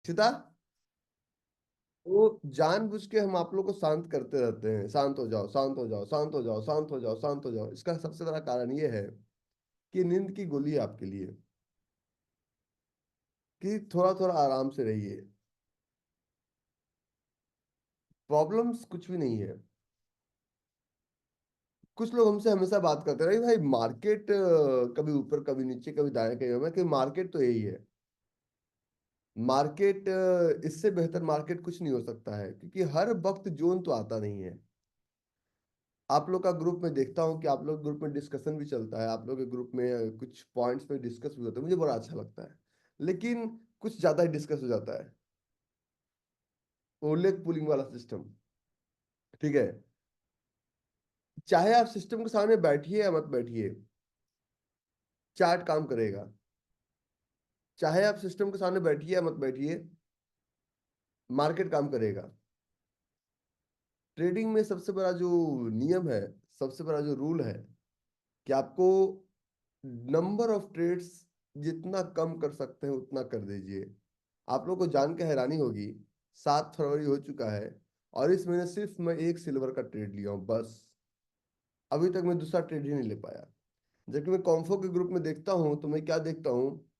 सीधा। वो जानबूझ के हम आप लोग को शांत करते रहते हैं, शांत हो जाओ, शांत हो जाओ, शांत हो जाओ, शांत हो जाओ, शांत हो जाओ। इसका सबसे बड़ा कारण ये है कि नींद की गोली है आपके लिए, कि थोड़ा थोड़ा आराम से रहिए। प्रॉब्लम्स कुछ भी नहीं है। कुछ लोग हमसे हमेशा बात करते रहे भाई, मार्केट कभी ऊपर कभी नीचे कभी दाएं कभी बाएं, कि मार्केट तो यही है। मार्केट इससे बेहतर मार्केट कुछ नहीं हो सकता है, क्योंकि हर वक्त जोन तो आता नहीं है। आप लोग का ग्रुप में देखता हूँ कि आप लोग ग्रुप में डिस्कशन भी चलता है, आप लोग के ग्रुप में कुछ पॉइंट्स पे डिस्कस भी होता है, मुझे बड़ा अच्छा लगता है। लेकिन कुछ ज्यादा ही डिस्कस हो जाता है। वो लेग पुलिंग वाला सिस्टम। ठीक है। चाहे आप सिस्टम के सामने बैठिए या मत बैठिए, चार्ट काम करेगा। चाहे आप सिस्टम के सामने बैठिए या मत बैठिए, मार्केट काम करेगा। ट्रेडिंग में सबसे बड़ा जो नियम है, सबसे बड़ा जो रूल है, कि आपको नंबर ऑफ ट्रेड्स जितना कम कर सकते हैं उतना कर दीजिए। आप लोग को जान के हैरानी होगी, 7 फरवरी हो चुका है और इस महीने सिर्फ मैं एक सिल्वर का ट्रेड लिया हूँ बस। अभी तक मैं दूसरा ट्रेड ही नहीं ले पाया। जबकि मैं कॉम्फो के ग्रुप में देखता हूँ तो मैं क्या देखता हूँ,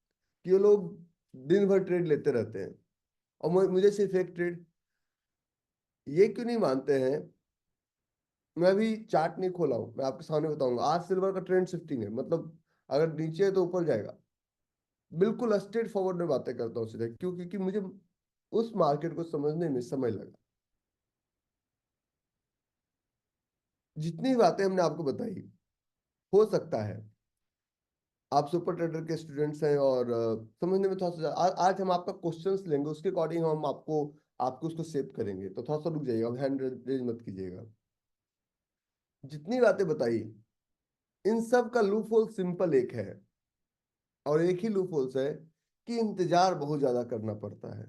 कि ये लोग दिन भर ट्रेड लेते रहते हैं और मुझे सिर्फ एक ट्रेड। ये क्यों नहीं मानते हैं? मैं अभी चार्ट नहीं खोला हूँ, मैं आपके सामने बताऊंगा। आज सिल्वर का ट्रेंड शिफ्टिंग है, मतलब अगर नीचे है तो ऊपर जाएगा। बिल्कुल स्ट्रेट फॉरवर्ड में बातें करता हूँ सीधे, क्यों? क्योंकि मुझे उस मार्केट को समझने में समय लगा। जितनी बातें हमने आपको बताई, हो सकता है आप सुपर ट्रेडर के स्टूडेंट्स हैं और समझने में थोड़ा सा आज हम आपका क्वेश्चंस लेंगे, उसके अकॉर्डिंग हम आपको आपको उसको सेव करेंगे, तो थोड़ा सा रुक जाइएगा, हैंड रेज मत कीजिएगा। जितनी बातें बताई, इन सब का लूप होल सिंपल एक है, और एक ही लूप होल्स है, कि इंतजार बहुत ज्यादा करना पड़ता है।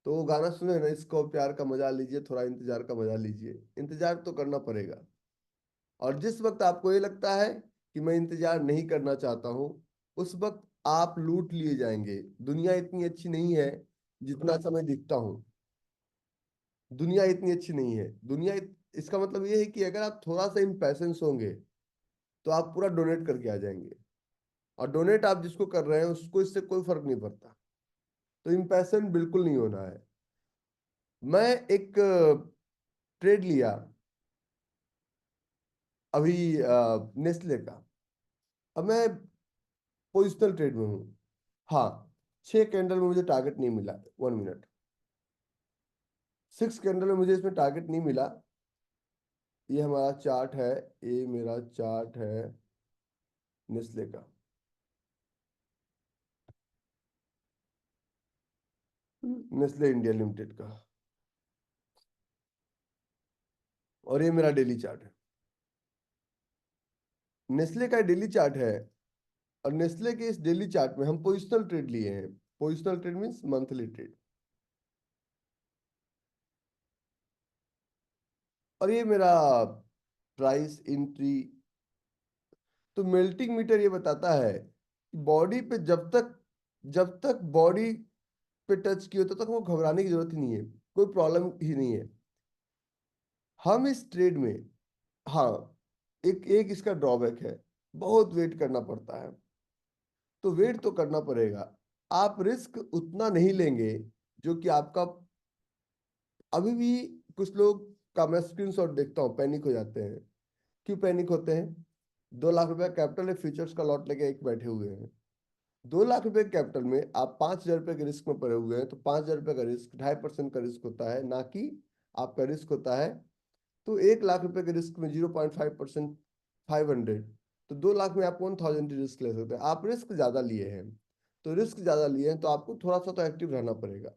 तो वो गाना सुने ना, इसको प्यार का मजा लीजिए, थोड़ा इंतजार का मजा लीजिए। इंतजार तो करना पड़ेगा। और जिस वक्त आपको ये लगता है कि मैं इंतजार नहीं करना चाहता हूँ, उस वक्त आप लूट लिए जाएंगे। दुनिया इतनी अच्छी नहीं है जितना समय दिखता हूँ। दुनिया इतनी अच्छी नहीं है। इसका मतलब ये है कि अगर आप थोड़ा सा इम्पैशंस होंगे तो आप पूरा डोनेट करके आ जाएंगे। और डोनेट आप जिसको कर रहे हैं उसको इससे कोई फर्क नहीं पड़ता। तो इम्पैशन बिल्कुल नहीं होना है। मैं एक ट्रेड लिया अभी नेस्ले का। अब मैं पोजिशनल ट्रेड में हूँ। हाँ, 6 कैंडल में मुझे टारगेट नहीं मिला, 1 मिनट। 6 कैंडल में मुझे इसमें टारगेट नहीं मिला। ये हमारा चार्ट है, ये मेरा चार्ट है नेस्ले का। नेस्ले इंडिया लिमिटेड का। और ये मेरा डेली चार्ट है। नेस्ले का डेली चार्ट है। और नेस्ले के इस डेली चार्ट में हम पोजिशनल ट्रेड लिए हैं। Positional trade means monthly trade. और ये मेरा प्राइस एंट्री। तो मेल्टिंग मीटर ये बताता है कि बॉडी पे जब तक बॉडी पे टच किए तब तक वो घबराने की जरूरत ही नहीं है। कोई प्रॉब्लम ही नहीं है। हम इस ट्रेड में, हाँ, एक एक इसका ड्रॉबैक है, बहुत वेट करना पड़ता है। तो वेट तो करना पड़ेगा। आप रिस्क उतना नहीं लेंगे जो कि आपका। अभी भी कुछ लोग का मैं स्क्रीनशॉट देखता हूँ, पैनिक हो जाते हैं। क्यों पैनिक होते हैं? 2 लाख रुपया कैपिटल है, फ्यूचर्स का लॉट लेके एक बैठे हुए हैं। 2 लाख रुपए कैपिटल में आप 5,000 रुपये के रिस्क में पड़े हुए हैं, तो 5,000 रुपये का रिस्क 2.5% का रिस्क होता है, ना कि आपका रिस्क होता है। तो 1 लाख रुपए के रिस्क में 0.5%, 500। तो 2 लाख में आप 1,000 रिस्क ले सकते हैं। आप रिस्क ज्यादा लिए हैं, तो रिस्क ज्यादा लिए हैं तो आपको थोड़ा सा तो एक्टिव रहना पड़ेगा।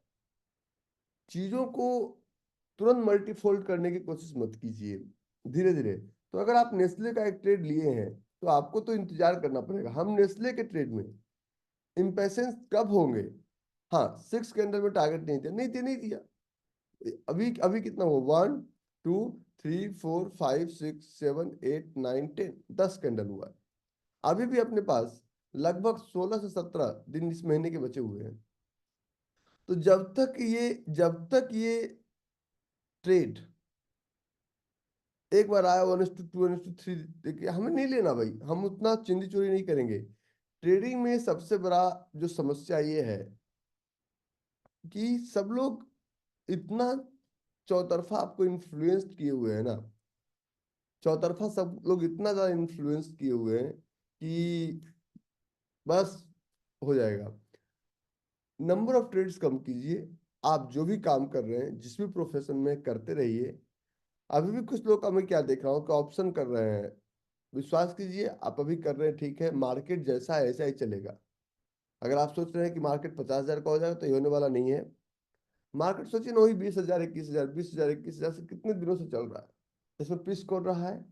चीजों को तुरंत मल्टीफोल्ड करने की कोशिश मत कीजिए, धीरे धीरे। तो अगर आप नेस्ले का एक ट्रेड लिए हैं तो आपको तो इंतजार करना पड़ेगा। हम नेस्ले के ट्रेड में इम्पेशंस कब होंगे? हाँ, 6 कैंडल में टारगेट नहीं दिया। अभी अभी कितना हुआ? 1 2 3 4 5 6 7 8 9 10, 10 कैंडल हुआ है। अभी भी अपने पास लगभग 16 से 17 दिन इस महीने के बचे हुए हैं। तो जब तक ये ट्रेड एक बार आया 1:2 1:3, देखिए हमें नहीं लेना भाई, हम उतना चिंदी चोरी नहीं करेंगे। ट्रेडिंग में सबसे बड़ा जो समस्या ये है कि सब लोग इतना चौतरफा आपको इन्फ्लुएंस किए हुए हैं ना, चौतरफा सब लोग इतना ज्यादा इन्फ्लुएंस किए हुए हैं कि बस हो जाएगा। नंबर ऑफ ट्रेड्स कम कीजिए। आप जो भी काम कर रहे हैं, जिस भी प्रोफेशन में, करते रहिए। अभी भी कुछ लोग का मैं क्या देख रहा हूँ कि ऑप्शन कर रहे हैं। विश्वास कीजिए, आप अभी कर रहे हैं ठीक है, मार्केट जैसा है ऐसा ही चलेगा। अगर आप सोच रहे हैं कि मार्केट 50,000 का हो जाएगा, तो ये होने वाला नहीं है। मार्केट सोचिए ना, वही 20,000 21,000 20,000 21,000 से कितने दिनों से चल रहा है। इसमें पिस कौन रहा है?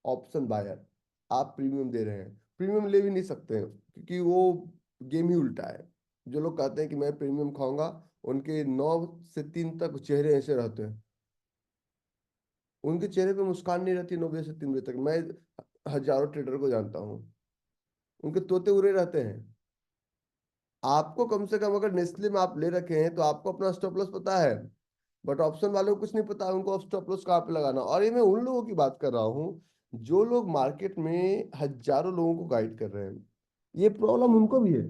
Option buyer. आप प्रीमियम दे रहे हैं, प्रीमियम ले भी नहीं सकते हैं, क्योंकि वो गेम ही उल्टा है। जो लोग कहते हैं कि मैं प्रीमियम खाऊंगा, उनके 9 से 3 तक चेहरे ऐसे रहते हैं। उनके चेहरे पे मुस्कान नहीं रहती 9 बजे से 3 बजे तक। मैं हजारों ट्रेडर को जानता हूँ, उनके तोते उड़े रहते हैं। आपको कम से कम अगर नेस्ले में आप ले रखे हैं तो आपको अपना स्टॉप लॉस पता है, बट ऑप्शन वाले को कुछ नहीं पता उनको स्टॉप लॉस कहाँ पे लगाना। और ये मैं उन लोगों की बात कर रहा हूँ जो लोग मार्केट में हजारों लोगों को गाइड कर रहे हैं। ये प्रॉब्लम उनको भी है।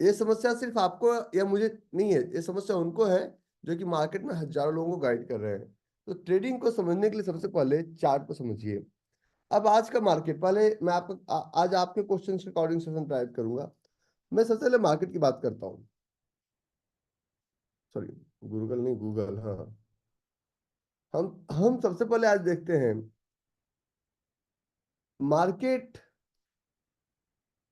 ये समस्या सिर्फ आपको या मुझे नहीं है, ये समस्या उनको है जो कि मार्केट में हजारों लोगों को गाइड कर रहे हैं। तो ट्रेडिंग को समझने के लिए सबसे पहले चार्ट को समझिए। अब आज का मार्केट, पहले मैं आपको आज आपके क्वेश्चन के अकॉर्डिंग सेशन प्राइवेट करूंगा। मैं सबसे पहले मार्केट की बात करता हूँ। सॉरी, गूगल नहीं, गूगल, हाँ। हम सबसे पहले आज देखते हैं मार्केट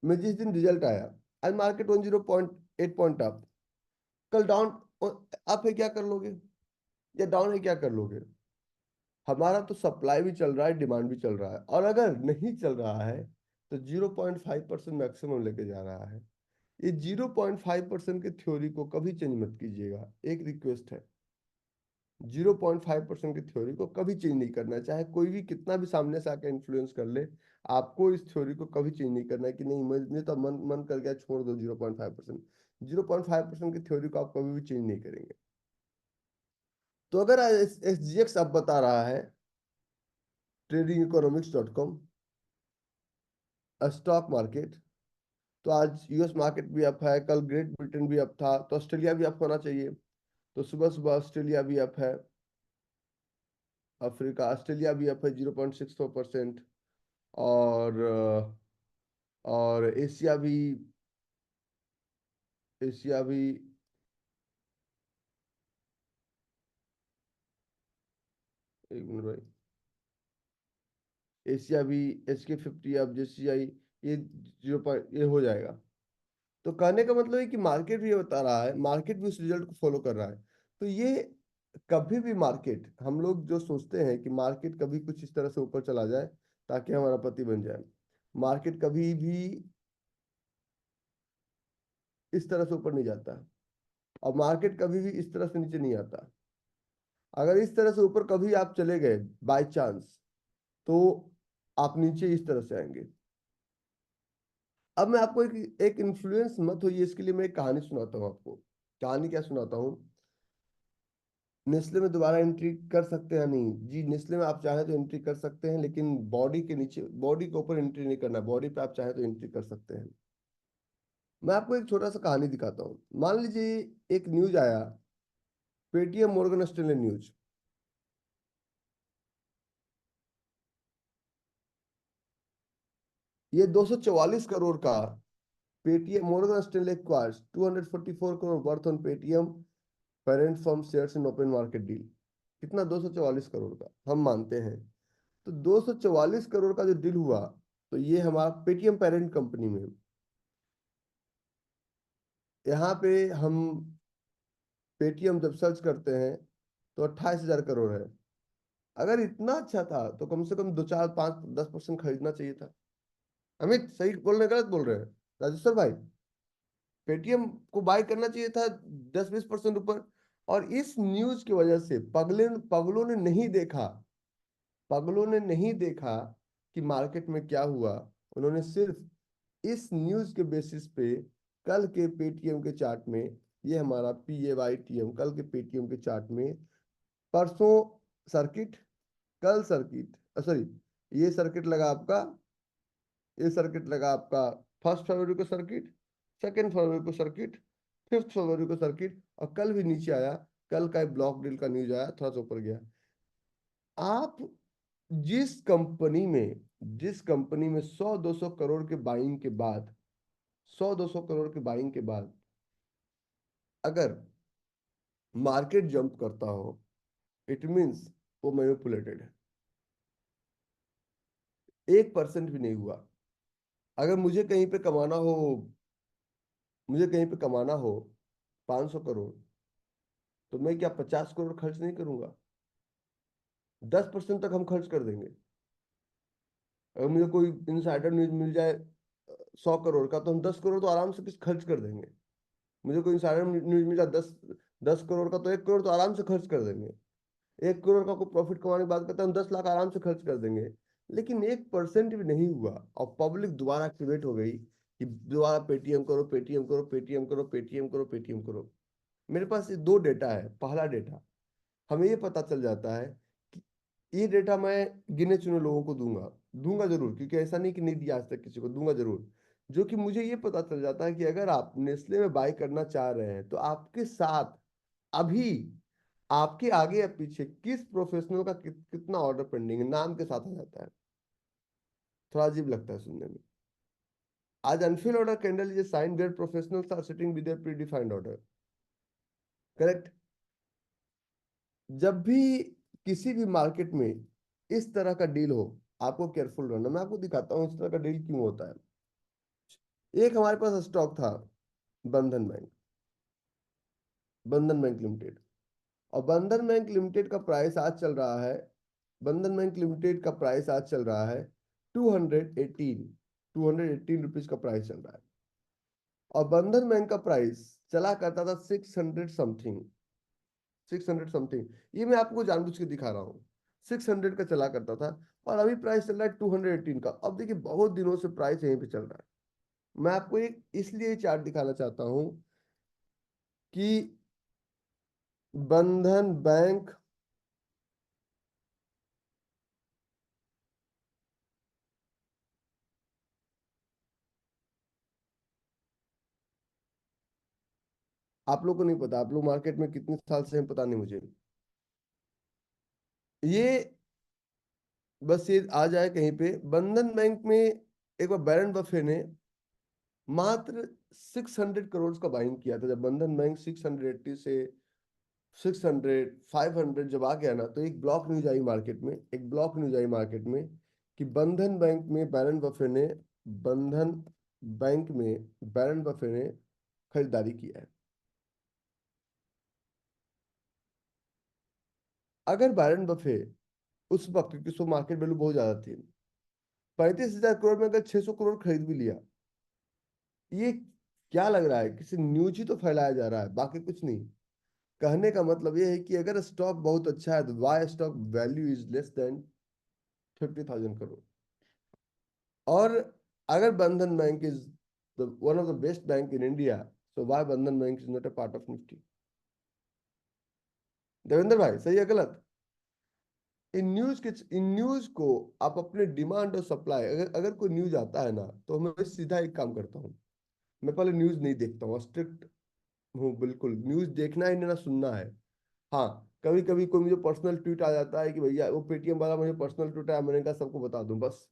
में जिस दिन रिजल्ट आया। आज मार्केट 108 पॉइंट अप। कल डाउन अप है, क्या कर लोगे? या डाउन है, क्या कर लोगे? हमारा तो सप्लाई भी चल रहा है, डिमांड भी चल रहा है, और अगर नहीं चल रहा है तो 0.5% मैक्सिमम लेके जा रहा है। ये 0.5% की थ्योरी को कभी चेंज मत कीजिएगा, एक रिक्वेस्ट है। 0.5% की थ्योरी को कभी चेंज नहीं करना है, चाहे कोई भी कितना भी सामने से आकर इन्फ्लुएंस कर ले। आपको इस थ्योरी को कभी चेंज नहीं करना है कि नहीं, मुझे तो मन मन कर गया, छोड़ दो 0.5%। 0.5% की थ्योरी को आप कभी भी चेंज नहीं करेंगे। तो अगर SGX अब बता रहा है, tradingeconomics.com, स्टॉक मार्केट, तो आज यूएस मार्केट भी अप है, कल ग्रेट ब्रिटेन भी अप था, तो ऑस्ट्रेलिया भी अप होना चाहिए। तो सुबह सुबह ऑस्ट्रेलिया भी अप है। अफ्रीका, ऑस्ट्रेलिया भी अप है 0.64%। और और एशिया भी। एक मिनट भाई। एशिया भी, HK50 अब JCI, ये 0 ये हो जाएगा। तो कहने का मतलब है कि मार्केट भी ये बता रहा है, मार्केट भी उस रिजल्ट को फॉलो कर रहा है। तो ये कभी भी मार्केट, हम लोग जो सोचते हैं कि मार्केट कभी कुछ इस तरह से ऊपर चला जाए ताकि हमारा पति बन जाए, मार्केट कभी भी इस तरह से ऊपर नहीं जाता, और मार्केट कभी भी इस तरह से नीचे नहीं आता। अगर इस तरह से ऊपर कभी आप चले गए बाय चांस, तो आप नीचे इस तरह से आएंगे। अब मैं आपको एक इन्फ्लुएंस मत होइए, इसके लिए मैं एक कहानी सुनाता हूँ आपको। कहानी क्या सुनाता हूँ? नेस्ले में दोबारा एंट्री कर सकते हैं? नहीं जी, नेस्ले में आप चाहें तो एंट्री कर सकते हैं, लेकिन बॉडी के नीचे, बॉडी के ऊपर एंट्री नहीं करना। बॉडी पे आप चाहें तो एंट्री कर सकते हैं। मैं आपको एक छोटा सा कहानी दिखाता हूँ। मान लीजिए एक न्यूज आया, पेटीएम मॉर्गन स्टैनले न्यूज। ये 244 करोड़ का Paytm Morgan Stanley acquires 244 crore worth on Paytm parent firm shares in open market deal. कितना? 244 करोड़ का, हम मानते हैं। तो 244 करोड़ का जो डील हुआ, तो ये हमारा पेटीएम पेरेंट कंपनी में, यहाँ पे हम पेटीएम जब सर्च करते हैं तो 28,000 करोड़ है। अगर इतना अच्छा था तो कम से कम 2 4 5 10% खरीदना चाहिए था। अमित, सही बोल रहे हैं, गलत बोल रहे हैं? राजेश्वर भाई, पेटीएम को बाय करना चाहिए था 10 20% ऊपर। और इस न्यूज की वजह से पगलों ने नहीं देखा, पगलों ने नहीं देखा कि मार्केट में क्या हुआ। उन्होंने सिर्फ इस न्यूज के बेसिस पे कल के पेटीएम के चार्ट में, ये हमारा PAYTM कल के पेटीएम के चार्ट में, परसों सर्किट, कल सर्किट, सॉरी, ये सर्किट लगा आपका, ये सर्किट लगा आपका 1 फरवरी को सर्किट, 2 फरवरी को सर्किट, 5 फरवरी को सर्किट, और कल भी नीचे आया। कल का एक ब्लॉक डील का न्यूज आया, थोड़ा सा ऊपर गया। आप जिस कंपनी में जिस कंपनी में 100-200 करोड़ के बाइंग के बाद, 100-200 करोड़ के बाइंग के बाद अगर मार्केट जंप करता हो, इट मीन्स वो मैनिपुलेटेड है। 1% भी नहीं हुआ। अगर मुझे कहीं पे कमाना हो 500 करोड़, तो मैं क्या 50 करोड़ खर्च नहीं करूंगा? 10% तक हम खर्च कर देंगे। अगर मुझे कोई इनसाइडर न्यूज मिल जाए 100 करोड़ का, तो हम 10 करोड़ तो आराम से किस खर्च कर देंगे। मुझे कोई इनसाइडर न्यूज मिल जाए 10 करोड़ का, तो 1 करोड़ तो आराम से खर्च कर देंगे। 1 करोड़ का कोई प्रॉफिट कमाने की बात करते हैं, हम 10 लाख आराम से खर्च कर देंगे। लेकिन 1% भी नहीं हुआ, और पब्लिक दोबारा एक्टिवेट हो गई कि दोबारा पेटीएम करो, पेटीएम करो, पेटीएम करो, पेटीएम करो, पेटीएम करो। मेरे पास ये दो डेटा है। पहला डेटा, हमें ये पता चल जाता है कि ये डेटा मैं गिने चुने लोगों को दूंगा, दूंगा जरूर, क्योंकि ऐसा नहीं कि नहीं दिया आज तक किसी को, दूंगा जरूर। जो कि मुझे ये पता चल जाता है कि अगर आप नेस्ले में बाय करना चाह रहे हैं, तो आपके साथ अभी, आपके आगे या पीछे किस प्रोफेशनल का कितना ऑर्डर पेंडिंग है, नाम के साथ आ जाता है। थोड़ा अजीब लगता है सुनने में। आज unfilled order candle is sign where professionals are sitting with predefined order. Correct. जब भी किसी भी मार्केट में इस तरह का डील हो, आपको केयरफुल रहना। मैं आपको दिखाता हूँ इस तरह का डील क्यों होता है। एक हमारे पास स्टॉक था, बंधन बैंक, बंधन बैंक लिमिटेड। और बंधन बैंक लिमिटेड का प्राइस आज चल रहा है, बंधन बैंक लिमिटेड का प्राइस आज चल रहा है 218 रुपीज का प्राइस चल रहा है। और बंधन बैंक का प्राइस चला करता था 600 समथिंग, 600 समथिंग। ये मैं आपको जानबूझ के दिखा रहा हूँ। 600 का चला करता था, और अभी प्राइस चल रहा है 218 का। अब देखिए बहुत दिनों से प्राइस यहीं पे चल रहा है। मैं आपको एक इसलिए चार्ट दिखाना चाहता हूँ कि बंधन बैंक, आप लोग को नहीं पता, आप लोग मार्केट में कितने साल से हैं पता नहीं मुझे। ये बस ये आ जाए कहीं पे, बंधन बैंक में एक बार बैरन बफे ने मात्र 600 करोड़ का बाइंग किया था। जब बंधन बैंक 680 से 500 जब आ गया ना, तो एक ब्लॉक न्यूज आई मार्केट में, एक ब्लॉक न्यूज आई मार्केट में कि बंधन बैंक में बैरन बफे ने, बंधन बैंक में बैरन बफे ने खरीदारी किया है। अगर बैरन बफे उस वक्त, क्योंकि उसको मार्केट वैल्यू बहुत ज्यादा थी, 35,000 करोड़ में अगर 600 करोड़ खरीद भी लिया, ये क्या लग रहा है, किसी न्यूज ही तो फैलाया जा रहा है, बाकी कुछ नहीं। कहने का मतलब ये है कि अगर स्टॉक बहुत अच्छा है, तो why stock value is less than 50,000 crore. और अगर Bandhan bank is one of the best bank in India, so why Bandhan bank is not a part of Nifty? Devendra भाई, सही है गलत? इन न्यूज को आप अपने डिमांड और सप्लाई, अगर अगर कोई न्यूज आता है ना, तो मैं सीधा एक काम करता हूँ, मैं पहले न्यूज नहीं देखता हूँ, स्ट्रिक्ट हूँ बिल्कुल। न्यूज देखना ही नहीं, ना सुनना है। हाँ, कभी कभी कोई मुझे पर्सनल ट्वीट आ जाता है कि भैया वो पेटीएम वाला मुझे पर्सनल ट्वीट आया, मैंने कहा सबको बता दूं बस।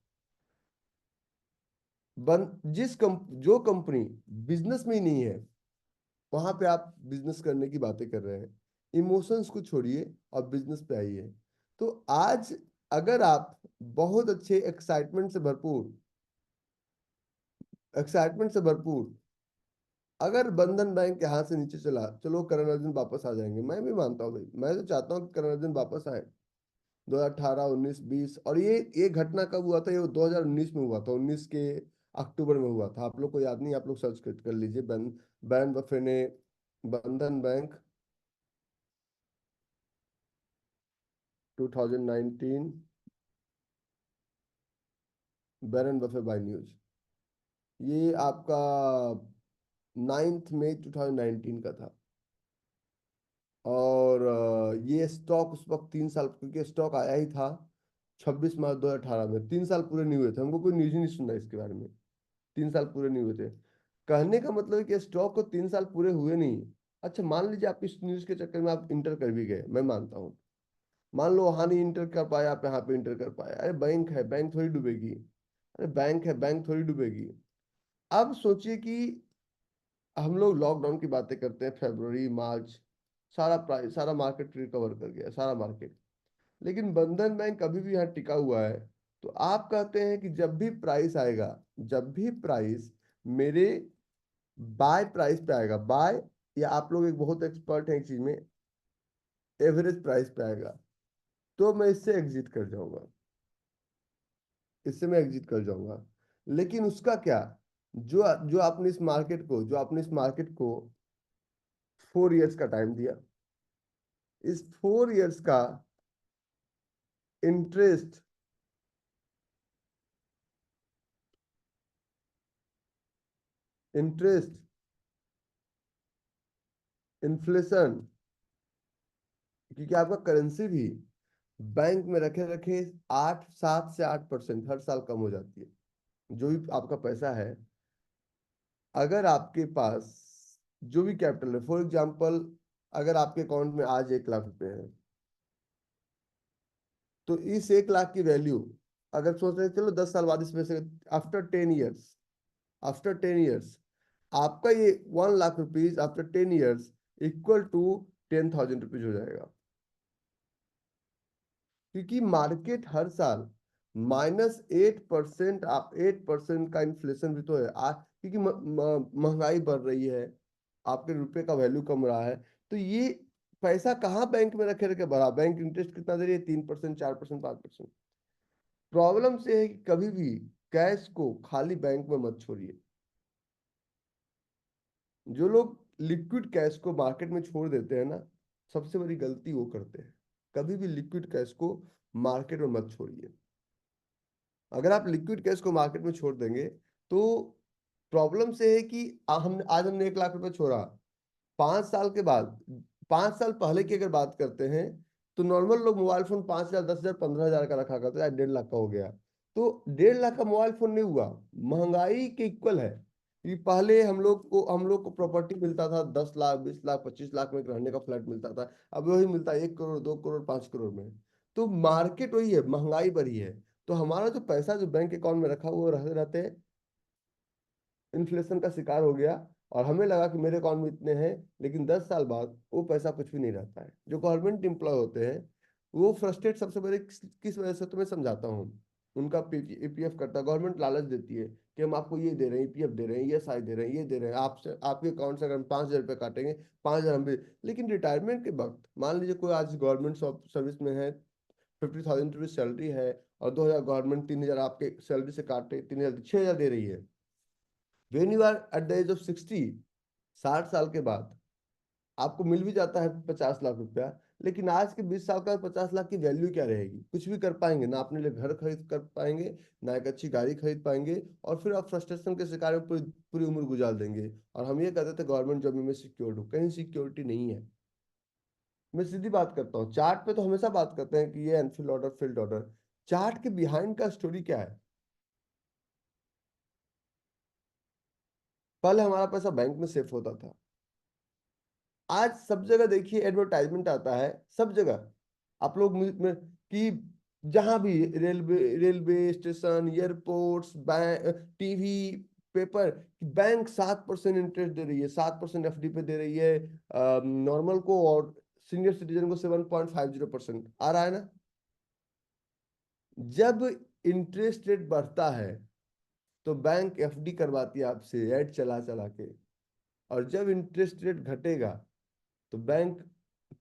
जो कंपनी बिजनेस में ही नहीं है, वहां पे आप बिजनेस करने की बातें कर रहे हैं। इमोशंस को छोड़िए और बिजनेस पे आइए। तो आज अगर आप बहुत अच्छे एक्साइटमेंट से भरपूर, अगर बंधन बैंक यहाँ से नीचे चला, चलो करण अर्जुन वापस आ जाएंगे, मैं भी मानता हूँ भाई, मैं तो चाहता हूँ कि करण अर्जुन वापस आए। 2018, 19, 20, और ये घटना कब हुआ था? ये 2019 में हुआ था, 19 के अक्टूबर में हुआ था। आप लोग को याद नहीं? आप लोग सर्च कर लीजिए। बैरन बफे ने बंधन बैंक 2019 बैरन बफे बाय न्यूज, ये आपका 9 मई 2019 का था। और ये स्टॉक उस वक्त 3 साल, क्योंकि स्टॉक आया ही था 26 मार्च 2018 में, 3 साल पूरे नहीं हुए थे, हमको कोई न्यूज ही नहीं सुनना इसके बारे में। 3 साल पूरे नहीं हुए थे। कहने का मतलब है कि स्टॉक को 3 साल पूरे हुए नहीं। अच्छा, मान लीजिए आप इस न्यूज के चक्कर में आप इंटर कर भी गए, मैं मानता हूँ। मान लो वहां नहीं इंटर कर पाया, आप यहाँ पे इंटर कर पाया, अरे बैंक है, बैंक थोड़ी डूबेगी। अरे बैंक है, बैंक थोड़ी डूबेगी। अब सोचिए कि हम लोग लॉकडाउन की बातें करते हैं, फरवरी मार्च, सारा प्राइस, सारा मार्केट रिकवर कर गया, सारा मार्केट। लेकिन बंधन बैंक अभी भी यहाँ टिका हुआ है। तो आप कहते हैं कि जब भी प्राइस आएगा, जब भी प्राइस मेरे बाय प्राइस पे आएगा, बाय, या आप लोग एक बहुत एक्सपर्ट हैं एक चीज में, एवरेज प्राइस पे आएगा, तो मैं इससे एग्जिट कर जाऊंगा, इससे मैं एग्जिट कर जाऊंगा। लेकिन उसका क्या, जो जो आपने इस मार्केट को, जो आपने इस मार्केट को 4 इयर्स का टाइम दिया, इस 4 इयर्स का इंटरेस्ट, इंटरेस्ट, इन्फ्लेशन, क्योंकि आपका करेंसी भी बैंक में रखे रखे 7 से 8% हर साल कम हो जाती है। जो भी आपका पैसा है, अगर आपके पास जो भी कैपिटल है, फॉर एग्जाम्पल अगर आपके अकाउंट में आज 1 लाख रुपए है, तो इस 1 लाख की वैल्यू, अगर सोच रहे हैं, चलो 10 साल बाद इसमें से, आफ्टर 10 ईयर्स, आफ्टर 10 ईयर्स, आपका ये 1 lakh rupees after 10 years equal to 10,000 rupees हो जाएगा। क्योंकि मार्केट हर साल -8%, आप 8% का इन्फ्लेशन भी तो है आज, क्योंकि महंगाई बढ़ रही है, आपके रुपए का वैल्यू कम रहा है। तो ये पैसा कहाँ बैंक में रखे रखे भरा, बैंक इंटरेस्ट कितना दे रही है, 3%, 4%, 5%। प्रॉब्लम से है कि कभी भी कैश को खाली बैंक में मत छोड़िए। जो लोग लिक्विड कैश को मार्केट में छोड़ देते हैं ना, सबसे बड़ी गलती वो करते हैं। कभी भी लिक्विड कैश को मार्केट में मत छोड़िए। अगर आप लिक्विड कैश को मार्केट में छोड़ देंगे, तो प्रॉब्लम से है कि आज हमने 1 लाख रुपए छोड़ा, 5 साल के बाद, 5 साल पहले की अगर बात करते हैं, तो नॉर्मल लोग मोबाइल फोन 5,000, 10,000, 15,000 का रखा करते थे, आज 1.5 लाख का हो गया। तो 1.5 लाख का मोबाइल फोन नहीं हुआ, महंगाई के इक्वल है। कि पहले हम लोग को प्रॉपर्टी मिलता था 10 लाख, 20 लाख, 25 लाख में एक रहने का फ्लैट मिलता था। अब वही मिलता है 1 करोड़, 2 करोड़, 5 करोड़ में। तो मार्केट वही है, महंगाई बढ़ी है। तो हमारा जो पैसा जो बैंक अकाउंट में रखा हुआ रहते रहते इन्फ्लेशन का शिकार हो गया, और हमें लगा कि मेरे अकाउंट में इतने हैं। लेकिन 10 साल बाद वो पैसा कुछ भी नहीं रहता है। जो गवर्नमेंट एम्प्लॉय होते हैं, वो फ्रस्ट्रेट सबसे बड़े किस वजह से, तो मैं समझाता हूँ। उनका ईपीएफ करता है, गवर्नमेंट लालच देती है कि हम आपको ये दे रहे हैं, ईपीएफ दे रहे हैं, ईएसआई दे रहे हैं, ये दे रहे हैं, आपसे आपके अकाउंट से अगर हम 5,000 रुपये काटेंगे, 5,000 हम भी। लेकिन रिटायरमेंट के वक्त मान लीजिए कोई आज गवर्नमेंट सर्विस में है, 50,000 रुपीज सैलरी है, और 2,000 गवर्नमेंट 3,000 आपके सैलरी से काटे, 3,000, 6,000 दे रही है। When you are at the age of 60, 60 साल के बाद आपको मिल भी जाता है 50 लाख रुपया। लेकिन आज के 20 साल का 50 लाख की वैल्यू क्या रहेगी, कुछ भी कर पाएंगे ना, अपने लिए घर खरीद कर पाएंगे, ना एक अच्छी गाड़ी खरीद पाएंगे। और फिर आप फ्रस्ट्रेशन के शिकार में पूरी पूरी उम्र गुजार देंगे। और हम ये कहते थे गवर्नमेंट जॉब में मैं सिक्योर्ड हूँ, कहीं सिक्योरिटी नहीं है। मैं सीधी बात करता हूँ, चार्ट पे तो हमेशा बात करते हैं कि ये Enfield order, field order, chart के बिहाइंड का स्टोरी क्या है। पहले हमारा पैसा बैंक में सेफ होता था, आज सब जगह देखिए एडवर्टाइजमेंट आता है, सब जगह आप लोग में कि जहां भी railway, railway station, airports, bank, TV, paper, bank 7% interest दे रही है, 7% एफडी पे दे रही है, नॉर्मल को और सीनियर सिटीजन को 7.50% आ रहा है ना। जब इंटरेस्ट रेट बढ़ता है, तो बैंक एफडी करवाती है आपसे ऐड चला चला के। और जब इंटरेस्ट रेट घटेगा, तो बैंक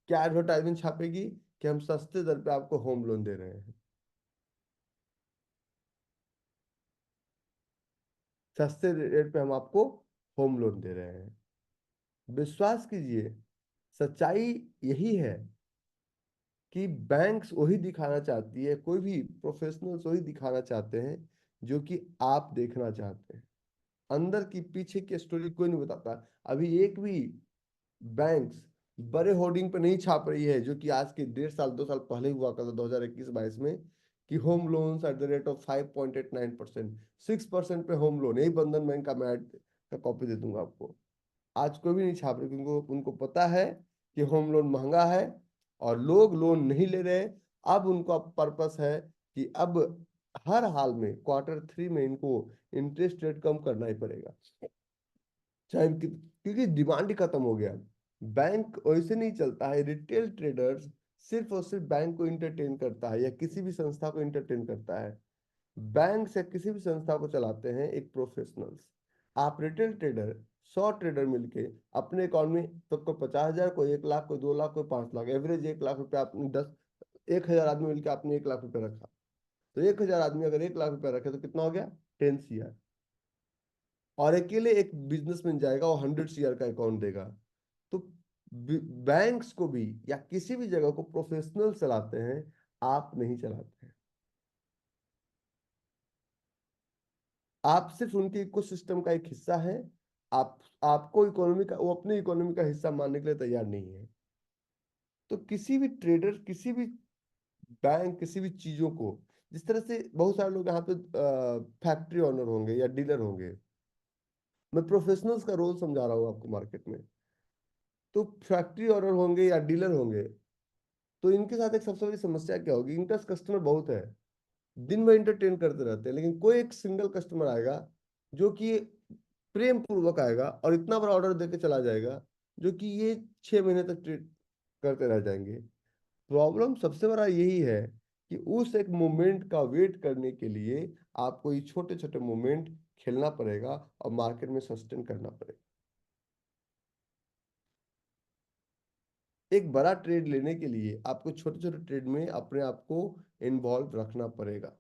क्या एडवर्टाइजमेंट छापेगी कि हम सस्ते दर पे आपको होम लोन दे रहे हैं, सस्ते रेट पे हम आपको होम लोन दे रहे हैं। विश्वास कीजिए, सच्चाई यही है कि बैंक्स वही दिखाना चाहती है, कोई भी प्रोफेशनल्स वही दिखाना चाहते हैं जो कि आप देखना चाहते हैं। अंदर की पीछे की स्टोरी कोई नहीं बताता। अभी एक भी बैंक्स बड़े होर्डिंग पे नहीं छाप रही है, जो कि आज के 1.5 साल 2 साल पहले हुआ करता 2021-22 में, कि home loans at the rate of 5.89%, 6% पे होम लोन। यही बंधन बैंक का मैं ऐड का कॉपी दे दूंगा आपको। आज कोई भी नहीं छाप रही, क्योंकि उनको पता है कि होम लोन महंगा है और लोग लोन नहीं ले रहे। अब उनका पर्पस है कि अब हर हाल में Q3 में इनको इंटरेस्ट रेट कम करना ही पड़ेगा, चाहे क्योंकि डिमांड ही खत्म हो गया। बैंक वैसे नहीं चलता है। रिटेल ट्रेडर्स सिर्फ और सिर्फ बैंक को इंटरटेन करता है या किसी भी संस्था को इंटरटेन करता है। बैंक से किसी भी संस्था को चलाते हैं एक प्रोफेशनल्स। आप रिटेल ट्रेडर 100 ट्रेडर मिलके अपने अकाउंट में, सबको 50,000, कोई 1 लाख, कोई 2 लाख, कोई 5 लाख, एवरेज 1 लाख रुपया आपने 1,000 आदमी मिलकर आपने 1 लाख रुपया रखा। तो 1,000 आदमी अगर 1 लाख रुपया रखे तो कितना हो गया? 10 CR। और अकेले एक बिजनेसमैन जाएगा वो 100 CR का अकाउंट देगा। तो बैंक्स को भी या किसी भी जगह को प्रोफेशनल चलाते हैं, आप नहीं चलाते हैं। आप सिर्फ उनके इकोसिस्टम का एक हिस्सा है। आप आपको इकोनॉमी का, वो अपनी इकोनॉमी का हिस्सा मानने के लिए तैयार नहीं है। तो किसी भी ट्रेडर, किसी भी बैंक, किसी भी चीजों को, जिस तरह से बहुत सारे लोग यहाँ पे फैक्ट्री ओनर होंगे या डीलर होंगे, मैं प्रोफेशनल्स का रोल समझा रहा हूँ आपको मार्केट में। तो फैक्ट्री ओनर होंगे या डीलर होंगे, तो इनके साथ एक सबसे बड़ी समस्या क्या होगी? इनका कस्टमर बहुत है, दिन भर इंटरटेन करते रहते हैं, लेकिन कोई एक सिंगल कस्टमर आएगा जो कि प्रेम पूर्वक आएगा और इतना बड़ा ऑर्डर देके चला जाएगा, जो कि ये 6 महीने तक ट्रीट करते रह जाएंगे। प्रॉब्लम सबसे बड़ा यही है कि उस एक मोमेंट का वेट करने के लिए आपको ये छोटे छोटे मोमेंट खेलना पड़ेगा और मार्केट में सस्टेन करना पड़ेगा। एक बड़ा ट्रेड लेने के लिए आपको छोटे छोटे ट्रेड में अपने आप को इन्वॉल्व रखना पड़ेगा।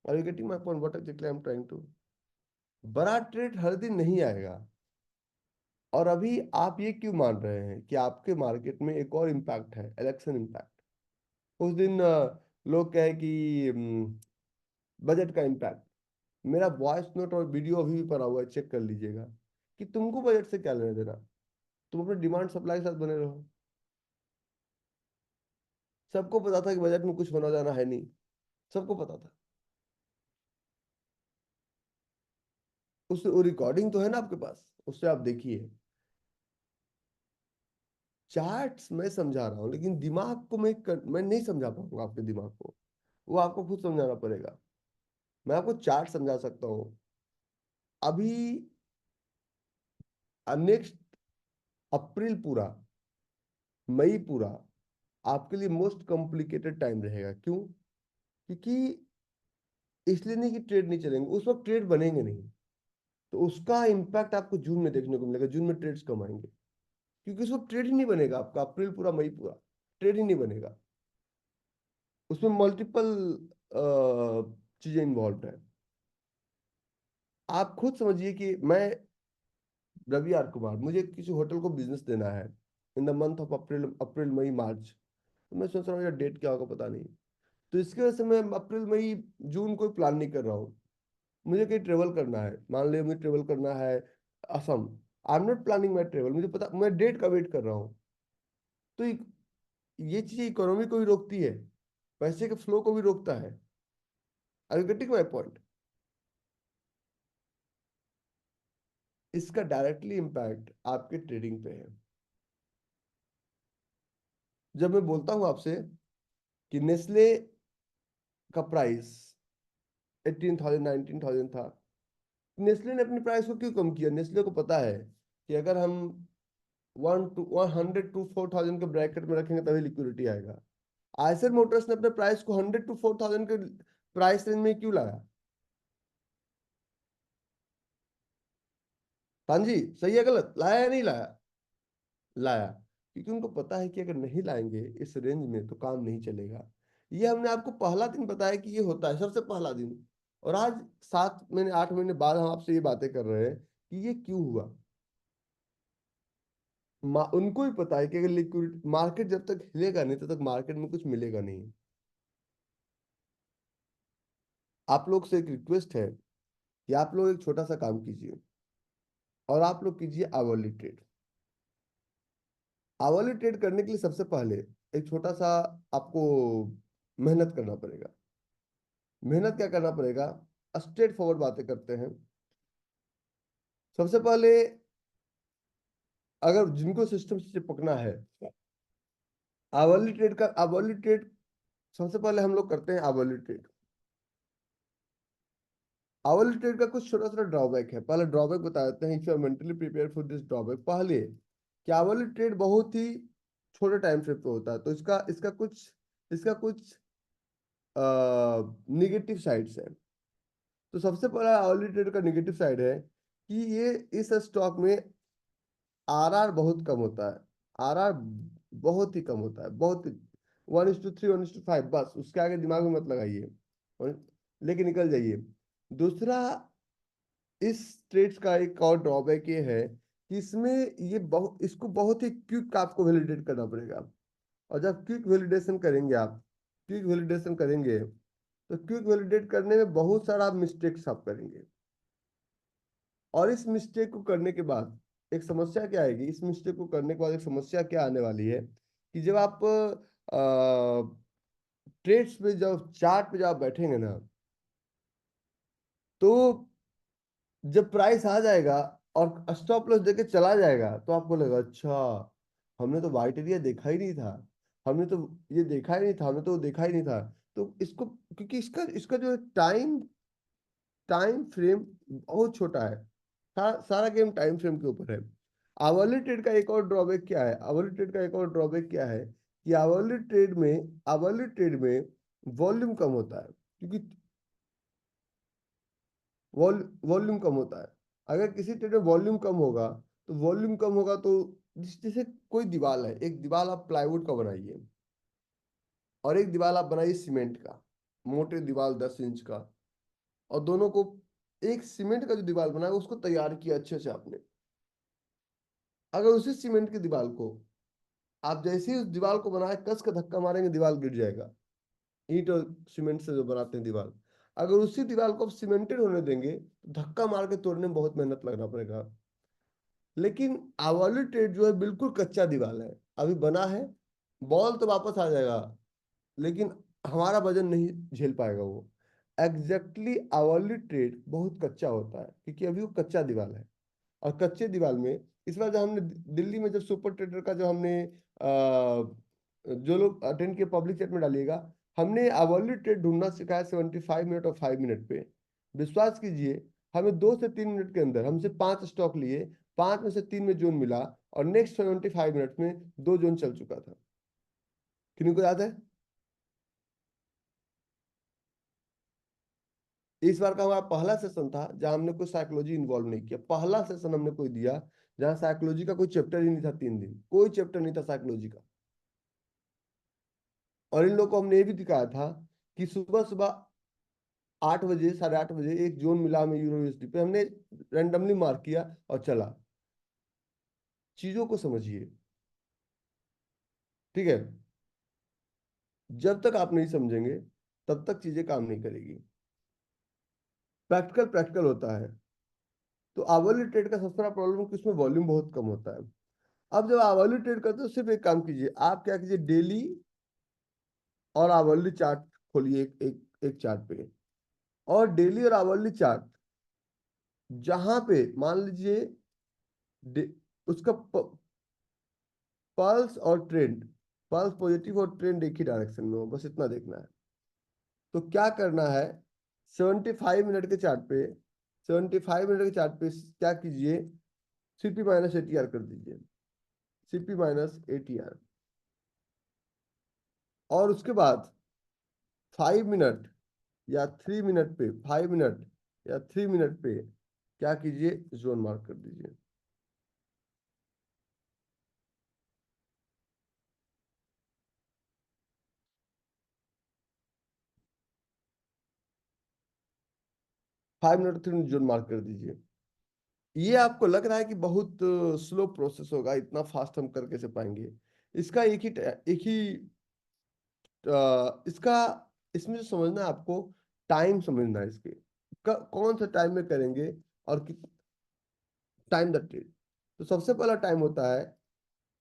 Are you getting my point? What exactly I am trying to. बड़ा ट्रेड हर दिन नहीं आएगा। और अभी आप ये क्यों मान रहे हैं कि आपके मार्केट में एक और इम्पैक्ट है, इलेक्शन इम्पैक्ट? उस दिन लोग कहे कि बजट का इम्पैक्ट। मेरा वॉइस नोट और वीडियो अभी भी पड़ा हुआ है, चेक कर लीजिएगा। कि तुमको बजट से क्या लेना देना, तुम अपने डिमांड सप्लाई के साथ बने रहो। सबको पता था कि बजट में कुछ होना जाना है नहीं, सबको पता था। उससे वो रिकॉर्डिंग तो है ना आपके पास, उससे आप देखिए। चार्ट्स मैं समझा रहा हूँ, लेकिन दिमाग को मैं नहीं समझा पाऊंगा आपके दिमाग को। वो आपको खुद समझाना पड़ेगा। मैं आपको चार्ट समझा सकता हूँ। अभी नेक्स्ट अप्रैल पूरा, मई पूरा आपके लिए मोस्ट कॉम्प्लिकेटेड टाइम रहेगा। क्यों? क्योंकि इसलिए नहीं कि ट्रेड नहीं चलेंगे, उस वक्त ट्रेड बनेंगे नहीं। तो उसका इम्पैक्ट आपको जून में देखने को मिलेगा। जून में ट्रेड्स कम आएंगे, क्योंकि उस वक्त ट्रेड ही नहीं बनेगा आपका। अप्रैल पूरा, मई पूरा ट्रेड ही नहीं बनेगा। उसमें मल्टीपल चीजें इन्वॉल्व है। आप खुद समझिए कि मैं रवि आर कुमार, मुझे किसी होटल को बिजनेस देना है in the month of April, April मई मार्च। तो मैं सोच रहा हूँ यार डेट क्या होगा पता नहीं। तो इसकी वजह से मैं अप्रैल मई जून कोई प्लान नहीं कर रहा हूँ। मुझे कहीं ट्रेवल करना है, मान लिया मुझे ट्रेवल करना है Assam. I am not planning my travel, मुझे पता, मैं डेट का वेट कर रहा हूँ। तो ये चीज इकोनॉमी को भी रोकती है, पैसे के फ्लो को भी रोकता है। आई यू गेटिंग माई पॉइंट? इसका डायरेक्टली इम्पैक्ट आपके ट्रेडिंग पे है। जब मैं बोलता हूं आपसे कि नेस्ले का प्राइस 18,000 19,000 था, नेस्ले ने अपनी प्राइस को क्यों कम किया? नेस्ले को पता है कि अगर हम 100 to 4,000 के ब्रैकेट में रखेंगे तभी लिक्विडिटी आएगा। आयसर मोटर्स ने अपने प्राइस को 100 to 4,000 के प्राइस रेंज में क्यों लाया? हाँ जी, सही है गलत? लाया या नहीं लाया? लाया। क्योंकि उनको पता है कि अगर नहीं लाएंगे इस रेंज में तो काम नहीं चलेगा। ये हमने आपको पहला दिन बताया कि ये होता है, सबसे पहला दिन। और आज 7 महीने 8 महीने बाद हम आपसे ये बातें कर रहे हैं कि ये क्यों हुआ। उनको भी पता है कि अगर लिक्विड मार्केट जब तक हिलेगा नहीं तब तक मार्केट में कुछ मिलेगा नहीं। आप लोग से एक रिक्वेस्ट है कि आप लोग एक छोटा सा काम कीजिए और आप लोग कीजिए आवरली ट्रेड। आवरली ट्रेड करने के लिए सबसे पहले एक छोटा सा आपको मेहनत करना पड़ेगा। मेहनत क्या करना पड़ेगा, स्ट्रेट फॉरवर्ड बातें करते हैं। सबसे पहले अगर जिनको सिस्टम से चिपकना है, आवरली ट्रेड सबसे पहले हम लोग करते हैं आवरली ट्रेड। आवरली ट्रेड का कुछ छोटा छोटा ड्रॉबैक है, पहले ड्रॉबैक बता देते हैं। If you are mentally prepare for this drawback, पहले कि आवरली ट्रेड बहुत ही छोटे टाइम फ्रेम पे होता है, तो इसका कुछ निगेटिव साइड्स है। तो सबसे पहला आवरली ट्रेड का निगेटिव साइड है कि ये इस स्टॉक में आरआर बहुत कम होता है। आरआर बहुत ही कम होता है, बहुत ही 1:3 1:5, बस उसके आगे दिमाग में मत लगाइए और लेके निकल जाइए। दूसरा, इस ट्रेड्स का एक और ड्रॉबैक ये है कि इसको बहुत ही क्विक आपको वैलिडेट करना पड़ेगा। और जब क्विक वैलिडेशन करेंगे तो क्विक वैलिडेट करने में बहुत सारा मिस्टेक्स आप करेंगे। और इस मिस्टेक को करने के बाद एक समस्या क्या आएगी, इस मिस्टेक को करने के बाद एक समस्या क्या आने वाली है कि जब आप ट्रेड्स पे जब चार्ट पे जब आप बैठेंगे ना, तो जब प्राइस आ जाएगा और स्टॉप लॉस देके चला जाएगा तो आपको लगेगा अच्छा, हमने तो वाइट एरिया देखा ही नहीं था, हमने तो ये देखा ही नहीं था, हमने तो वो देखा ही नहीं था। तो इसको, क्योंकि इसका इसका जो टाइम टाइम फ्रेम बहुत छोटा है, सारा गेम टाइम फ्रेम के ऊपर है। आवरली ट्रेड का एक और ड्रॉबैक क्या है, आवरली ट्रेड का एक और ड्रॉबैक क्या है कि आवरली ट्रेड में वॉल्यूम कम होता है, क्योंकि वॉल्यूम कम होता है। अगर किसी ट्रेड में वॉल्यूम कम होगा तो जैसे कोई दीवार है, एक दीवार आप प्लाईवुड का बनाइए और एक दीवार आप बनाइए सीमेंट का, मोटे दीवार 10 इंच का, और दोनों को, एक सीमेंट का जो दीवार बना है उसको तैयार किया अच्छे से आपने। अगर उसी सीमेंट की दीवार को आप जैसे ही उस दीवार को बनाए कस का धक्का मारेंगे, दीवार गिर जाएगा। ईंट और सीमेंट से जो बनाते हैं दीवार, अगर उसी दीवार को आप सीमेंटेड होने देंगे तो धक्का मार के तोड़ने में बहुत मेहनत लगना पड़ेगा। लेकिन आवर्ली ट्रेड जो है बिल्कुल कच्चा दीवार है, अभी बना है, बॉल तो वापस आ जाएगा लेकिन हमारा वजन नहीं झेल पाएगा वो। एग्जैक्टली आवरली ट्रेड बहुत कच्चा होता है क्योंकि अभी वो कच्चा दीवार है। और कच्चे दीवार में इस बार जब हमने दिल्ली में जब सुपर ट्रेडर का जो हमने जो लोग अटेंड किए पब्लिक चैट में डालिएगा, हमने आवरली ट्रेड ढूंढना सिखाया 75 मिनट और 5 मिनट पे। विश्वास कीजिए, हमें 2 से 3 मिनट के अंदर हमसे 5 स्टॉक लिए, 5 में से 3 में जोन मिला और नेक्स्ट 75 मिनट में 2 जोन चल चुका था। किन्हीं को याद है? इस बार का हमारा पहला सेशन था जहां हमने कोई साइकोलॉजी इन्वॉल्व नहीं किया, पहला सेशन हमने कोई दिया जहां साइकोलॉजी का कोई चैप्टर ही नहीं था, 3 दिन कोई चैप्टर नहीं था साइकोलॉजी का। और इन लोगों को हमने ये भी दिखाया था कि सुबह सुबह 8 बजे, 8:30 बजे एक जोन मिला हमें यूरो यूएसडी पे, हमने रैंडमली मार्क किया और चला। चीजों को समझिए, ठीक है? जब तक आप नहीं समझेंगे तब तक चीजें काम नहीं करेगी। प्रैक्टिकल प्रैक्टिकल होता है। तो आवरली ट्रेड का सबसे बड़ा प्रॉब्लम है कि उसमें वॉल्यूम बहुत कम होता है। अब जब आवरली ट्रेड करते हो सिर्फ एक काम कीजिए, आप क्या कीजिए, डेली और आवरली चार्ट खोलिए एक चार्ट पे, और डेली और आवरली चार्ट जहां पे मान लीजिए उसका पल्स और ट्रेंड, पल्स पॉजिटिव और ट्रेंड एक ही डायरेक्शन में हो, बस इतना देखना है। तो क्या करना है, 75 मिनट के चार्ट पे 75 मिनट के चार्ट पे क्या कीजिए, सीपी माइनस एटीआर कर दीजिए, CP - ATR। और उसके बाद 5 मिनट या 3 मिनट पे, 5 मिनट या 3 मिनट पे क्या कीजिए, जोन मार्क कर दीजिए। 5 मिनट 3 मिनट जोन मार्क कर दीजिए। ये आपको लग रहा है कि बहुत स्लो प्रोसेस होगा, इतना फास्ट हम कर कैसे पाएंगे? इसका एक ही इसका इसमें जो समझना है आपको, टाइम समझना है इसके। कौन सा टाइम में करेंगे और टाइम द ट्रेड। तो सबसे पहला टाइम होता है,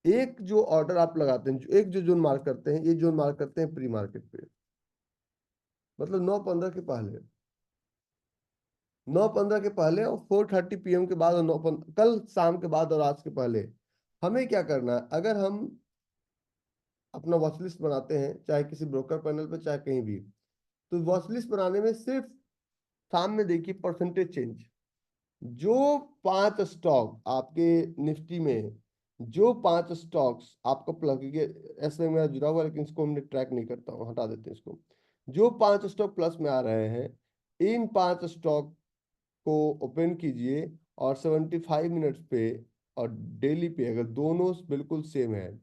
एक जो ऑर्डर आप लगाते हैं, एक जो जोन मार्क करते हैं, ये जोन मार्क करते हैं प्री मार्केट पे, मतलब 9:15 के पहले, 9:15 के पहले और 4:30 PM के बाद और कल शाम के बाद और आज के पहले। हमें क्या करना है, अगर हम अपना वॉच लिस्ट बनाते हैं, चाहे किसी ब्रोकर पैनल पे चाहे कहीं भी, तो वॉच लिस्ट बनाने में सिर्फ सामने देखिए परसेंटेज चेंज। जो 5 स्टॉक आपके निफ्टी में, जो 5 स्टॉक्स आपको प्लस, क्योंकि ऐसे मेरा जुड़ा हुआ है, लेकिन इसको हमने ट्रैक नहीं करता हूँ, हटा देते हैं इसको। जो 5 स्टॉक प्लस में आ रहे हैं, इन 5 स्टॉक को ओपन कीजिए और 75 मिनट्स पे और डेली पे, अगर दोनों बिल्कुल सेम है,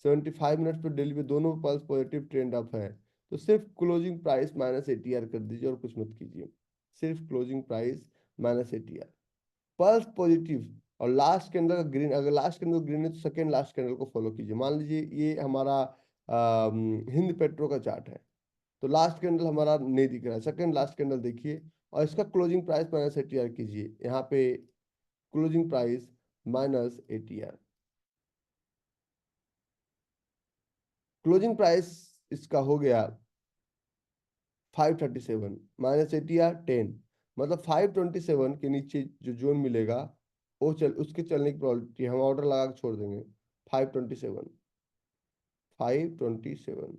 75 मिनट्स पे डेली पे दोनों पल्स पॉजिटिव ट्रेंड अप है, तो सिर्फ क्लोजिंग प्राइस माइनस ATR कर दीजिए और कुछ मत कीजिए। सिर्फ closing price minus ATR, pulse positive. और लास्ट कैंडल का ग्रीन, अगर लास्ट कैंडल ग्रीन है तो सेकेंड लास्ट कैंडल को फॉलो कीजिए। मान लीजिए ये हमारा हिंद पेट्रो का चार्ट है, तो लास्ट कैंडल हमारा नहीं दिख रहा है, सेकेंड लास्ट कैंडल देखिए और इसका क्लोजिंग प्राइस माइनस ATR कीजिए। यहाँ पे closing price minus ATR, closing price इसका हो गया 537 माइनस ATR 10, मतलब 527 के नीचे जो जोन मिलेगा वो उसके चलने की प्रोबेबिलिटी हम ऑर्डर लगा के छोड़ देंगे। 527, 527,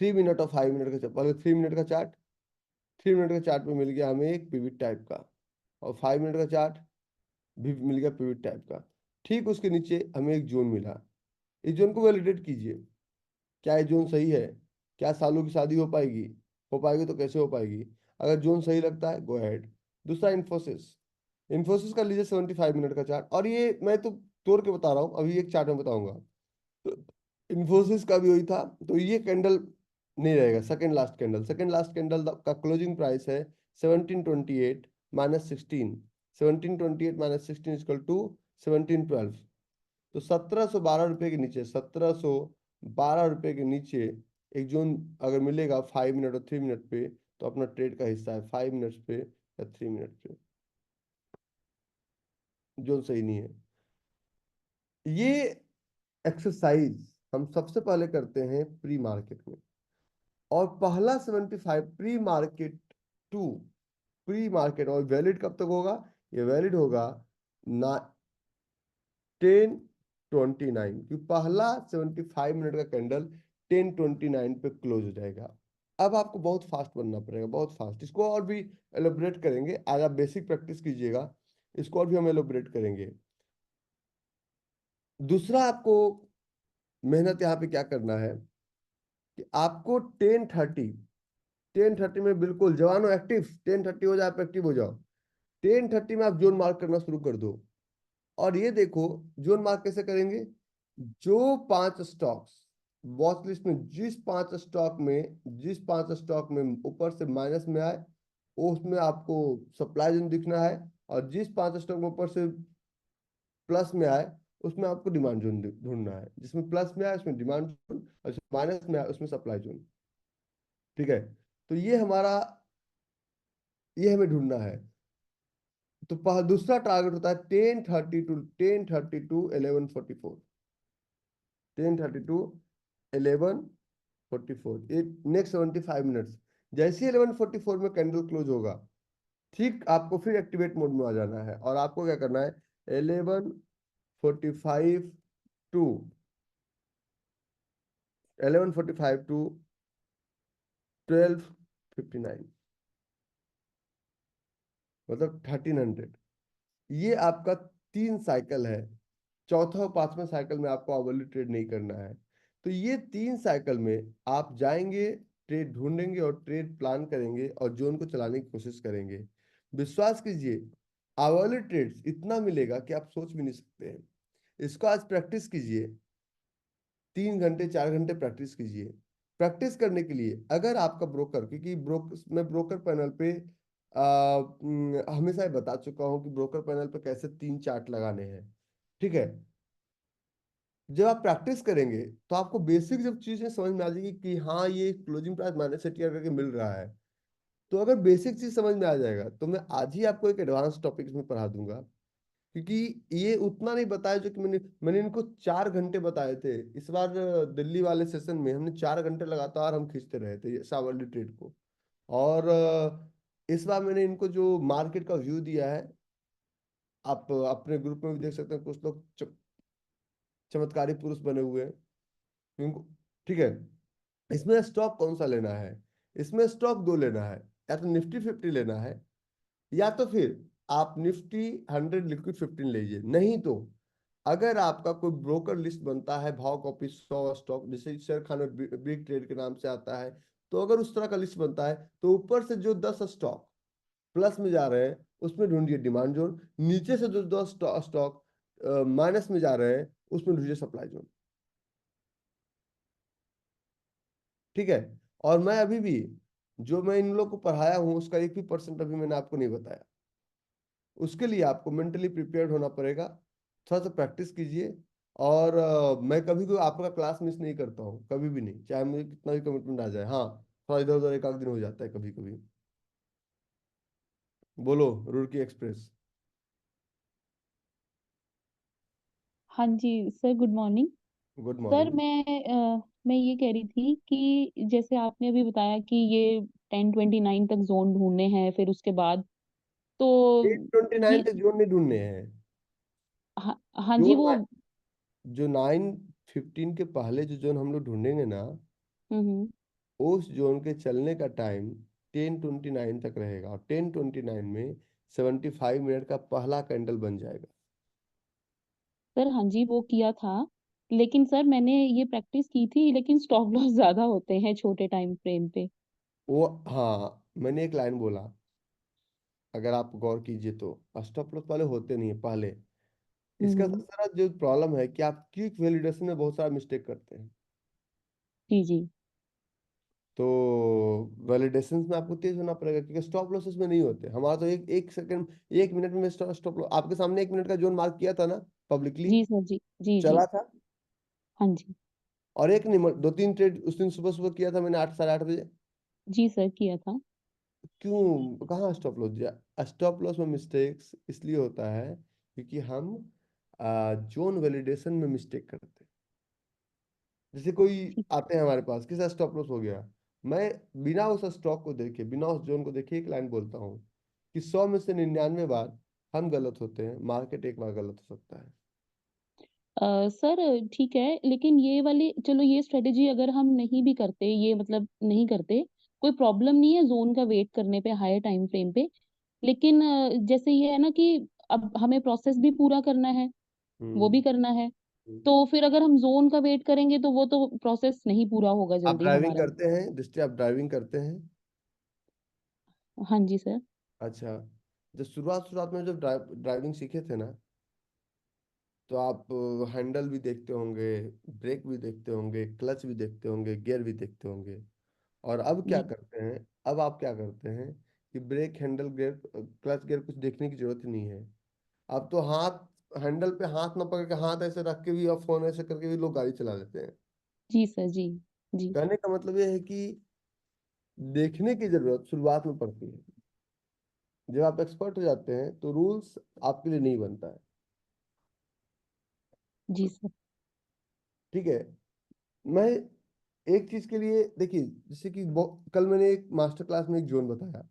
3 मिनट और 5 मिनट का पहले 3 मिनट का चार्ट, 3 मिनट का चार्ट में मिल गया हमें एक पिवट टाइप का, और 5 मिनट का चार्ट भी मिल गया पिवट टाइप का। ठीक उसके नीचे हमें एक जोन मिला, इस जोन को वैलिडेट कीजिए, क्या ये जोन सही है, क्या सालों की शादी हो पाएगी तो कैसे हो पाएगी। अगर जोन सही लगता है गो अहेड। दूसरा इंफोसिस, इंफोसिस का लीजिए 75 मिनट का चार्ट, और ये मैं तो तोड़ के बता रहा हूँ, अभी एक चार्ट में बताऊंगा। तो इंफोसिस का भी वही था, तो ये कैंडल नहीं रहेगा, second last candle, second last candle का क्लोजिंग प्राइस है 1728 माइनस 16, 1728 माइनस 16 इक्वल टू 1712। तो 1712 रुपये के नीचे, 1712 रुपये के नीचे एक जोन अगर मिलेगा 5 मिनट और 3 मिनट पे, तो अपना ट्रेड का हिस्सा है 5 मिनट्स पे या 3 मिनट पे, जोन सही नहीं है। ये एक्सरसाइज हम सबसे पहले करते हैं प्री मार्केट में, और पहला 75 pre market two, pre market, और वैलिड कब तक होगा, ये वैलिड होगा ना 10:29, कि पहला 75 मिनट का कैंडल 10:29 पे क्लोज हो जाएगा। अब आपको बहुत फास्ट बनना पड़ेगा, बहुत फास्ट, इसको और भी एलोबरेट करेंगे, आज आप बेसिक प्रैक्टिस कीजिएगा, इसको और भी हम एलोबरेट करेंगे। दूसरा आपको मेहनत यहाँ पे क्या करना है, कि आपको 10:30 में बिल्कुल जवान हो, एक्टिव, 10:30 हो जाए आप एक्टिव हो जाओ, 10:30 में आप जोन मार्क करना शुरू कर दो। और ये देखो जोन मार्क कैसे करेंगे, जो 5 स्टॉक्स वॉच लिस्ट में, जिस 5 स्टॉक में ऊपर से माइनस में आए, उसमें आपको सप्लाई जोन दिखना है, और जिस 5 स्टॉक में ऊपर से प्लस में आए, उसमें आपको डिमांड जोन ढूंढना है, जिसमें प्लस में आए उसमें डिमांड जोन, और माइनस में आए उसमें सप्लाई जोन। ठीक है, तो ये हमें ढूंढना है। तो दूसरा टारगेट होता है 10:30 टू 11:44, ये नेक्स्ट 75 मिनट्स। जैसे ही 11:44 में कैंडल क्लोज होगा, ठीक आपको फिर एक्टिवेट मोड में आ जाना है, और आपको क्या करना है, 11:45 टू 12:59, मतलब 1300। ये आपका 3 साइकिल है, चौथा और पांचवें साइकिल में आपको आवरली ट्रेड नहीं करना है। तो ये 3 साइकिल में आप जाएंगे, ट्रेड ढूंढेंगे और ट्रेड प्लान करेंगे और जोन को चलाने की कोशिश करेंगे। विश्वास कीजिए, आवरली ट्रेड्स इतना मिलेगा कि आप सोच भी नहीं सकते हैं। इसको आज प्रैक्टिस कीजिए, 3 घंटे 4 घंटे प्रैक्टिस कीजिए। प्रैक्टिस करने के लिए अगर आपका ब्रोकर, क्योंकि मैं ब्रोकर पैनल पे हमेशा ही बता चुका हूं कि ब्रोकर पैनल पे कैसे 3 चार्ट लगाने हैं। ठीक है, जब आप प्रैक्टिस करेंगे तो आपको बेसिक जब चीजें समझ में आ जाएगी कि हाँ ये क्लोजिंग प्राइस माइनस एटीआर करके मिल रहा है। तो अगर बेसिक चीज समझ में आ जाएगा तो मैं आज ही आपको एक एडवांस टॉपिक में पढ़ा दूंगा। क्योंकि ये उतना नहीं बताया जो कि मैंने इनको 4 घंटे बताए थे इस बार। दिल्ली वाले सेशन में हमने 4 घंटे लगातार हम खींचते रहे थे सावरली ट्रेड को। और इस बार मैंने इनको जो मार्केट का व्यू दिया है, आप अपने ग्रुप में भी देख सकते हैं, कुछ लोग चमत्कारी पुरुष बने हुए हैं इनको। ठीक है। इसमें स्टॉक कौन सा लेना है? इसमें स्टॉक दो लेना है, या तो निफ्टी 50 लेना है, या तो फिर आप निफ्टी 100 लिक्विड 15 लीजिए। नहीं तो अगर आपका कोई ब्रोकर लिस्ट बनता है, भाव कॉपी 100 स्टॉक, जैसे शेर खान में बिग ट्रेड के नाम से आता है, तो अगर उस तरह का लिस्ट बनता है तो ऊपर से जो 10 स्टॉक प्लस में जा रहे हैं उसमें ढूंढिए डिमांड जोन, नीचे से जो 10 स्टॉक माइनस में जा रहे हैं उसमें ढूंढिए सप्लाई जोन। ठीक है। और मैं अभी भी जो मैं इन लोग को पढ़ाया हूँ उसका 1 भी % अभी मैंने आपको नहीं बताया। उसके लिए आपको मेंटली प्रिपेयर्ड होना पड़ेगा। थोड़ा सा प्रैक्टिस कीजिए। और मैं कभी कोई आपका क्लास मिस नहीं करता हूँ, कभी भी नहीं, चाहे मुझे कितना भी कमिटमेंट आ जाए। हाँ, थोड़ा इधर उधर एक आध दिन हो जाता है कभी कभी। बोलो रुड़की एक्सप्रेस। हाँ जी sir, good morning. Good sir morning. मैं ये कह रही थी कि जैसे आपने अभी बताया कि ये 1029 तक जोन ढूंढने हैं, फिर उसके बाद तो 829 ये तक जोन नहीं ढूंढने हैं। हाँ, हाँ जी जोन वो जो 9:15 के पहले जो जोन हम लोग ढूंढेंगे ना, हम्म। उस जोन के चलने का टाइम 10:29 तक रहेगा। और 10:29 में 75 मिनट का पहला कैंडल बन जाएगा। सर हाँ जी वो किया था, लेकिन सर मैंने ये प्रैक्टिस की थी, लेकिन स्टॉप लॉस ज्यादा होते हैं छोटे टाइम फ्रेम पे। वो, हाँ, मैंने एक लाइन बोला, अगर आप गौर कीजिए तो स्टॉप लॉस वाले होते नहीं है पहले। इसका हम्म। सबसे बड़ा जो प्रॉब्लम है कि आप क्विक वैलिडेशन में बहुत सारा मिस्टेक करते हैं। जी जी। तो वैलिडेशन में आपको तेज होना पड़ेगा, क्योंकि स्टॉप लॉसेस में नहीं होते हमारा। तो एक एक सेकंड, 1 मिनट में स्टॉप लॉस आपके सामने 1 मिनट का जोन मार्क किया था ना पब्लिकली, जी सर जी। जी जी। चला था। हाँ जी। और एक नहीं, 2-3 ट्रेड उस दिन सुबह सुबह किया था मैंने 8 साढ़े 8 बजे। जी सर किया था। क्यों, कहाँ स्टॉप लॉस दिया? स्टॉप लॉस में मिस्टेक्स इसलिए होता है क्योंकि हम जोन वैलिडेशन में मिस्टेक करते हैं। जैसे कोई ठीक। आते हैं हमारे पास, किसी स्टॉप लॉस हो गया, मैं बिना उस स्टॉक को देखे, बिना उस जोन को देखे एक लाइन बोलता हूँ कि 100 में से 99 बार हम गलत होते हैं, मार्केट एक बार गलत हो सकता है। सर ठीक है, लेकिन ये वाली चलो ये स्ट्रेटेजी अगर हम नहीं भी करते, ये मतलब नहीं करते, कोई प्रॉब्लम नहीं है जोन का वेट करने पे हायर टाइम फ्रेम पे। लेकिन जैसे ये है ना कि अब हमें प्रोसेस भी पूरा करना है, वो हम्म। भी करना है। हम्म। तो फिर अगर हम जोन का वेट करेंगे तो वो तो प्रोसेस नहीं पूरा होगा आप जल्दी ड्राइविंग हमारा। करते हैं दृष्टि, आप ड्राइविंग करते हैं? हाँ जी सर। अच्छा। जब शुरुआत शुरुआत में जब ड्राइविंग सीखे थे ना, तो आप हैंडल भी देखते होंगे, ब्रेक भी देखते होंगे, क्लच भी देखते होंगे, गियर भी देखते होंगे। और अब क्या जी करते हैं? अब आप क्या करते हैं कि brake, handle, gear, clutch, gear कुछ देखने की जरूरत ही नहीं है। अब तो हाथ, हैंडल पे हाथ ना पकड़ के हाथ ऐसे रख के भी और फोन ऐसे करके भी लोग गाड़ी चला लेते हैं। जी सर जी। जी कहने का मतलब ये है कि देखने की जरूरत शुरुआत में पड़ती है। जब आप एक्सपर्ट हो जाते हैं तो रूल्स आपके लिए नहीं बनता है। जी सर। ठीक है। मैं एक चीज के लिए देखिए, जैसे कि कल मैंने एक मास्टर क्लास में एक जोन बताया,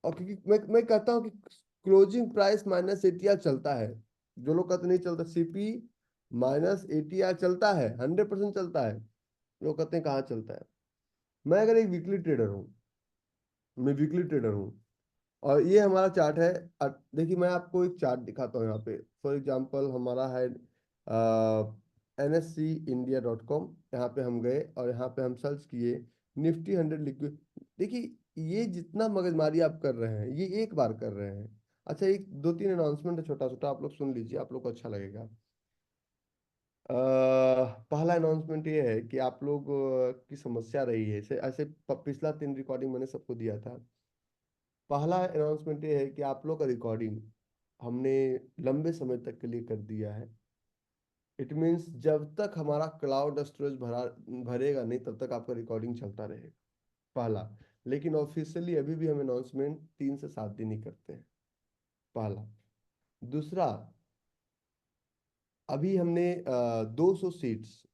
और क्योंकि मैं कहता हूँ कि क्लोजिंग प्राइस माइनस एटीआर चलता है। जो लोग कहते नहीं चलता, सीपी माइनस एटीआर चलता है, 100% चलता है। लोग कहते हैं कहाँ चलता है। मैं अगर एक वीकली ट्रेडर हूँ, मैं वीकली ट्रेडर हूँ, और ये हमारा चार्ट है। देखिए मैं आपको एक चार्ट दिखाता हूँ यहाँ पे। फॉर एग्जांपल हमारा है NSCindia.com। यहाँ पे हम गए और यहाँ पे हम सर्च किए निफ्टी 100 लिक्विड। देखिए, ये जितना मगजमारी आप कर रहे हैं ये एक बार कर रहे हैं। अच्छा, एक 2-3 अनाउंसमेंट है छोटा छोटा, आप लोग सुन लीजिए, आप लोग को अच्छा लगेगा। पहला अनाउंसमेंट ये है कि आप लोग की समस्या रही है ऐसे ऐसे पिछला 3 रिकॉर्डिंग मैंने सबको दिया था। पहला अनाउंसमेंट ये है कि आप लोग का रिकॉर्डिंग हमने लंबे समय तक के लिए कर दिया है। इट मीन्स जब तक हमारा क्लाउड स्टोरेज भरेगा नहीं, तब तक आपका रिकॉर्डिंग चलता रहेगा, पहला। लेकिन ऑफिशियली अभी भी हम अनाउंसमेंट 3 से 7 दिन ही करते हैं, पहला। दूसरा, अभी हमने 200 सीट्स,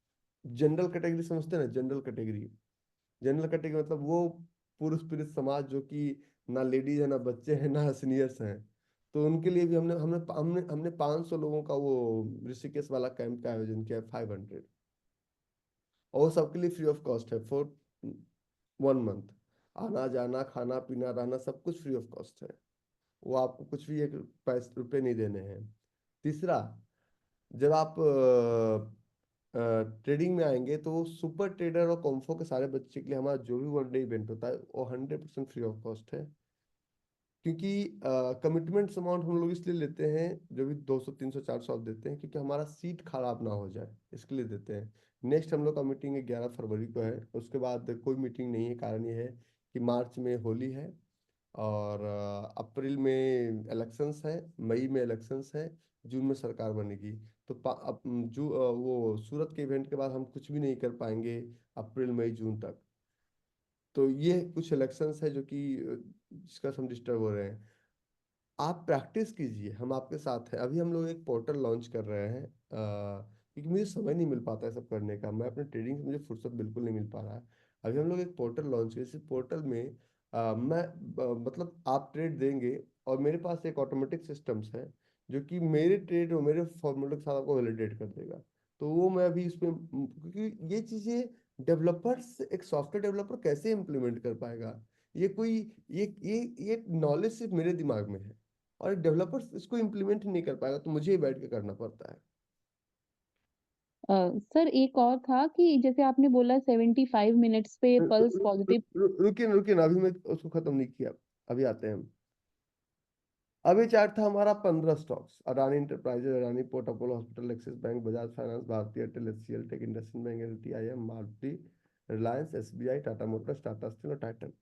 जनरल कैटेगरी समझते हैं ना, जनरल कैटेगरी। जनरल कैटेगरी मतलब वो पुरुष पुरुष समाज जो कि ना लेडीज है, ना बच्चे हैं, ना सीनियर्स हैं। तो उनके लिए भी हमने हमने हमने हमने 500 लोगों का वो ऋषिकेश वाला कैंप का आयोजन किया है, 500। और वो सबके लिए फ्री ऑफ कॉस्ट है, फॉर 1 मंथ। आना जाना खाना पीना रहना सब कुछ फ्री ऑफ कॉस्ट है। वो आपको कुछ भी 1 रुपए नहीं देने हैं। तीसरा, जब आप ट्रेडिंग में आएंगे तो सुपर ट्रेडर और कॉम्फो के सारे बच्चे के लिए हमारा जो भी 1 डे इवेंट होता है वो 100% फ्री ऑफ कॉस्ट है। क्योंकि कमिटमेंट्स अमाउंट हम लोग इसलिए लेते हैं, जो भी 200 300 400 आप देते हैं, क्योंकि हमारा सीट खराब ना हो जाए, इसके लिए देते हैं। नेक्स्ट हम लोग का मीटिंग 11 फरवरी को है, उसके बाद कोई मीटिंग नहीं है। कारण ये है कि मार्च में होली है, और अप्रैल में इलेक्शंस है, मई में इलेक्शंस है, जून में सरकार बनेगी। तो वो सूरत के इवेंट के बाद हम कुछ भी नहीं कर पाएंगे अप्रैल मई जून तक। तो ये कुछ इलेक्शंस है जो कि जिसका हम डिस्टर्ब हो रहे हैं। आप प्रैक्टिस कीजिए, हम आपके साथ हैं। अभी हम लोग एक पोर्टल लॉन्च कर रहे हैं, क्योंकि मुझे समय नहीं मिल पाता है सब करने का, मैं अपने ट्रेडिंग से मुझे फुर्सत बिल्कुल नहीं मिल पा रहा है। अभी हम लोग एक पोर्टल लॉन्च किया, इस पोर्टल में मतलब आप ट्रेड देंगे, और मेरे पास एक ऑटोमेटिक सिस्टम्स है जो कि मेरे ट्रेड और मेरे फॉर्मूले के साथ आपको वैलिडेट कर देगा। तो वो मैं अभी इसमें क्योंकि ये चीज़ें डेवलपर्स, एक सॉफ्टवेयर डेवलपर कैसे इम्प्लीमेंट कर पाएगा? ये कोई ये नॉलेज सिर्फ मेरे दिमाग में है, और डेवलपर्स इसको इम्प्लीमेंट नहीं कर पाएगा, तो मुझे ही बैठ के करना पड़ता है। सर एक और था कि जैसे आपने बोला 75 मिनट्स पे पल्स पॉजिटिव। रुकिए रुकिए ना, अभी मैं उसको खत्म नहीं किया, अभी आते हैं हम। अभी चार्ट था हमारा 15 stocks: Adani Enterprises, Adani Port, Apollo hospital, Axis bank, Bajaj finance, Bharti Airtel, HCL tech, IndusInd bank, LTIM, Maruti, Reliance, SBI, Tata motors, Tata steel और टाइटन।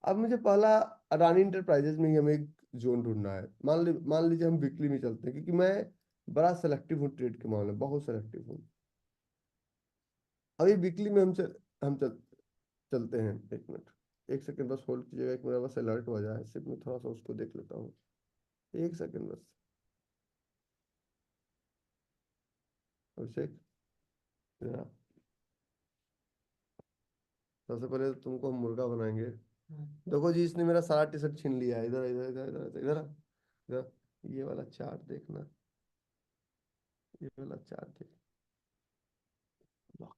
अब मुझे पहला अडानी इंटरप्राइजेज में ही हमें एक जोन ढूंढना है। मान लीजिए हम वीकली में चलते हैं, क्योंकि मैं बड़ा सेलेक्टिव हूँ ट्रेड के मामले में, बहुत सेलेक्टिव हूँ। अभी वीकली में चलते हैं। 1 मिनट, 1 सेकंड बस होल्ड कीजिएगा, एक मेरा बस अलर्ट हो जाए, सिर्फ मैं थोड़ा सा उसको देख लेता हूँ। 1 सेकंड बस। अभिषेक, जरा, सबसे पहले तो तुमको हम मुर्गा बनाएंगे। देखो जी, इसने मेरा सारा टी शर्ट छीन लिया है। इधर इधर इधर इधर इधर आ, इधर। ये वाला चार्ट देखना, ये वाला चार्ट देख, लॉक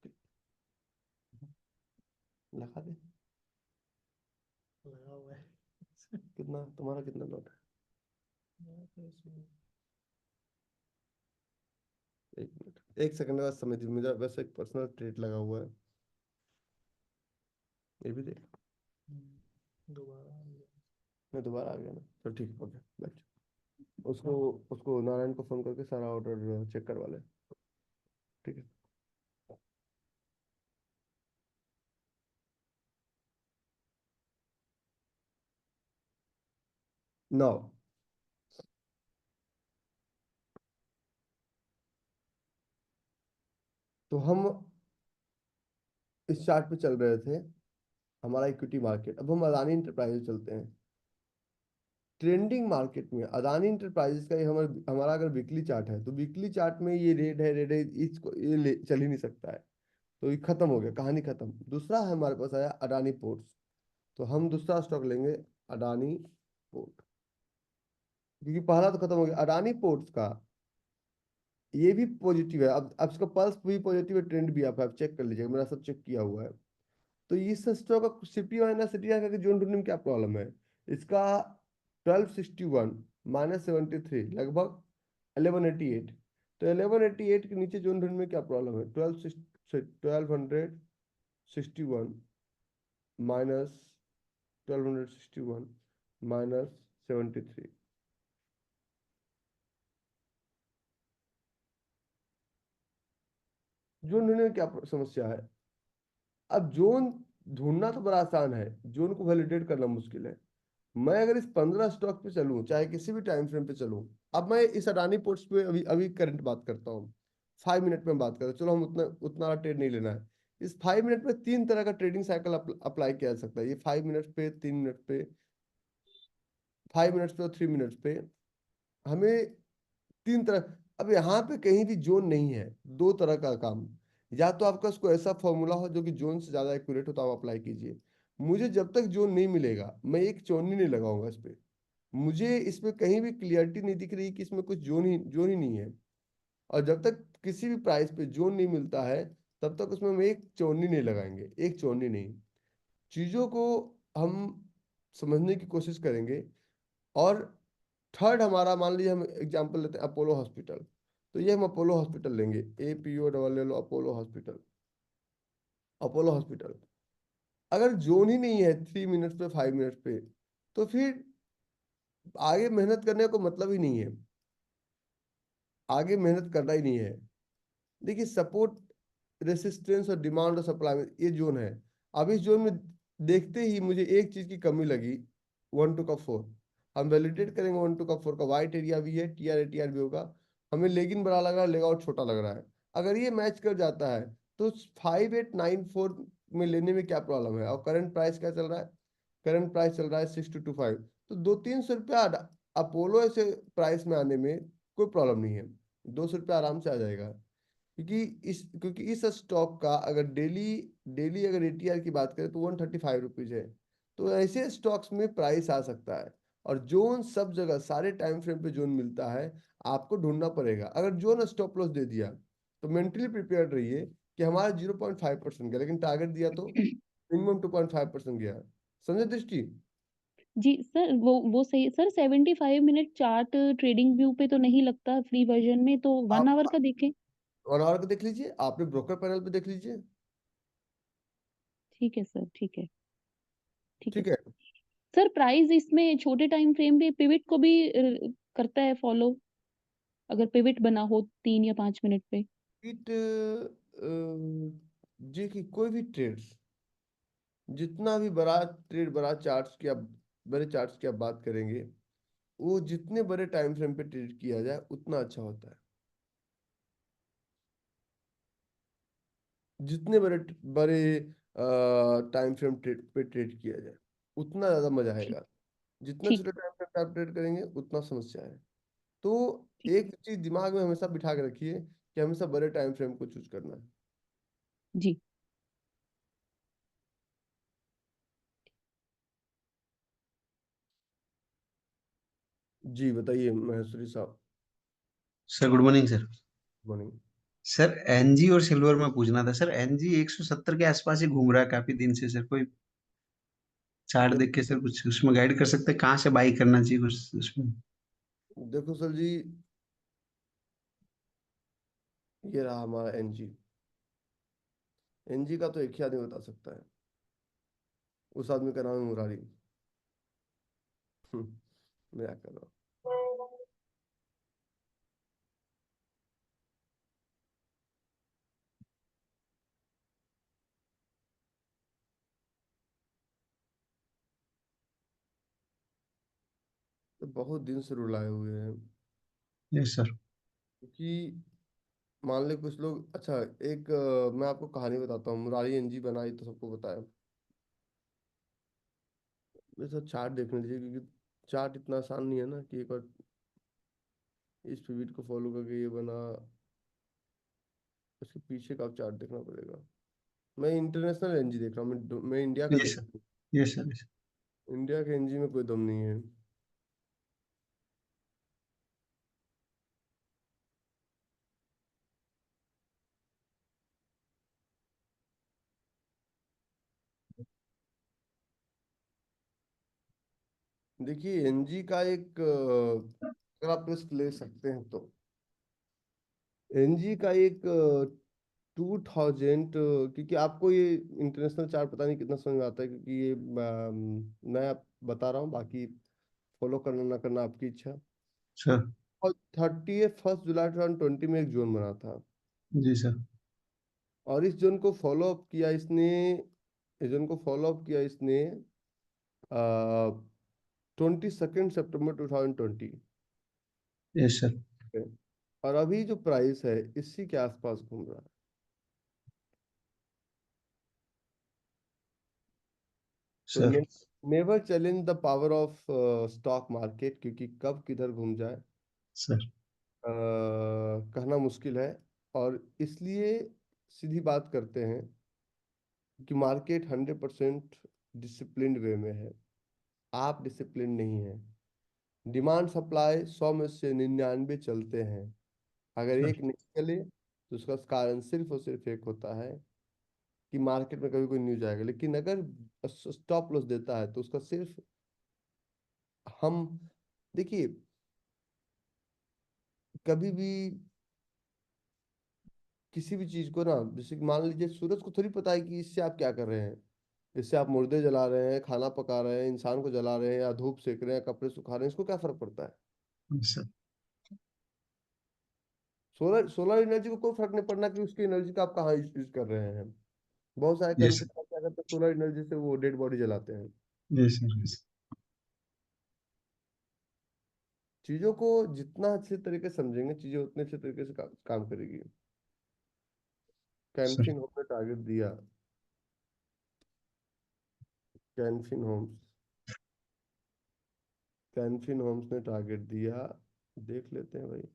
लगा दे। लगा हुआ है। कितना तुम्हारा, कितना लॉट है? 1 मिनट, 1 सेकंड बाद समझ, मेरा वैसे एक पर्सनल ट्रेड लगा हुआ है, ये भी देख। दोबारा आ गया। मैं दोबारा आ गया ना, तो ठीक है, ओके बैठ। उसको उसको नारायण को फोन करके सारा ऑर्डर चेक करवा ले, ठीक है। नौ, तो हम इस चार्ट पे चल रहे थे, हमारा इक्विटी मार्केट। अब हम अदानी इंटरप्राइजेज चलते हैं। ट्रेंडिंग मार्केट में अदानी इंटरप्राइजेज का ये हमारा अगर वीकली चार्ट है, तो वीकली चार्ट में ये रेड है, इसको चल ही नहीं सकता है। तो ये खत्म हो गया, कहानी खत्म। दूसरा है हमारे पास आया अडानी पोर्ट्स। तो हम दूसरा स्टॉक लेंगे, अडानी पोर्ट, क्योंकि पहला तो खत्म हो गया। अडानी पोर्ट्स का ये भी पॉजिटिव है, अब इसका पल्स भी पॉजिटिव है, ट्रेंड भी आप चेक कर लीजिएगा, मेरा सब चेक किया हुआ है। तो इस स्टॉक का सीपीओ है ना, सीटीआर का जोन ढूंढने में क्या प्रॉब्लम है? इसका 1261 -73 लगभग 1188। तो 1188 के नीचे जोन ढूंढने में क्या प्रॉब्लम है? 1261 -1261 -73। जोन ढूंढने में क्या समस्या है? अब जोन ढूंढना तो बड़ा आसान है, जोन को वैलिडेट करना मुश्किल है। मैं अगर इस 15 स्टॉक पे चलूं, चाहे किसी भी टाइम फ्रेम पे चलूं, अब मैं इस अडानी पोर्ट्स पे अभी अभी करंट बात करता हूँ। 5 मिनट में बात करें, चलो हम उतना उतना ट्रेड नहीं लेना है। इस 5 मिनट में 3 तरह का ट्रेडिंग साइकिल अप्लाई किया जा सकता है। ये 5 मिनट पे, 3 मिनट पे, 5 मिनट्स पे और 3 मिनट्स पे हमें 3 तरह। अब यहाँ पे कहीं भी जोन नहीं है, 2 तरह का काम। या तो आपका कोई ऐसा फॉर्मूला हो जो कि जोन से ज्यादा एक्यूरेट हो तो आप अप्लाई कीजिए। मुझे जब तक जोन नहीं मिलेगा मैं एक चौनी नहीं लगाऊंगा इस पे। मुझे इसमें कहीं भी क्लियरिटी नहीं दिख रही कि इसमें कुछ जोन ही नहीं है। और जब तक किसी भी प्राइस पे जोन नहीं मिलता है तब तक उसमें हम एक चौनी नहीं लगाएंगे, एक चौनी नहीं। चीजों को हम समझने की कोशिश करेंगे। और थर्ड हमारा, मान लीजिए हम एग्जांपल लेते हैं अपोलो हॉस्पिटल। तो ये हम अपोलो हॉस्पिटल लेंगे, APOLL Apollo hospital. Apollo hospital अगर जोन ही नहीं है 3 मिनट्स पे, 5 मिनट्स पे, तो फिर आगे मेहनत करने को मतलब ही नहीं है। आगे मेहनत करना ही नहीं है। देखिए सपोर्ट, रेसिस्टेंस और डिमांड और सप्लाई में ये जोन है। अब इस जोन में देखते ही मुझे एक चीज की कमी लगी, 1 2 का 4। हम वैलिडेट करेंगे 1 2 का 4 का, वाइट एरिया भी है, TR भी होगा। हमें लेगिन बड़ा लग रहा है, लेग आउट छोटा लग रहा है। अगर ये मैच कर जाता है तो 5894 में लेने में क्या प्रॉब्लम है। और करंट प्राइस क्या चल रहा है? करंट प्राइस चल रहा है 6225। तो 200-300 रुपया अपोलो ऐसे प्राइस में आने में कोई प्रॉब्लम नहीं है। 200 रुपया आराम से आ जाएगा। क्योंकि इस स्टॉक का अगर डेली डेली अगर ATR की बात करें तो 135 रुपीज है। तो ऐसे स्टॉक्स में प्राइस आ सकता है। और जोन सब जगह सारे टाइम फ्रेम पे जोन मिलता है, आपको ढूंढना पड़ेगा। अगर जोन स्टॉप लॉस दे दिया तो मेंटली प्रिपेयर्ड रहिए कि हमारा 0.5% गया, लेकिन टारगेट दिया तो मिनिमम 2.5% गया। समझे दृष्टि? जी सर, वो सही sir. 75 minute chart trading view पे तो नहीं लगता फ्री वर्जन में, तो 1 आवर आप का देखें। 1 आवर को देख लीजिए, आपने ब्रोकर पैनल पे देख लीजिए। ठीक है सर, ठीक है, ठीक है ठीक है। सर। सर प्राइस इसमें छोटे टाइम फ्रेम पे पिवट को भी करता है फॉलो, अगर पिवट बना हो 3 या 5 मिनट पे। इट जी कि कोई भी ट्रेड्स, जितना भी बड़ा ट्रेड, बड़ा चार्ट्स की आप, बड़े चार्ट्स की आप बात करेंगे, वो जितने बड़े टाइम फ्रेम पे ट्रेड किया जाए उतना अच्छा होता है। जितने बड़े बड़े टाइम फ्रेम पे ट्रेड किया जाए उतना ज्यादा मजा ठीक, आएगा। जितना ठीक, छोटे टाइम फ्रेम पे आप ट्रेड करेंगे उतना समस्या है। तो ठीक। एक चीज दिमाग में हमेशा बिठा के रखिए कि हमेशा बड़े टाइम फ्रेम को चूज करना है। जी। जी बताइए महेश्वरी साहब। Sir good morning sir. Morning. Sir NG और सिल्वर में पूछना था सर। एनजी 170 के आसपास ही घूम रहा है काफी दिन से सर। कोई चार्ट देख के सर कुछ उसमें गाइड कर सकते हैं कहाँ से बाई करना चाहिए कुछ उसमें? देखो सर जी, ये रहा हमारा NG। NG का तो एक ही आदमी बता सकता है, उस आदमी का नाम है मुरारी। मजाक कर रहा हूँ। तो बहुत दिन से रुलाए हुए हैं। Yes sir. क्योंकि मान ले कुछ लोग, अच्छा एक मैं आपको कहानी बताता हूँ। मुरारी NG बनाई तो सबको बताया। मेरे साथ चार्ट देखने दीजिए, क्योंकि चार्ट इतना आसान नहीं है ना कि एक बार इस पिवट को फॉलो करके ये बना, उसके पीछे का चार्ट देखना पड़ेगा। मैं इंटरनेशनल NG देख रहा हूँ, मैं इंडिया का यस देख सर। रहा यस सर। हूँ। इंडिया के NG में कोई दम नहीं है। देखिए NG का एक अगर आप रिस्क ले सकते हैं तो NG का एक 2000, क्योंकि आपको ये इंटरनेशनल चार्ट पता नहीं कितना समझ में आता है, क्योंकि ये मैं आप बता रहा हूँ, बाकी फॉलो करना ना करना आपकी इच्छा। सर। और 31 जुलाई 2020 में एक जोन बना था। जी सर। और इस जोन को फॉलो अप किया इसने, इस जोन को फॉलो अप किया इसने 22 सितंबर 2020। Yes sir. और अभी जो प्राइस है इसी के आसपास घूम रहा है। तो sir never challenge the power of stock market, क्योंकि कब किधर घूम जाए सर कहना मुश्किल है। और इसलिए सीधी बात करते हैं कि मार्केट 100% डिसिप्लिन वे में है, आप डिसिप्लिन नहीं है। डिमांड सप्लाई 100 में से 99 चलते हैं। अगर सर एक नहीं चले तो उसका कारण सिर्फ और सिर्फ एक होता है कि मार्केट में कभी कोई न्यूज आएगा। लेकिन अगर स्टॉप लॉस देता है तो उसका सिर्फ हम, देखिए, कभी भी किसी भी चीज को ना, जैसे कि मान लीजिए सूरज को थोड़ी पता है कि इससे आप क्या कर रहे हैं। इससे आप मुर्दे जला रहे हैं, खाना पका रहे हैं, इंसान को जला रहे हैं, या धूप सेक रहे हैं, कपड़े सुखा रहे हैं, इसको क्या फर्क पड़ता है। सर सोलर सोलर एनर्जी को कोई फर्क नहीं पड़ना कि उसकी एनर्जी का आप कहाँ यूज कर रहे हैं। बहुत सारे जी कंट्री सर क्या करते हैं, सोलर एनर्जी से वो डेड बॉडी जलाते हैं। जी सर जी सर चीजों को जितना अच्छे तरीके से समझेंगे, चीजें उतने अच्छे तरीके से काम करेगी। सर कैनफिन होम ने टारगेट दिया। कैनफिन होम्स कैनफिन होम्स ने टारगेट दिया। देख लेते हैं भाई।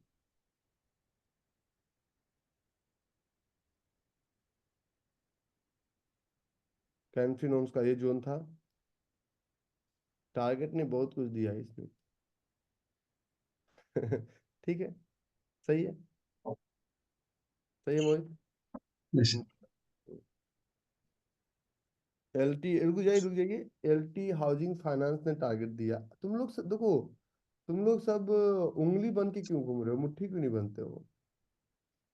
कैनफिन होम्स का ये जोन था। टारगेट ने बहुत कुछ दिया इसमें। ठीक है। सही है। सही है मोहित। जी सर एलटी, रुक जाइए। एलटी हाउसिंग फाइनेंस ने टारगेट दिया। तुम लोग देखो, तुम लोग सब उंगली बन के क्यों घूम रहे हो, मुट्ठी क्यों नहीं बनते हो।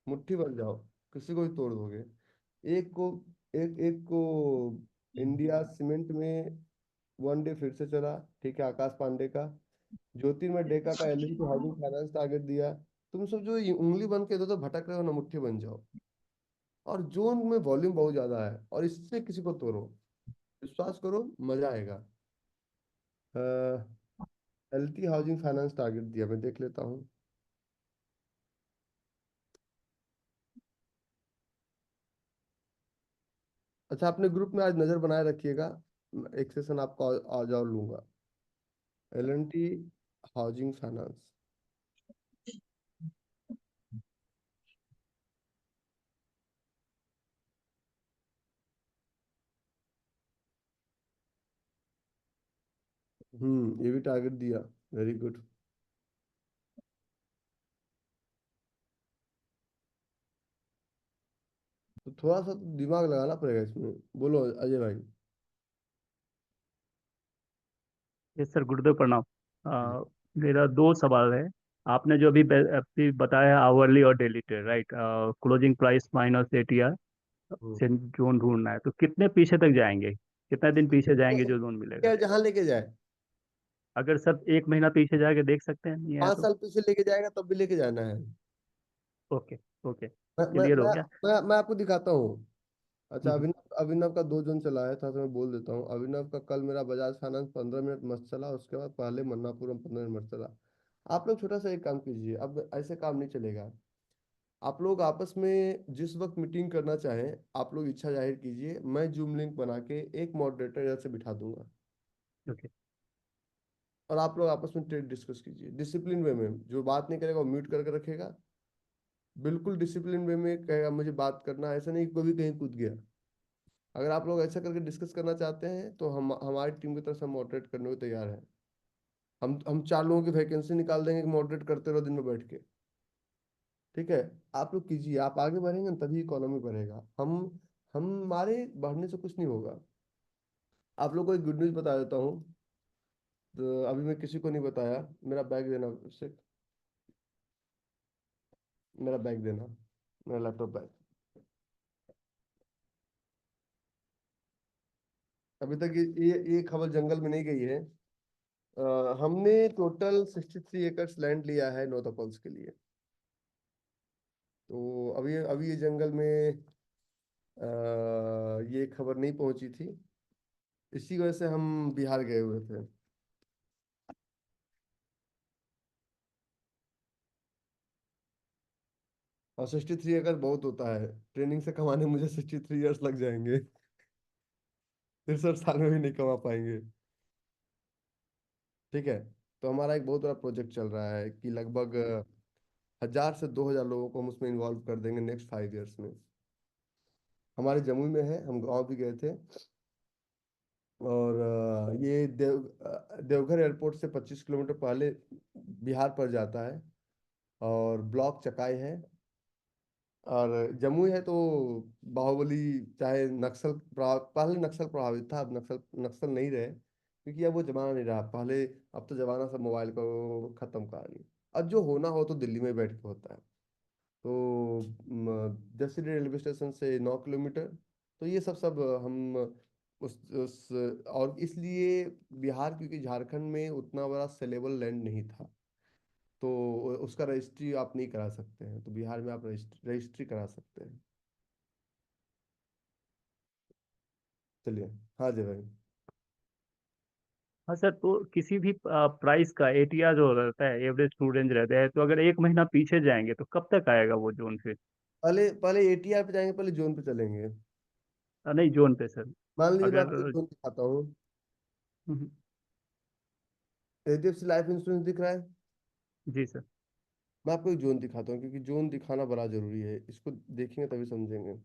मुट्ठी बन जाओ, किसी को भी तोड़ दोगे। एक को एक को इंडिया सीमेंट में 1 डे फिर से चला। ठीक है, आकाश पांडे का। ज्योतिर्मय डेका का एलएनटी हाउसिंग फाइनेंस टारगेट दिया। तुम सब जो ये उंगली बन के इधर उधर भटक रहे हो ना, मुट्ठी बन जाओ। और जोन में वॉल्यूम बहुत ज्यादा है, और इससे किसी को तोड़ो। विश्वास करो, मजा आएगा। एलटी हाउसिंग फाइनेंस टारगेट दिया, मैं देख लेता हूँ। अच्छा, अपने ग्रुप में आज नजर बनाए रखिएगा। एक सेशन आपको आज और लूंगा। L&T housing finance. ये भी टारगेट दिया। Very good. तो थोड़ा सा तो दिमाग लगाना पड़ेगा इसमें। बोलो अजय भाई। यस सर, गुरुदेव प्रणाम। मेरा दो सवाल है। आपने जो अभी बताया आवरली और daily trade, right? Closing price minus ATR hmm. से जोन ढूंढना है, तो कितने पीछे तक जाएंगे? कितना दिन पीछे जाएंगे जो जोन मिलेगा? जहां लेके जाए। अगर सर 1 महीना पीछे जाके देख सकते हैं, नहीं है 5 तो? साल पीछे लेके जाएगा तब भी लेके जाना है। ओके। ओके, मैं मैं क्लियर हो मैं गया। मैं आपको दिखाता हूँ। अच्छा, हम्म, अभिनव अभिनव का 2 जोन चला है था, तो मैं बोल देता हूँ। अभिनव का कल मेरा बजाज फाइनेंस 15 मिनट मस्त चला, उसके बाद पहले मन्नापुरम 15 मिनट चला। आप लोग छोटा सा एक काम कीजिए, अब ऐसे काम नहीं चलेगा। आप लोग आपस में जिस वक्त मीटिंग करना चाहें, आप लोग इच्छा जाहिर कीजिए। मैं जूम लिंक बना के एक मॉडरेटर इधर से बिठा दूंगा, ओके। और आप लोग आपस में ट्रेड डिस्कस कीजिए डिसिप्लिन वे में। जो बात नहीं करेगा वो म्यूट करके रखेगा। बिल्कुल डिसिप्लिन वे में कहेगा मुझे बात करना है, ऐसा नहीं कि कोई भी कहीं कूद गया। अगर आप लोग ऐसा करके डिस्कस करना चाहते हैं तो हम हमारी टीम की तरफ से मॉडरेट करने को तैयार हैं। हम 4 लोगों की वैकेंसी निकाल देंगे कि मॉडरेट करते रहो दिन में बैठ के। ठीक है। आप लोग कीजिए, आप आगे बढ़ेंगे ना तभी इकोनॉमी बढ़ेगा। हम हमारे बढ़ने से कुछ नहीं होगा। आप लोग को एक गुड न्यूज़ बता देता हूँ। तो अभी मैं किसी को नहीं बताया। मेरा बैग देना उससे। मेरा बैग देना, मेरा लैपटॉप बैग। अभी तक ये खबर जंगल में नहीं गई है। हमने टोटल 63 एकड़ लैंड लिया है नौ तपल्स के लिए। तो अभी अभी ये जंगल में ये खबर नहीं पहुंची थी। इसी वजह से हम बिहार गए हुए थे। और 63 अगर बहुत होता है, ट्रेनिंग से कमाने मुझे 63 इयर्स लग जाएंगे। 63 साल में भी नहीं कमा पाएंगे। ठीक है। तो हमारा एक बहुत बड़ा प्रोजेक्ट चल रहा है कि लगभग 1000 से 2000 लोगों को हम उसमें इन्वॉल्व कर देंगे नेक्स्ट 5 इयर्स में। हमारे जमुई में है, हम गांव भी गए थे। और ये देवघर एयरपोर्ट से 25 किलोमीटर पहले बिहार पर जाता है। और ब्लॉक चकाई है। और जमुई है तो बाहुबली, चाहे पहले नक्सल प्रभावित था, अब नक्सल नक्सल नहीं रहे, क्योंकि अब वो जमाना नहीं रहा पहले। अब तो जमाना सब मोबाइल को खत्म कहानी। अब जो होना हो तो दिल्ली में बैठ के होता है। तो जैसे रेलवे स्टेशन से 9 किलोमीटर। तो ये सब हम उस और इसलिए बिहार, क्योंकि झारखंड में उतना बड़ा सेलेबल लैंड नहीं था, तो उसका रजिस्ट्री आप नहीं करा सकते हैं। तो बिहार में आप रजिस्ट्री करा सकते हैं। चलिए। हाँ जी भाई। हाँ सर, तो किसी भी प्राइस का एटीआर जो रहता है, एवरेज ट्रू रेंज रहता है, तो अगर एक महीना पीछे जाएंगे तो कब तक आएगा वो जोन फिर? पहले पहले एटीआर पे जाएंगे, पहले जोन पे चलेंगे। नहीं, जोन पे सर। मान लीजिए मैं आपको एक अगर जोन दिखाता हूँ। हम्म, एचडीएफसी लाइफ इंश्योरेंस दिख रहा है। जी सर। मैं आपको एक जोन दिखाता हूँ, क्योंकि जोन दिखाना बड़ा जरूरी है, इसको देखेंगे तभी समझेंगे।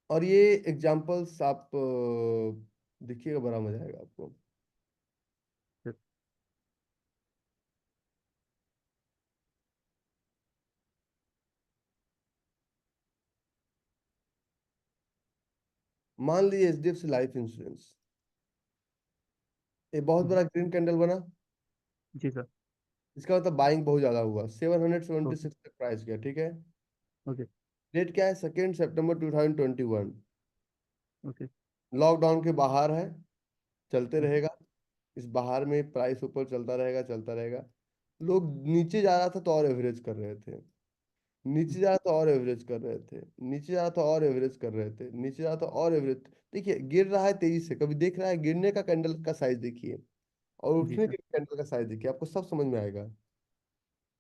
और ये एग्जांपल्स आप देखिएगा, बड़ा मजा आएगा आपको। सर, मान लीजिए एचडीएफसी लाइफ इंश्योरेंस, ये बहुत जी बड़ा ग्रीन कैंडल बना। जी सर। इसका मतलब बाइंग बहुत ज्यादा हुआ, ओके 776 तक प्राइस गया। ठीक है। ओके डेट क्या है? 2 सितंबर 2021। ओके। लॉकडाउन के बाहर है, चलते हम्म, रहेगा। इस बाहर में प्राइस ऊपर चलता रहेगा, चलता रहेगा। लोग नीचे जा रहा था तो और एवरेज कर रहे थे, नीचे जा रहा था और एवरेज कर रहे थे, नीचे जा रहा था और एवरेज कर रहे थे, नीचे जा रहा था और एवरेज। देखिए गिर रहा है तेजी से, कभी देख रहा है गिरने का कैंडल का साइज देखिए, और जी उठने सर। के कैंडल का साइज देखिए, आपको सब समझ में आएगा।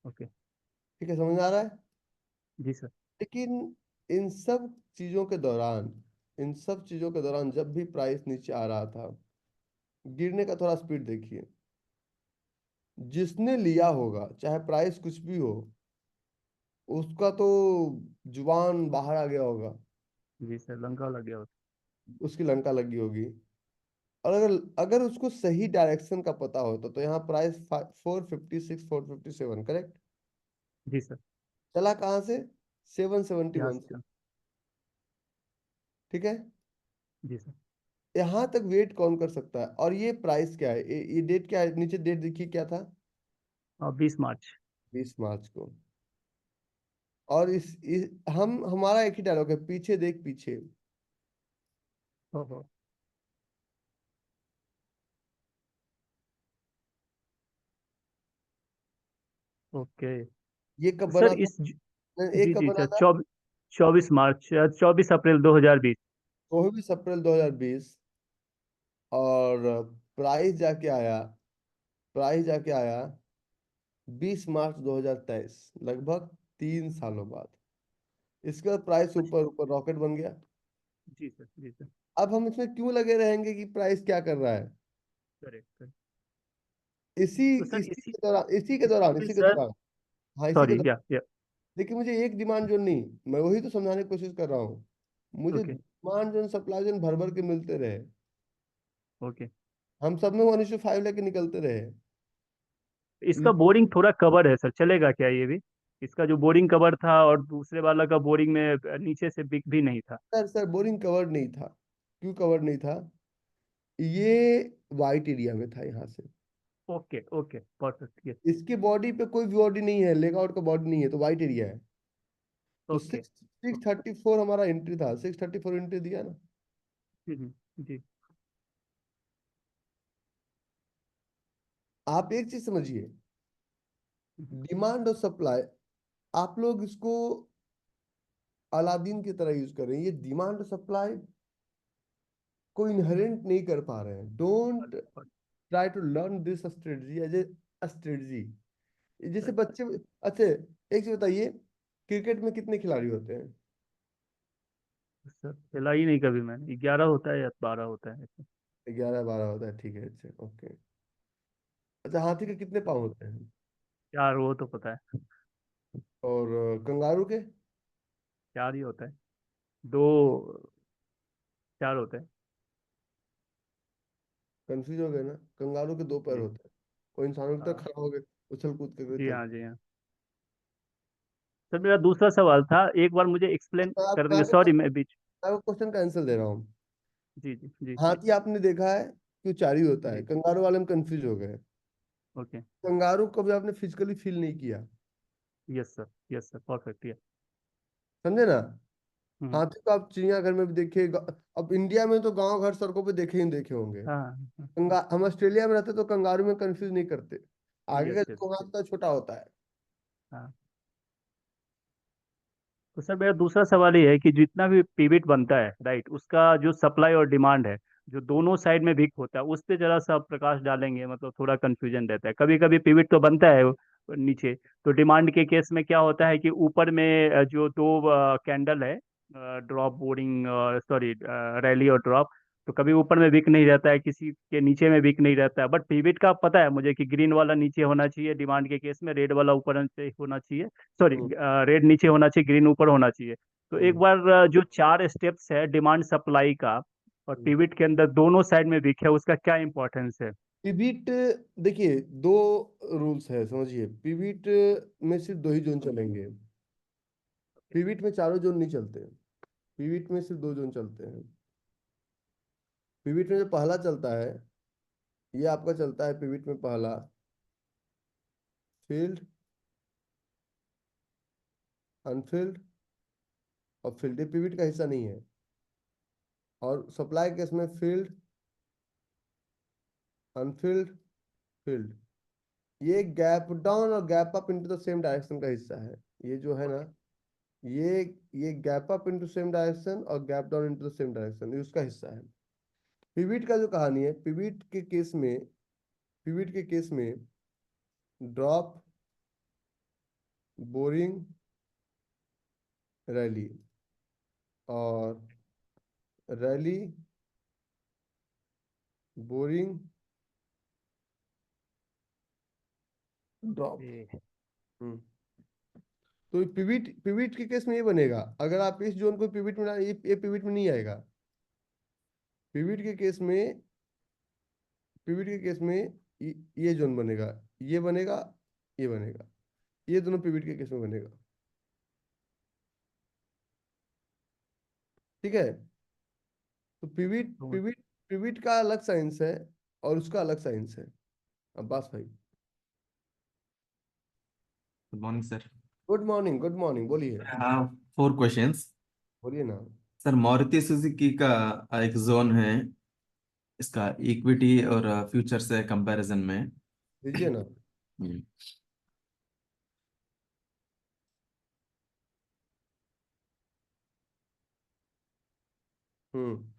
ओके। ठीक है, समझ में आ रहा है। जी सर। लेकिन इन सब चीजों के दौरान इन सब चीजों के दौरान जब भी प्राइस नीचे आ रहा था, गिरने का थोड़ा स्पीड देखिए। जिसने लिया होगा, चाहे प्राइस कुछ भी हो, उसका तो जुबान बाहर आ गया होगा, जी सर, लंका लग गया होता। उसकी लंका लगी होगी। और अगर अगर उसको सही डायरेक्शन का पता होता तो यहाँ प्राइस 456 457, करेक्ट। जी सर। चला कहाँ से? यहाँ 771 से। से। ठीक है। जी सर। यहाँ तक वेट कौन कर सकता है? और ये प्राइस क्या है? ये डेट क्या है? नीचे डेट देखिए क्या था? 20 मार्च। 20 मार्च को। और हमारा एक ही डायलॉग है, पीछे देख पीछे। ओहो। ओके। ये कब सर बना था? इस एक जी कब जी बना सर, था? 24 मार्च, 24 अप्रैल 2020। 24 अप्रैल 2020। और प्राइस जाके आया 20 मार्च 2023, लगभग 3 सालों बाद। इसके बाद प्राइस अच्छा। ऊपर ऊपर रॉकेट बन गया। जी सर। जी सर। अब हम इसमें क्यों लगे रहेंगे कि प्राइस क्या कर रहा है? Correct correct. इसी तो सर इसी इसी के दौरान इसी के दौरान इसीलिए इसी के सर। दौरान हाँ, इसी के सॉरी, दौरान। या। देखिए, मुझे एक डिमांड जोन नहीं, मैं वही तो समझाने की कोशिश कर रहा हूँ। मुझे okay demand zone, supply zone भर भर के मिलते रहे। ओके। हम सब में 1:5 लेके निकलते रहे। इसका बोरिंग थोड़ा कवर है सर, चलेगा क्या ये भी? इसका जो बोरिंग कवर था और दूसरे वाला का बोरिंग में नीचे से बिक भी नहीं था। सर बोरिंग कवर्ड नहीं था। क्यों कवर्ड नहीं था? ये वाइट एरिया में था यहाँ से। Okay okay, perfect, yes. इसके बॉडी पे कोई बॉडी नहीं है, लेग आउट का बॉडी नहीं है, तो वाइट एरिया है। तो ओके। 634 हमारा एंट्री था, 634 एंट्री दिया ना। जी। आप एक चीज समझिए, हम्म, डिमांड और सप्लाई, आप लोग इसको अलादीन की तरह यूज कर रहे हैं। ये डिमांड और सप्लाई को इनहेरेंट नहीं कर पा रहे हैं। डोंट और- try to learn this strategy as a strategy. जैसे बच्चे, अच्छा एक चीज बताइए, क्रिकेट में कितने खिलाड़ी होते हैं? सर खेला ही नहीं कभी मैंने, 11 होता है या 12 होता है ऐसे। 11-12 होता है, ठीक है, अच्छा ओके। अच्छा, हाथी के कितने पाँव होते हैं? 4 वो तो पता है। और कंगारू के? 4 ही होता है। दो 4 होते हैं। कंफ्यूज हो गए ना? कंगारू के 2 पैर जी। होते हैं, वो इंसानों की तरह हाँ। खड़ा हो गए, उछल कूद करके जी चल। हाँ, जी हाँ। सर मेरा दूसरा सवाल था, एक बार मुझे एक्सप्लेन कर मैं देंगे, आपको सॉरी मैं बीच। क्वेश्चन का आंसर दे रहा हूँ। जी जी जी जी। हाथी आपने देखा है क्यों 4 ही होता है, जी। कंगारू वाले में कंफ्यूज हो गए। ओके। कंगारू को भी आपने फिजिकली फील नहीं किया, यस सर परफेक्ट या। समझे ना? हम्म। हाथी को आप चिड़ियाघर में भी देखे, अब इंडिया में तो गांव घर सड़कों पे देखे ही देखे होंगे। हाँ। हम ऑस्ट्रेलिया में रहते तो कंगारू में कंफ्यूज नहीं करते, आगे का यस यस। जो हाथ होता है छोटा होता है। हाँ। तो सर मेरा दूसरा सवाल ये है कि जितना भी पिविट बनता है राइट, उसका जो सप्लाई और डिमांड है, जो दोनों साइड में वीक होता है, उस पे जरा सा प्रकाश डालेंगे, मतलब थोड़ा कंफ्यूजन रहता है। कभी कभी पिविट तो बनता है नीचे, तो डिमांड के केस में क्या होता है कि ऊपर में जो दो कैंडल है, ड्रॉप बोर्डिंग, सॉरी रैली और ड्रॉप, तो कभी ऊपर में वीक नहीं रहता है, किसी के नीचे में वीक नहीं रहता है। बट पिविट का पता है मुझे कि ग्रीन वाला नीचे होना चाहिए डिमांड के केस में, रेड वाला ऊपर से होना चाहिए, सॉरी हम्म, रेड नीचे होना चाहिए, ग्रीन ऊपर होना चाहिए। तो एक हम्म, बार जो 4 स्टेप्स है डिमांड सप्लाई का, और हम्म। पिविट के अंदर दोनों साइड में वीक है, उसका क्या इंपॉर्टेंस है? पिविट, देखिए दो रूल्स है, समझिए। पिविट में सिर्फ 2 ही जोन चलेंगे, पिविट में चारों जोन नहीं चलते। पिविट में सिर्फ 2 जोन चलते हैं। पिविट में जो पहला चलता है, ये आपका चलता है पिविट में पहला फील्ड, अनफील्ड और फील्ड, ये पिविट का हिस्सा नहीं है। और सप्लाई केस में फील्ड, अनफील्ड, फील्ड, ये गैप डाउन और gap up into the same direction का हिस्सा है। ये जो है ना, ये ये gap up into same direction और gap down into the same direction, ये उसका हिस्सा है। पिविट का जो कहानी है, पिविट के केस में ड्रॉप, बोरिंग, रैली, और रैली, बोरिंग, ड्रॉप। ए, हम्म। तो पिविट पिविट के केस में ये बनेगा, अगर आप इस जोन को पिविट में ये पिविट में नहीं आएगा। पिविट के केस में पिविट के केस में ये जोन बनेगा, ये बनेगा, ये बनेगा, ये दोनों पिविट के केस में बनेगा। ठीक है? तो पिविट तो पिविट पिविट का अलग साइंस है और उसका अलग साइंस है। अब बस भाई, good morning sir. Good morning, good morning, बोलिए। हाँ, 4 क्वेश्चंस। बोलिए ना। सर मारुति सुजुकी का एक जोन है, इसका इक्विटी और फ्यूचर से कंपैरिजन में। दीजिए ना। Hmm, hmm.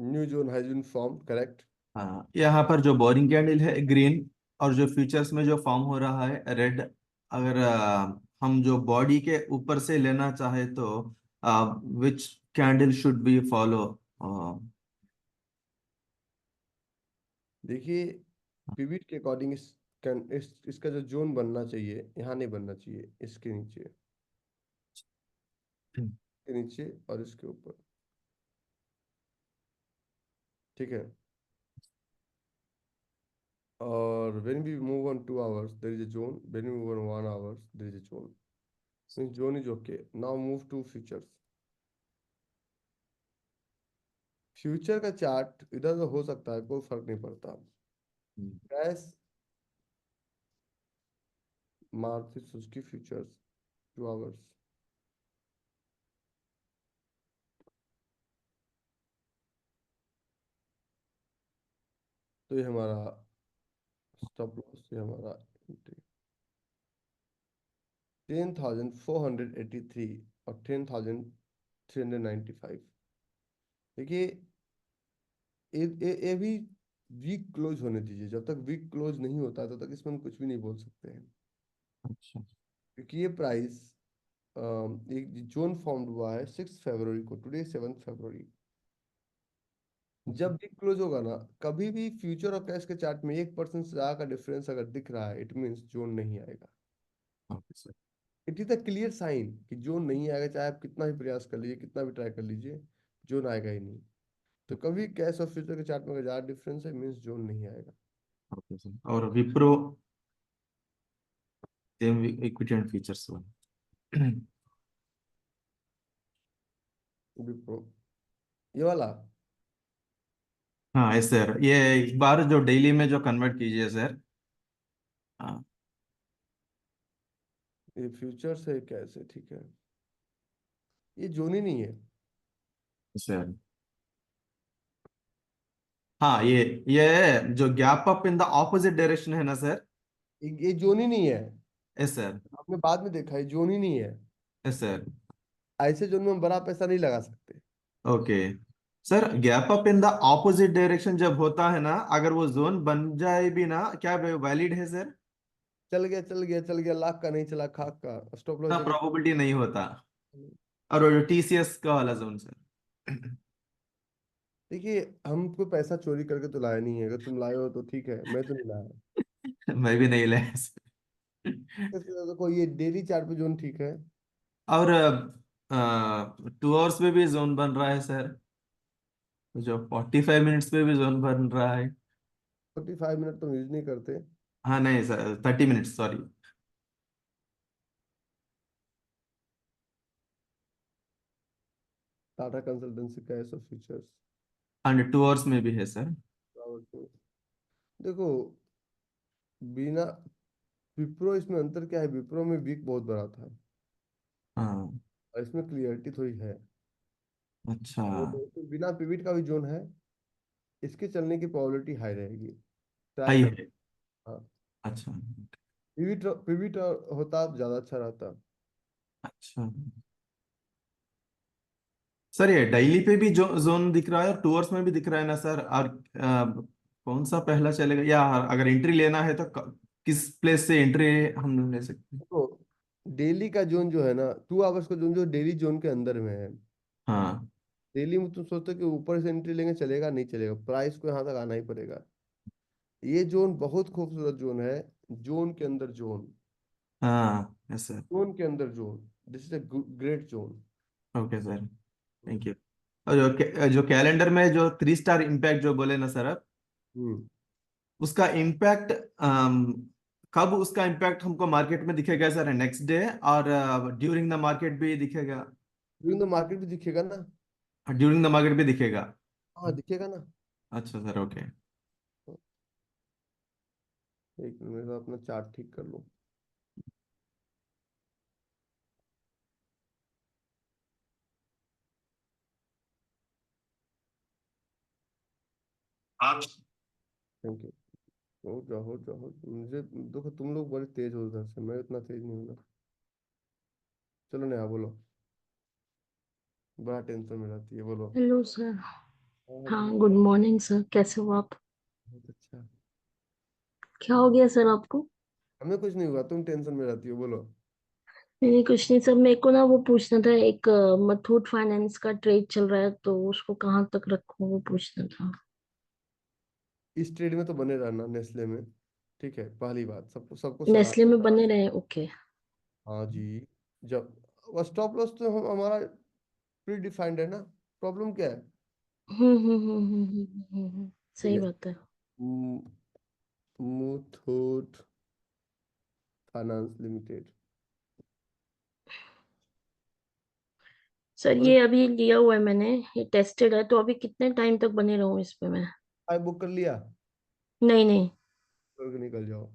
New zone has been form, correct. हाँ, यहाँ पर जो बोरिंग कैंडल है ग्रीन, और जो फ्यूचर्स में जो फॉर्म हो रहा है रेड। अगर हम जो बॉडी के ऊपर से लेना चाहे तो विच कैंडल शुड बी फॉलो? देखिए, पिविट के अकॉर्डिंग इसका जो जोन बनना चाहिए, यहाँ नहीं बनना चाहिए, इसके नीचे, इसके नीचे और इसके ऊपर। ठीक है? और when we move on 2 hours there is a zone, when we move on 1 hours there is a zone, means zone is okay. Now move to futures। Future का चार्ट इधर उधर हो सकता है, कोई फर्क नहीं पड़ता। Gas, Maruti Suzuki futures 2 hours। तो ये हमारा स्टॉप लॉस, ये हमारा एंट्री 10,483 और 10,395। देखिए, ये भी वीक क्लोज होने दीजिए। जब तक वीक क्लोज नहीं होता तब तक इसमें हम कुछ भी नहीं बोल सकते हैं, अच्छा क्योंकि ये प्राइस एक जोन फॉर्म हुआ है 6 फरवरी को, टुडे 7 फरवरी। जब वीक क्लोज होगा ना, कभी भी फ्यूचर और कैश के चार्ट में 1% से ज्यादा का डिफरेंस अगर दिख रहा है, इट मीन्स जोन नहीं आएगा। Okay sir. It is a clear sign कि जोन नहीं आएगा, चाहे आप कितना भी प्रयास कर लीजिए, कितना भी ट्राई कर लीजिए, जोन आएगा ही नहीं। तो कभी कैश और फ्यूचर के चार्ट में अगर ज्यादा डिफरेंस है, मीन्स जोन नहीं आएगा। Okay sir. और Wipro same equity and futures वाला। विप्रो ये वाला, हाँ यस सर, ये एक बार जो डेली में जो कन्वर्ट कीजिए सर। हाँ ये फ्यूचर से कैसे, ठीक है, ये जोन ही नहीं है। सर। हाँ ये जो gap up in the opposite direction है ना सर। ये जोन ही नहीं है। Yes sir. आपने बाद में देखा, ये जोन ही नहीं है। Yes sir. ऐसे जोन में हम बड़ा पैसा नहीं लगा सकते। Okay sir, gap up in the opposite direction जब होता है ना, अगर वो जोन बन जाए भी ना, क्या वैलिड है सर? चल गया चल गया चल गया, लाख का नहीं चला खाक का, स्टॉप लॉस ना जगह। प्रोबेबिलिटी नहीं होता। और वो टीसीएस का वाला जोन सर। देखिए, हमको पैसा चोरी करके तो लाया नहीं है, अगर तुम लाए हो तो ठीक है, मैं तो नहीं लाया। मैं भी नहीं लाया सर। देखो ये डेली चार्ट पे जोन ठीक है। और 2 आवर्स में भी जोन बन रहा है सर, जो 45 मिनट्स पे भी जोन बन रहा है। 45 मिनट तो यूज नहीं करते। हाँ नहीं sir, 30 minutes sorry. Tata consultancy cash और फ्यूचर्स। एंड 2 आवर्स में भी है सर। देखो, बिना विप्रो, इसमें अंतर क्या है, विप्रो में वीक बहुत बड़ा था हाँ और इसमें क्लियरिटी थोड़ी है। अच्छा। तो बिना पिविट का भी जोन है, इसके चलने की प्रोबेबिलिटी हाई रहेगी। ट्राई हाई कर। है। हाँ, अच्छा पिविट पिविट होता ज्यादा अच्छा रहता। अच्छा सर, ये डेली पे भी जो जोन दिख रहा है और 2 आवर्स में भी दिख रहा है ना सर, और कौन सा पहला चलेगा, या अगर एंट्री लेना है तो किस प्लेस से एंट्री हम ले सकते हैं? तो डेली का जोन जो है ना, 2 आवर्स का जोन जो डेली जोन के अंदर में है। हाँ डेली में तुम सोचते हो कि ऊपर से एंट्री लेंगे, चलेगा नहीं चलेगा, प्राइस को यहाँ तक आना ही पड़ेगा। ये जोन बहुत खूबसूरत जोन है, जोन के अंदर जोन, हाँ यस सर। जोन के अंदर zone, this is a great zone. Okay sir, thank you. और जो कैलेंडर में जो 3 स्टार इम्पैक्ट जो बोले ना सर आप, हम्म। उसका इम्पैक्ट कब उसका इम्पैक्ट हमको मार्केट में दिखेगा सर? नेक्स्ट डे और ड्यूरिंग द मार्केट भी दिखेगा? ड्यूरिंग द मार्केट भी दिखेगा ना। ड्यूरिंग द मार्केट भी दिखेगा? हाँ दिखेगा ना। अच्छा सर, ओके। एक मिनट, मेरा अपना चार्ट ठीक कर लो। Thank you. हो जाओ, मुझे देखो, तुम लोग बड़े तेज हो उधर से, मैं उतना तेज नहीं हूँ। चलो नेहा बोलो, बड़ा टेंशन में रहती है, बोलो। Hello sir. हाँ हाँ, हाँ, बोलो। गुड मॉर्निंग सर, कैसे हो आप? बहुत अच्छा। क्या हो गया सर आपको? हमें कुछ नहीं हुआ, तुम टेंशन में रहती हो, बोलो। नहीं नहीं, कुछ नहीं सर, मेरे को ना वो पूछना था, एक मुथूट फाइनेंस का ट्रेड चल रहा है तो उसको कहाँ तक रखूं, वो पूछना था। इस ट्रेड में तो बने रहना, नेस्ले में। ठीक है, पहली बात, सबको सबको सलाह। नेस्ले में बने रहे, ओके। हाँ जी। जब स्टॉप लॉस तो हम हमारा प्री डिफाइंड है ना, प्रॉब्लम क्या है। ठीक सही है। बात है। Muthoot finance limited. सर बोलो, ये अभी लिया हुआ है मैंने, ये टेस्टेड है, तो अभी कितने टाइम तक बने रहूं इस पे मैं? आई बुक कर लिया, नहीं नहीं, करके निकल जाओ।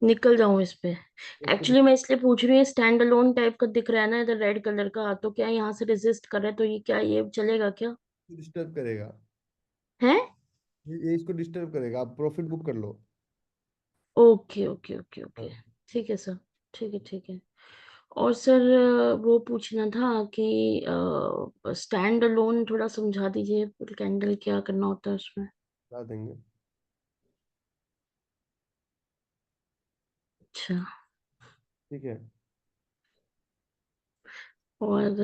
निकल जाऊं इस पे? इसको एक्चुअली मैं इसलिए पूछ रही हूँ, स्टैंड अलोन टाइप का दिख रहा है ना इधर रेड कलर का, तो क्या यहाँ से रेजिस्ट कर रहा है, तो ये क्या, ये चलेगा क्या? डिस्टर्ब करेगा, है? ये इसको डिस्टर्ब करेगा, आप प्रॉफिट बुक कर लो। ओके ओके ओके ओके, हाँ। ठीक है सर, ठीक है ठीक है। और सर वो पूछना था कि स्टैंड अलोन थोड़ा समझा दीजिए, कैंडल क्या करना होता है उसमें? बता देंगे। अच्छा। ठीक है। और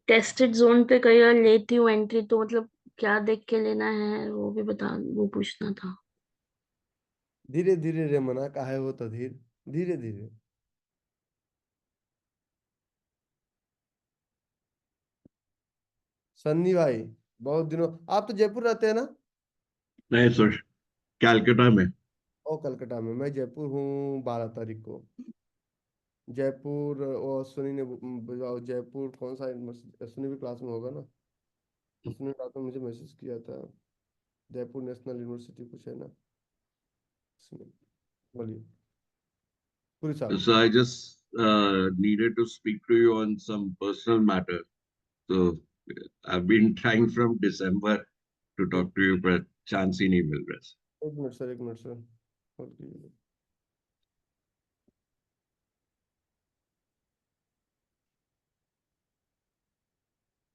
टेस्टेड जोन पे कई बार लेती हूँ एंट्री, तो मतलब क्या देख के लेना है वो भी बता, वो पूछना था। धीरे धीरे रे मना, काहे हो तधीर, धीरे धीरे। सन्नी भाई, बहुत दिनों, आप तो जयपुर रहते हैं ना? नहीं सर, कैलकाटा में। ओ कलकत्ता में, मैं जयपुर हूँ 12 तारीख को। जयपुर, वो अश्विनी ने जयपुर कौन सा यूनिवर्सिटी, अश्विनी भी क्लास में होगा ना? अश्विनी ने रात में मुझे मैसेज किया था। जयपुर नेशनल यूनिवर्सिटी कुछ है ना इसमें। बोलिए पूरी साहब। So I just needed to speak to you on some personal matter. So I've been trying from December to एक talk to you, but chance ही नहीं मिल रहा है। एक मिनट सर, एक मिनट सर, होल्ड कीजिए।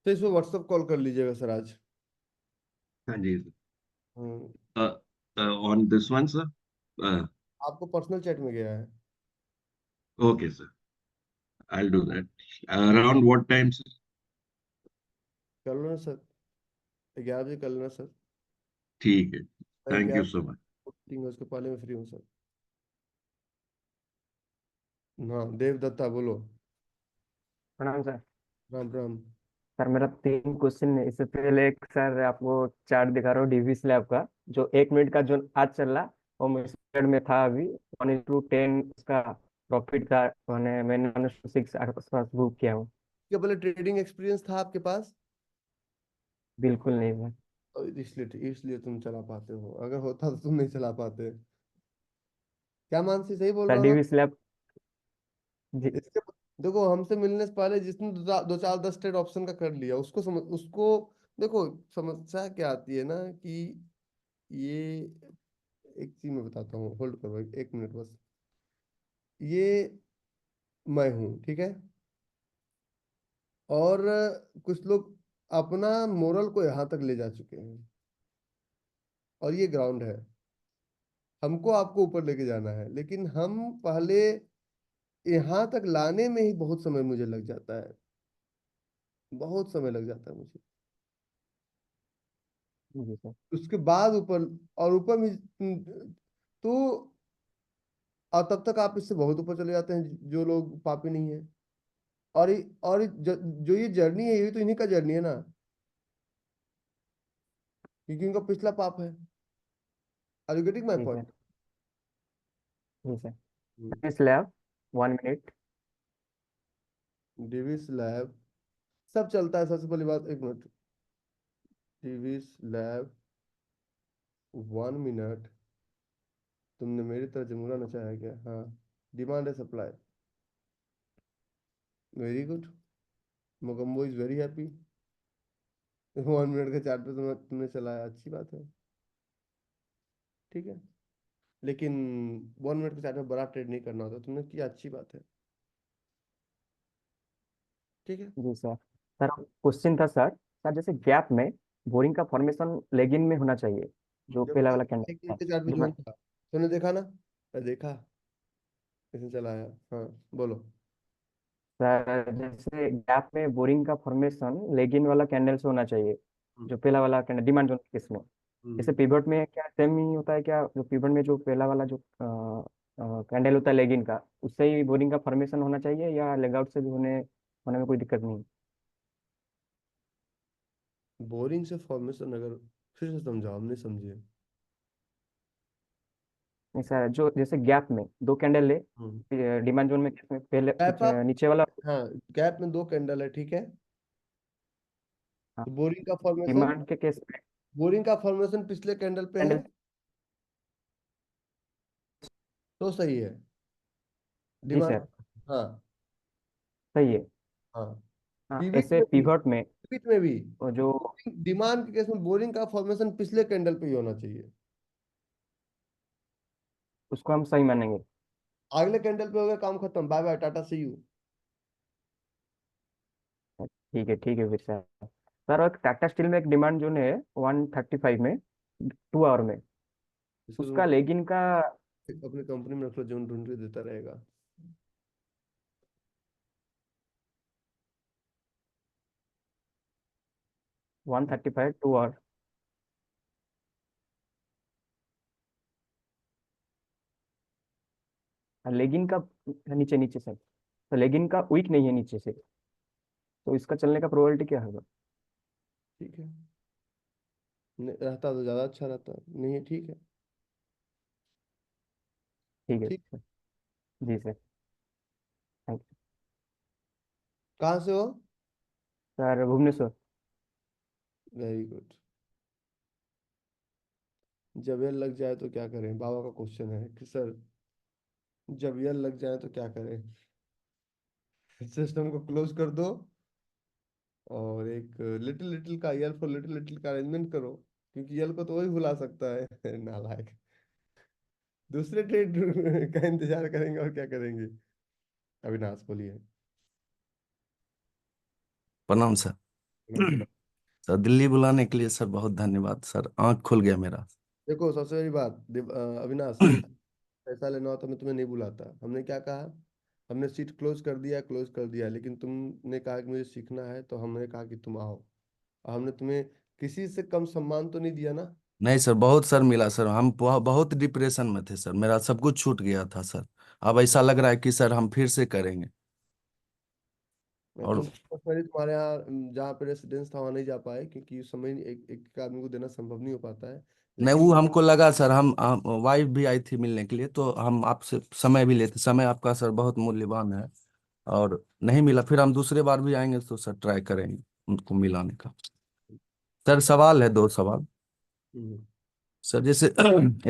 तो इसमें व्हाट्सएप कॉल कर लीजिएगा सर आज। हाँ जी। हम्म, On this one, sir? Uh, आपको पर्सनल चैट में गया है। okay, sir. I'll do that. Around what time, sir? कर लो ना सर, 11 बजे कर लेना सर। ठीक है। मैं Thank you 11 so much. Meeting है, उसके पहले मैं फ्री हूँ सर। हाँ देव दत्ता बोलो। प्रणाम सर। राम राम। सर मेरा 3 क्वेश्चन है। इससे पहले एक सर आपको चार्ट दिखा रहा हूँ डीवी स्लैब का, जो 1 मिनट का जो आज चल रहा, वो मेरे में था अभी 1:10 उसका प्रॉफिट था। मैंने 1:6 आसपास बुक किया हूँ। क्या पहले ट्रेडिंग एक्सपीरियंस था आपके पास? बिल्कुल नहीं सर। और इसलिए इसलिए तुम चला पाते हो, अगर होता तो तुम नहीं चला पाते। क्या मानसी, सही बोल सर रहा हूँ ना? डीवी स्लैब जी। इसके, देखो हमसे मिलने से पहले जिसने दो चार 10 ट्रेड ऑप्शन का कर लिया, उसको समझ, उसको देखो, समस्या क्या आती है ना कि ये, एक चीज मैं बताता हूँ, होल्ड करो 1 मिनट बस। ये मैं हूँ, ठीक है, और कुछ लोग अपना मोरल को यहाँ तक ले जा चुके हैं, और ये ग्राउंड है। हमको आपको ऊपर लेके जाना है, लेकिन हम पहले यहाँ तक लाने में ही बहुत समय मुझे लग जाता है, बहुत समय लग जाता है मुझे। जी सर। उसके बाद ऊपर, और ऊपर में तो, और तब तक आप इससे बहुत ऊपर चले जाते हैं जो लोग पापी नहीं है। जो ये जर्नी है, ये तो इन्हीं का जर्नी है ना, क्योंकि इनका पिछला पाप है। आर यू गेटिंग माय जी सर। पॉइंट? जी sir. Divi's lab 1 minute. Divi's lab सब चलता है। सबसे पहली बात, 1 मिनट, डिविस लैब 1 मिनट। तुमने मेरी तरह जमूरा नचाया है क्या? हाँ। डिमांड है, supply, very good. Mogambo is very happy. 1 minute के चार्ट पे तुमने चलाया, अच्छी बात है, ठीक है। लेकिन 1 मिनट के चार्ट में बड़ा ट्रेड नहीं करना होता, तुमने किया, अच्छी बात है, ठीक है। जी सर। सर क्वेश्चन था सर, जैसे गैप में बोरिंग का फॉर्मेशन लेगिन में होना चाहिए, जो जब पहला आप वाला कैंडल एक था। मिनट के चार्ट पे जोन था, तुमने देखा ना? देखा, कैसे चलाया? हाँ बोलो। सर जैसे गैप में बोरिंग का फॉर्मेशन लेगिन वाला कैंडल से होना चाहिए, हम्म, जो पहला वाला कैंडल डिमांड जोन केस में। जैसे हम्म। पिवट में क्या सेम ही होता है क्या, जो पिवट में जो पहला वाला जो कैंडल होता है लेगिन का, उससे ही बोरिंग का फॉर्मेशन होना चाहिए, या लेगआउट से भी होने होने में कोई दिक्कत नहीं? बोरिंग से फॉर्मेशन, अगर फिर से समझाओ, हमने समझे। नहीं सर, जो जैसे गैप में 2 कैंडल ले, हम्म। डिमांड जोन में पहले गैप आप, नीचे वाला। हाँ, गैप में 2 कैंडल है, ठीक है। हाँ, तो बोरिंग का फॉर्मेशन, डिमांड के केस में बोरिंग का फॉर्मेशन पिछले कैंडल पे है, कैंडल। तो सही है। जी डिमांड, सर। हाँ, सही है। हाँ। हाँ, पिविट ऐसे में भी, पिवट में पिविट में भी वो जो डिमांड के केस में बोरिंग का फॉर्मेशन पिछले कैंडल पे ही होना चाहिए। उसको हम सही मानेंगे। अगले कैंडल पे हो गया, काम खत्म, bye bye, tata see you. ठीक है फिर सर। सर और टाटा स्टील में एक डिमांड जोन है 135 में, 2 आवर में। इसको उसका तुम लेगिन का अपनी कंपनी में रख लो, जो ढूंढ के देता रहेगा। $135 2 आवर। लेगिन का नीचे नीचे सर, तो लेगिन का वीक नहीं है नीचे से, तो इसका चलने का प्रोबेबिलिटी क्या होगा? ठीक है, रहता तो ज्यादा अच्छा रहता, नहीं है ठीक है। ठीक है ठीक। सर। जी सर, थैंक यू कहाँ से हो? सर। भुवनेश्वर। Very good. जब ये लग जाए तो क्या करें, बाबा का क्वेश्चन है कि सर जब ये लग जाए तो क्या करें। सिस्टम को क्लोज कर दो और एक लिटिल लिटिल का, यल फॉर लिटिल लिटिल का अरेंजमेंट करो, क्योंकि यल को तो वही भुला सकता है। नालायक। दूसरे ट्रेड का इंतजार करेंगे और क्या करेंगे। अविनाश बोलिए। प्रणाम सर। नमस्कार। सर दिल्ली बुलाने के लिए सर बहुत धन्यवाद सर, आंख खुल गया मेरा। देखो सबसे बड़ी बात अविनाश, पैसा लेना हो तो मैं तुम्हें नहीं बुलाता। हमने क्या कहा, हमने सीट क्लोज कर दिया, लेकिन तुमने कहा कि मुझे सीखना है, तो हमने कहा कि तुम आओ। और हमने तुम्हें किसी से कम सम्मान तो नहीं दिया ना। नहीं सर, बहुत सर मिला सर, हम बहुत डिप्रेशन में थे सर, मेरा सब कुछ छूट गया था सर। अब ऐसा लग रहा है कि सर हम फिर से करेंगे। और तुम पर्सनली तुम्हारे यहाँ जहाँ पे रेसिडेंस था वहाँ नहीं जा पाए, क्योंकि उस समय एक एक आदमी को देना संभव नहीं हो पाता है। नहीं, लेकिन वो हमको लगा सर, हम वाइफ भी आई थी मिलने के लिए, तो हम आपसे समय भी लेते, समय आपका सर बहुत मूल्यवान है। और नहीं मिला, फिर हम दूसरे बार भी आएंगे तो सर ट्राई करेंगे उनको मिलाने का। सर सवाल है, 2 सवाल। हम्म, सर जैसे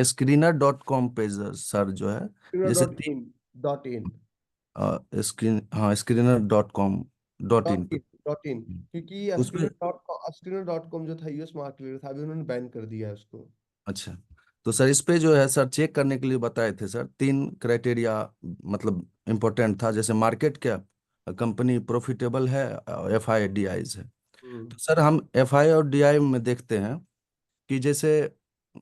screener.com पे सर जो है, जैसे dot in dot in screener.com dot in पे। डॉट इन, क्योंकि उसमें स्क्रीनर डॉट कॉम जो था यूएस मार्केट लीडर था, अभी उन्होंने बैन कर दिया है उसको। अच्छा, तो सर इस पे जो है सर चेक करने के लिए बताए थे सर 3 क्राइटेरिया, मतलब इम्पोर्टेंट था, जैसे मार्केट कैप, कंपनी प्रॉफिटेबल है, FI DIs है। हम्म। तो सर हम FI और DI में देखते हैं कि जैसे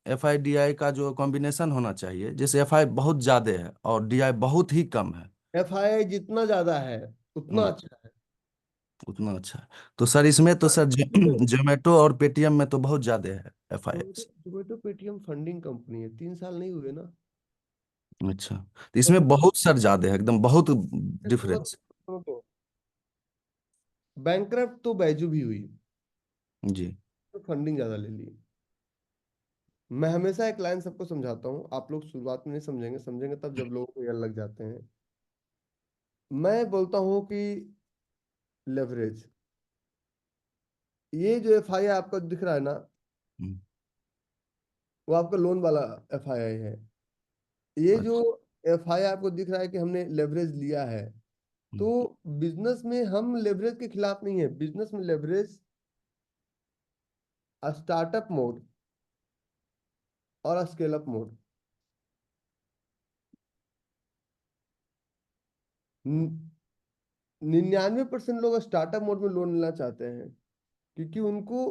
FI DI का जो कॉम्बिनेशन होना चाहिए, जैसे FI बहुत ज्यादा है और DI बहुत ही कम है। एफआईआई जितना ज्यादा है उतना हम्म, अच्छा है। उतना अच्छा है। तो सर इसमें तो सर जोमेटो और पेटीएम में तो बहुत ज्यादा है FI। Zomato Paytm funding company है, 3 साल नहीं हुए ना। अच्छा, तो इसमें तो बहुत सर ज्यादा है, एकदम बहुत सुनो डिफरेंस। सुनो तो, बैंकरप्ट तो बैजू भी हुई, जी। तो फंडिंग ज्यादा ले ली। मैं हमेशा एक लाइन सबको समझाता हूँ, आप लोग शुरुआत में नहीं समझेंगे, समझेंगे तब जब लोगों को यार लग जाते हैं। मैं बोलता हूँ कि लेवरेज, ये जो एफ आई आपका दिख रहा है ना, हम्म, वो आपका लोन वाला एफ आई है। ये जो अच्छा। एफ आई आपको दिख रहा है कि हमने लेवरेज लिया है, हम्म, तो बिजनेस में हम लेवरेज के खिलाफ नहीं है। बिजनेस में लेवरेज स्टार्टअप मोड और स्केल अप मोड। 99% लोग स्टार्टअप मोड में लोन लेना चाहते हैं, क्योंकि उनको,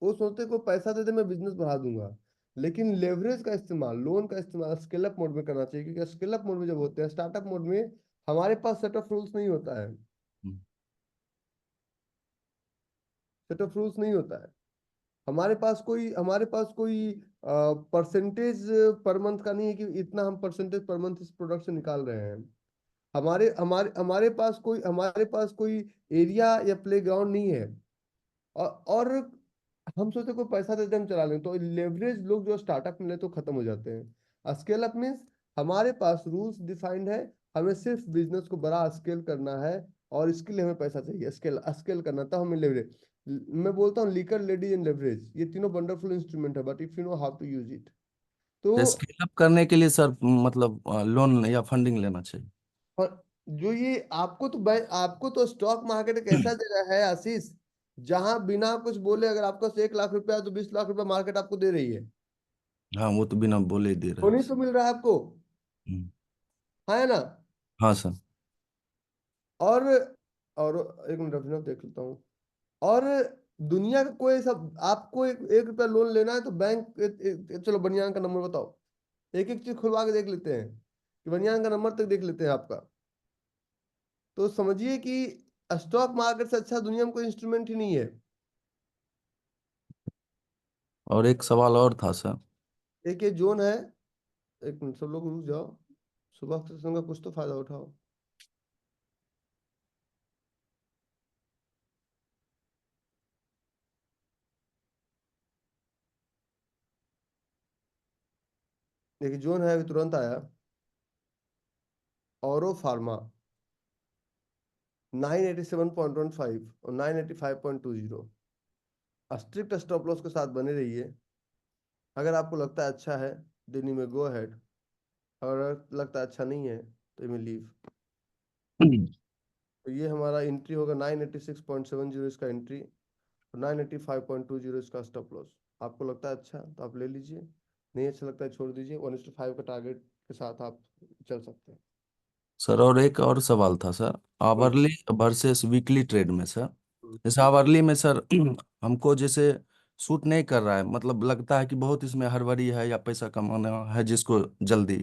वो सोचते हैं, को पैसा दे दे मैं बिजनेस बढ़ा दूंगा। लेकिन लेवरेज का इस्तेमाल, लोन का इस्तेमाल स्केल अप मोड में करना चाहिए, क्योंकि स्केल अप मोड में जब होते हैं, स्टार्टअप मोड में हमारे पास सेट ऑफ रूल्स नहीं होता है। हम्म, सेट ऑफ रूल्स नहीं होता है। हमारे पास कोई परसेंटेज पर मंथ का नहीं है कि इतना हम परसेंटेज पर मंथ इस प्रोडक्ट से निकाल रहे हैं। हमारे पास कोई एरिया या प्लेग्राउंड नहीं है। और हम सोचते कोई पैसा देते हम चला लें, तो लेवरेज लोग जो स्टार्टअप में ले तो खत्म हो जाते हैं। स्केल अप मीन्स हमारे पास रूल्स डिफाइंड है, हमें सिर्फ बिजनेस को बड़ा स्केल करना है, और इसके लिए हमें पैसा चाहिए, स्केल स्केल करना, तब हमें लेवरेज। मैं बोलता हूँ लीकर, लेडीज एंड लेवरेज, ये तीनों वंडरफुल इंस्ट्रूमेंट है, but if you know how to use it, तो तो स्केल अप करने के लिए सर मतलब लोन या फंडिंग लेना चाहिए। और जो ये आपको तो स्टॉक मार्केट एक ऐसा जगह है आशीष, जहां बिना कुछ बोले अगर आपका 1 लाख रुपया है तो 20 लाख रुपया मार्केट आपको दे रही है। हाँ, वो तो बिना बोले ही दे रहे तो हैं। नहीं तो मिल रहा है आपको, हम्म, है ना। हाँ सर। और और एक मिनट अभिनव देख लेता हूँ। और दुनिया का कोई सब, आपको 1 रुपया लोन लेना है तो बैंक, चलो बनियान का नंबर बताओ, एक एक चीज खुलवा के देख लेते हैं कि बनियान का नंबर तक देख लेते हैं आपका। तो समझिए कि स्टॉक मार्केट से अच्छा दुनिया में कोई इंस्ट्रूमेंट ही नहीं है। और एक सवाल और था सर। एक ये जोन है, एक मिनट सब लोग रुक जाओ, सुबह से का कुछ तो फायदा उठाओ। देखिए जोन है, अभी तुरंत आया, औरो फार्मा 987.15 और 985.20। स्ट्रिक्ट स्टॉप लॉस के साथ बने रहिए। अगर आपको लगता है अच्छा है दिन में गो अहेड, अगर लगता है अच्छा नहीं है तो में लीव। तो ये हमारा एंट्री होगा 986.70 इसका एंट्री, और 985.20 इसका स्टॉप लॉस। आपको लगता है अच्छा तो आप ले लीजिए, नहीं अच्छा लगता है छोड़ दीजिए। 1:5 का टारगेट के साथ आप चल सकते हैं। सर और एक और सवाल था सर, हम्म, आवरली वर्सेस वीकली ट्रेड में सर। हम्म, जैसे आवरली में सर हमको जैसे सूट नहीं कर रहा है, मतलब लगता है कि बहुत इसमें हड़बड़ी है या पैसा कमाना है जिसको जल्दी,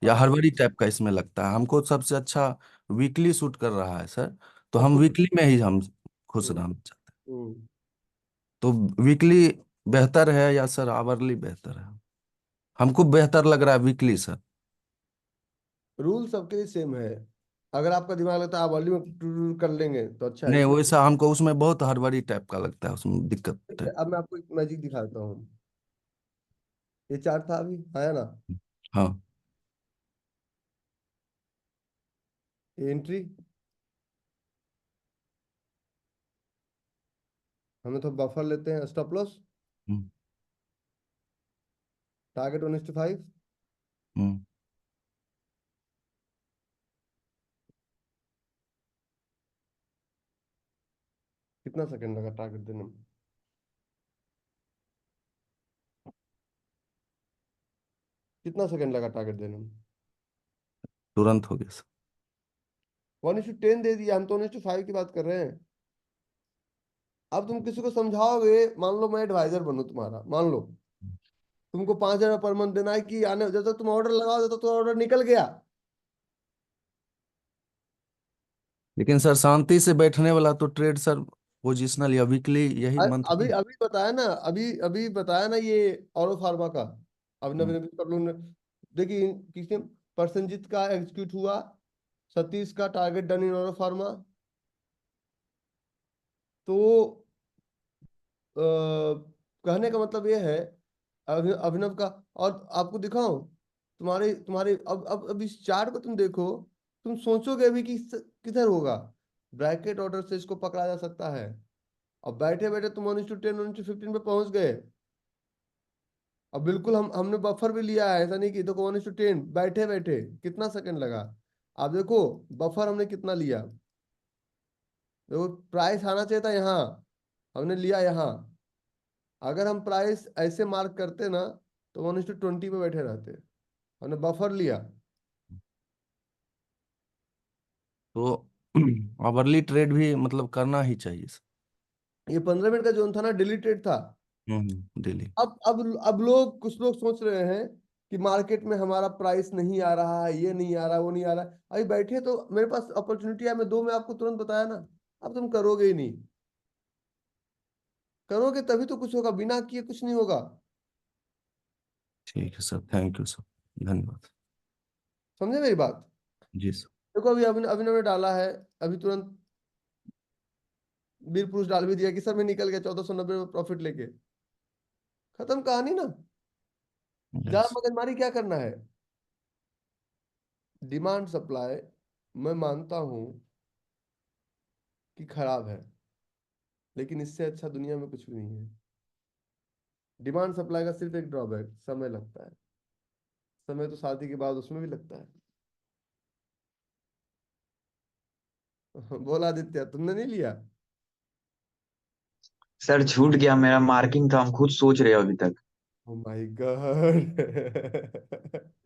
या हाँ, हड़बड़ी टाइप का इसमें लगता है। हमको सबसे अच्छा वीकली सूट कर रहा है सर, तो हम आपको वीकली में ही हम खुश हम्म, रहना चाहते हैं। हम्म, तो वीकली बेहतर है या सर आवरली बेहतर है? हमको बेहतर लग रहा है वीकली सर। रूल सबके लिए सेम है। अगर आपका दिमाग लगता है आप अर्ली में कर लेंगे तो अच्छा है। नहीं वैसा हमको उसमें बहुत हड़बड़ी टाइप का लगता है, उसमें दिक्कत है। अब मैं आपको एक मैजिक दिखाता हूँ। ये चार्ट था अभी आया ना, हाँ। ये एंट्री, हमें तो बफर लेते हैं, स्टॉप लॉस, हम्म। टारगेट 1:5। हम्म। कितना सेकंड लगा टारगेट देने में? कितना सेकंड लगा टारगेट देने में? तुरंत हो गया सर। 1:10 दे दिया, हम तो 1:5 की बात कर रहे हैं। अब तुम किसी को समझाओगे, मान लो मैं एडवाइजर बनूं तुम्हारा, मान लो तुमको 5,000 पर मंथ देना है कि आने, जब तक तुम ऑर्डर लगाओ जब तक तो ऑर्डर निकल गया। लेकिन सर शांति से बैठने वाला तो ट्रेड सर पोजिशनल या वीकली यही अभी मंथली। अभी बताया ना, अभी अभी बताया ना ये औरो फार्मा का। अब नबे हम्म। नबे कर लो। देखिए किसने, प्रसन्नजीत का एग्जीक्यूट हुआ, सतीश का टारगेट डन इन औरो फार्मा। तो कहने का मतलब ये है, अभिनव का, और आपको दिखाऊं तुम्हारे तुम्हारे अब इस चार्ट को तुम देखो, तुम सोचोगे अभी कि किधर होगा। ब्रैकेट ऑर्डर से इसको पकड़ा जा सकता है, और बैठे बैठे तुम 1:10 1:15 पे पहुंच गए। अब बिल्कुल हमने बफर भी लिया है, ऐसा नहीं कि देखो 1:10 बैठे बैठे कितना सेकंड लगा। आप देखो बफर हमने कितना लिया, देखो प्राइस आना चाहिए था यहाँ, हमने लिया यहाँ। अगर हम प्राइस ऐसे मार्क करते ना तो 1:20 पे बैठे रहते, हमने बफर लिया। तो आवरली ट्रेड भी मतलब करना ही चाहिए सर। ये 15 मिनट का जोन था ना, डिलीटेड था। डेली। अब लोग, कुछ लोग सोच रहे हैं कि मार्केट में हमारा प्राइस नहीं आ रहा है, ये नहीं आ रहा, वो नहीं आ रहा। अभी बैठे तो मेरे पास अपॉर्चुनिटी है, मैं 2 में आपको तुरंत बताया ना। अब तुम करोगे ही नहीं, करोगे तभी तो कुछ होगा, बिना किए कुछ नहीं होगा। ठीक है सर, थैंक यू सर, धन्यवाद। समझे मेरी बात? जी सर। देखो अभी अभिनव ने डाला है, अभी तुरंत वीर पुरुष डाल भी दिया कि सर मैं निकल गया 1490 में प्रॉफिट लेके। खत्म कहानी ना। ज्यादा यस। मगजमारी क्या करना है? डिमांड सप्लाई मैं मानता हूं कि खराब है, लेकिन इससे अच्छा दुनिया में कुछ भी नहीं है। डिमांड सप्लाई का सिर्फ एक ड्रॉबैक, समय लगता है। समय तो शादी के बाद उसमें भी लगता है। बोला आदित्य, तुमने नहीं लिया? सर छूट गया, मेरा मार्किंग था, हम खुद सोच रहे हो अभी तक। Oh my God.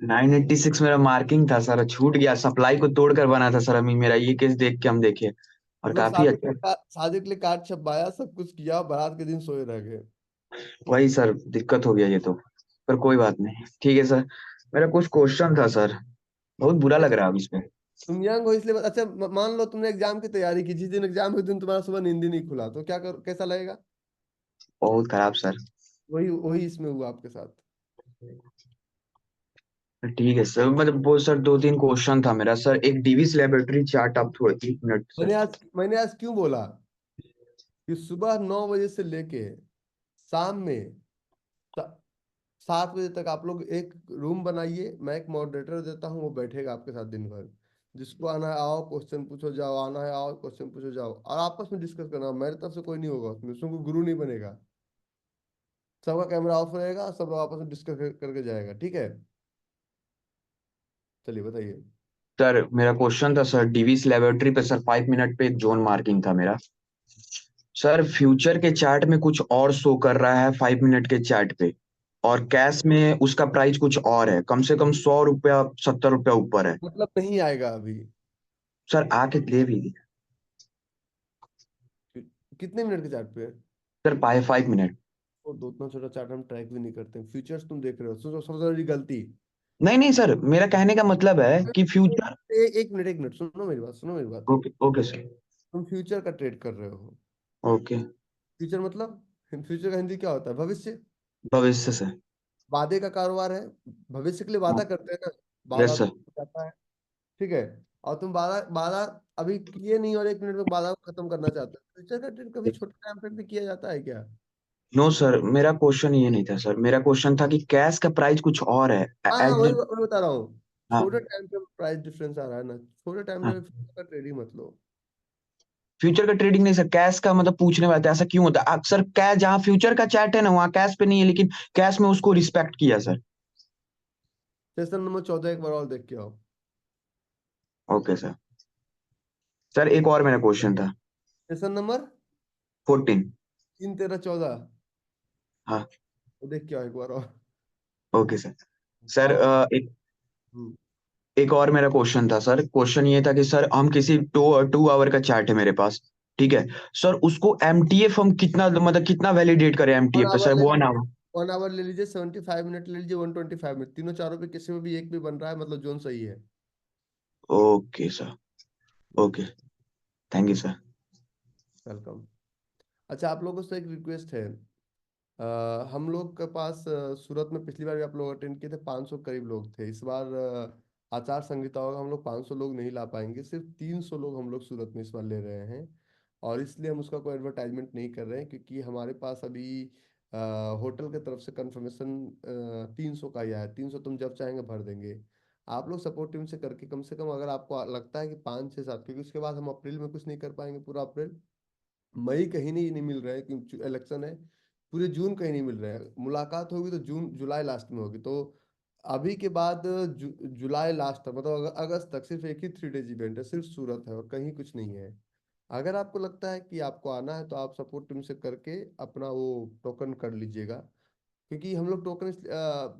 986 मेरा मार्किंग था सर, छूट गया। सप्लाई को तोड़कर बना था सर, अभी मेरा ये केस देख के हम देखे। और हम लोग काफी अच्छा। शादी के लिए कार्ड छपवाया, सब कुछ किया, बारात के दिन सोए रह गए। वही सर, दिक्कत हो गया ये तो, पर कोई बात नहीं, ठीक है सर। मेरा कुछ क्वेश्चन था सर, बहुत बुरा लग रहा है अब इसमें। तुम यंग हो इसलिए अच्छा मान लो तुमने एग्जाम की तैयारी की, जिस दिन एग्जाम हुई दिन तुम्हारा सुबह नींद ही नहीं खुला, तो कैसा लगेगा? बहुत खराब सर। वही वही इसमें हुआ आपके साथ। ठीक है सर, मतलब वो सर 2-3 क्वेश्चन था मेरा सर। एक डीवीस लेबोरेटरी चार्ट, आप थोड़ा 1 मिनट सर। मैंने आज क्यों बोला कि सुबह 9 बजे से लेके शाम में 7 बजे तक आप लोग एक रूम बनाइए, मैं एक मॉडरेटर देता हूँ, वो बैठेगा आपके साथ दिन भर। जिसको आना है आओ, क्वेश्चन पूछो जाओ, आना है आओ, क्वेश्चन पूछो जाओ, और आपस में डिस्कस करना। मेरे तरफ से कोई नहीं होगा उसमें कोई गुरु नहीं बनेगा। सबका कैमरा ऑफ रहेगा, सब लोग आपस में डिस्कस करके जाएगा, ठीक है? चलिए बताइए। सर मेरा क्वेश्चन था सर, डीवीस लेबोरेटरी पे सर 5 मिनट पे एक जोन मार्किंग था मेरा। सर फ्यूचर के चार्ट में कुछ और शो कर रहा है 5 मिनट के चार्ट पे, और कैश में उसका प्राइस कुछ और है, कम से कम 100 रुपया 70 रुपया ऊपर है। मतलब नहीं आएगा अभी। सर आके ले भी दिया। कितने मिनट के चार्ट पे? Sir 5 minute. और दो उतना छोटा चार्ट हम ट्रैक भी नहीं करते। फ्यूचर्स तुम देख रहे हो, सबसे बड़ी गलती। नहीं नहीं सर, मेरा कहने का मतलब है कि फ्यूचर। एक मिनट सुनो मेरी बात, सुनो मेरी बात। Okay okay sir. तुम फ्यूचर का ट्रेड कर रहे हो। ओके। फ्यूचर मतलब, फ्यूचर का हिंदी क्या होता है? भविष्य। भविष्य से। वादे का कारोबार है। भविष्य के लिए वादा करते हैं ना, वादा यस सर। तो जाता है, ठीक है। और तुम वादा वादा अभी किए नहीं और 1 मिनट में वादा को खत्म करना चाहते हो। फ्यूचर का ट्रेड कभी छोटे टाइम फ्रेम पे किया जाता है क्या? नो सर, मेरा क्वेश्चन ये नहीं था सर, मेरा क्वेश्चन था कि कैश का प्राइस कुछ और है। हाँ हाँ, एज। वही बता रहा हूँ। हाँ छोटे टाइम पे प्राइस डिफरेंस आ रहा है ना, छोटे टाइम हाँ। पे फ्यूचर का ट्रेड ही मत लो। फ्यूचर का ट्रेडिंग नहीं सर, कैश का मतलब पूछने वाला था, ऐसा क्यों होता है अक्सर? कैश जहाँ फ्यूचर का चार्ट है ना, वहाँ कैश पे नहीं है, लेकिन कैश में उसको रिस्पेक्ट किया सर। सेशन नंबर 14 एक बार और देख के आओ। Okay sir. सर एक और मेरा क्वेश्चन था। Session number 14। 3, 13, 14 हाँ। वो देख के आओ एक बार और। Okay sir. सर और एक एक और मेरा क्वेश्चन था सर। क्वेश्चन ये था कि सर हम किसी 2 आवर का चार्ट है मेरे पास, ठीक है सर, उसको एमटीएफ हम कितना, मतलब कितना वैलिडेट करें वन एमटीएफ पे आवर सर? ले 1 आवर। 1 आवर ले लीजिए, 75 मिनट ले लीजिए, 125 मिनट, तीनों चारों पे किसी में भी एक भी बन रहा है मतलब जोन सही है। Okay sir. Okay. Thank you sir. Welcome. अच्छा, आप लोगों से एक रिक्वेस्ट है। हम लोग के पास सूरत में पिछली बार भी आप लोग अटेंड किए थे, 500 करीब लोग थे। इस बार आचार संहिता होगा, हम लोग 500 लोग नहीं ला पाएंगे, सिर्फ 300 लोग हम लोग सूरत में इस बार ले रहे हैं। और इसलिए हम उसका कोई एडवर्टाइजमेंट नहीं कर रहे हैं, क्योंकि हमारे पास अभी होटल की तरफ से कंफर्मेशन 300 का ही आया है। 300 तुम जब चाहेंगे भर देंगे। आप लोग सपोर्ट टीम से करके कम से कम, अगर आपको लगता है कि 5 6 7, क्योंकि उसके बाद हम अप्रैल में कुछ नहीं कर पाएंगे पूरा अप्रैल, मई कहीं नहीं मिल रहा है क्योंकि इलेक्शन है, पूरे जून कहीं नहीं मिल रहा है। मुलाकात होगी तो जून जुलाई लास्ट में होगी, तो अभी के बाद जुलाई लास्ट तक, मतलब अगस्त तक सिर्फ एक ही 3 डेज इवेंट है, सिर्फ सूरत है और कहीं कुछ नहीं है। अगर आपको लगता है कि आपको आना है तो आप सपोर्ट टीम से करके अपना वो टोकन कर लीजिएगा। क्योंकि हम लोग टोकन,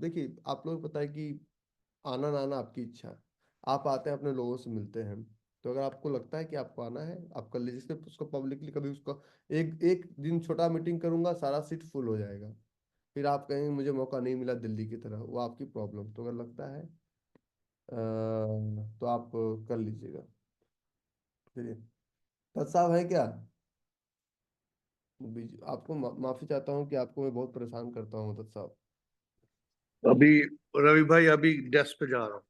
देखिए आप लोग को पता है कि आना ना आना आपकी इच्छा है। आप आते हैं अपने लोगों से मिलते हैं, तो अगर आपको लगता है कि आपको आना है आप कर लीजिए। सिर्फ उसको पब्लिकली कभी उसको एक एक दिन छोटा मीटिंग करूंगा, सारा सीट फुल हो जाएगा। फिर आप कहेंगे मुझे मौका नहीं मिला दिल्ली की तरह, वो आपकी प्रॉब्लम। तो अगर लगता है तो आप कर लीजिएगा। चलिए, दत्त साहब है क्या? आपको माफी चाहता हूँ कि आपको मैं बहुत परेशान करता हूँ दत्त साहब। अभी रवि भाई अभी डेस्क पे जा रहा हूँ।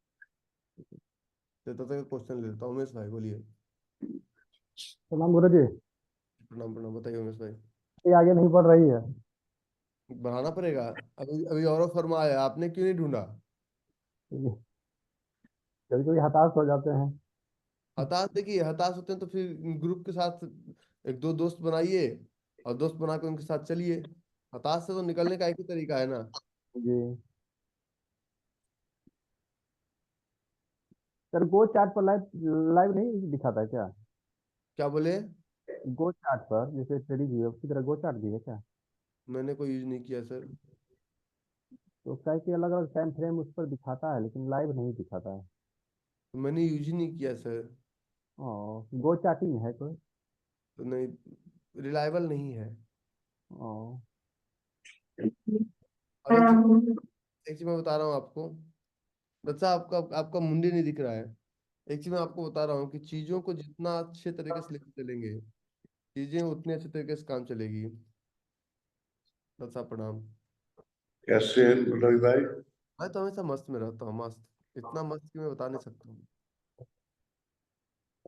तो तब तक क्वेश्चन ले लेता हूँ। उमेश भाई बोलिए। सलाम गुरु जी। प्रणाम प्रणाम, बताइए उमेश भाई। ये आगे नहीं बढ़ रही है। बढ़ाना पड़ेगा। अभी अभी और फर्मा आया, आपने क्यों नहीं ढूंढा? कभी कभी हताश हो जाते हैं। हताश, देखिए हताश होते हैं तो फिर ग्रुप के साथ एक दो दोस्त बनाइए और दोस्त बना के उनके साथ चलिए। हताश से तो निकलने का एक ही तरीका है ना। जी सर, गो चार्ट पर लाइव लाइव नहीं दिखाता है क्या? क्या बोले? गो चार्ट पर जैसे ट्रेडिंग व्यू की तरह गो चार्ट भी है क्या? मैंने कोई यूज नहीं किया सर। तो उसका है कि अलग अलग टाइम फ्रेम उस पर दिखाता है लेकिन लाइव नहीं दिखाता है। तो मैंने यूज ही नहीं किया सर। और गो चार्टिंग है कोई? तो नहीं, रिलायबल नहीं है। ओ, और एक चीज मैं बता रहा हूँ आपको, बच्चा आपका आपका मुंडी नहीं दिख रहा है। एक चीज मैं आपको बता रहा हूँ कि चीजों को जितना अच्छे तरीके से लेकर चलेंगे, चीजें उतने अच्छे तरीके से काम चलेगी। बच्चा प्रणाम। कैसे हैं रवि भाई? मैं तो हमेशा मस्त में रहता हूँ, मस्त, इतना मस्त कि मैं बता नहीं सकता हूँ।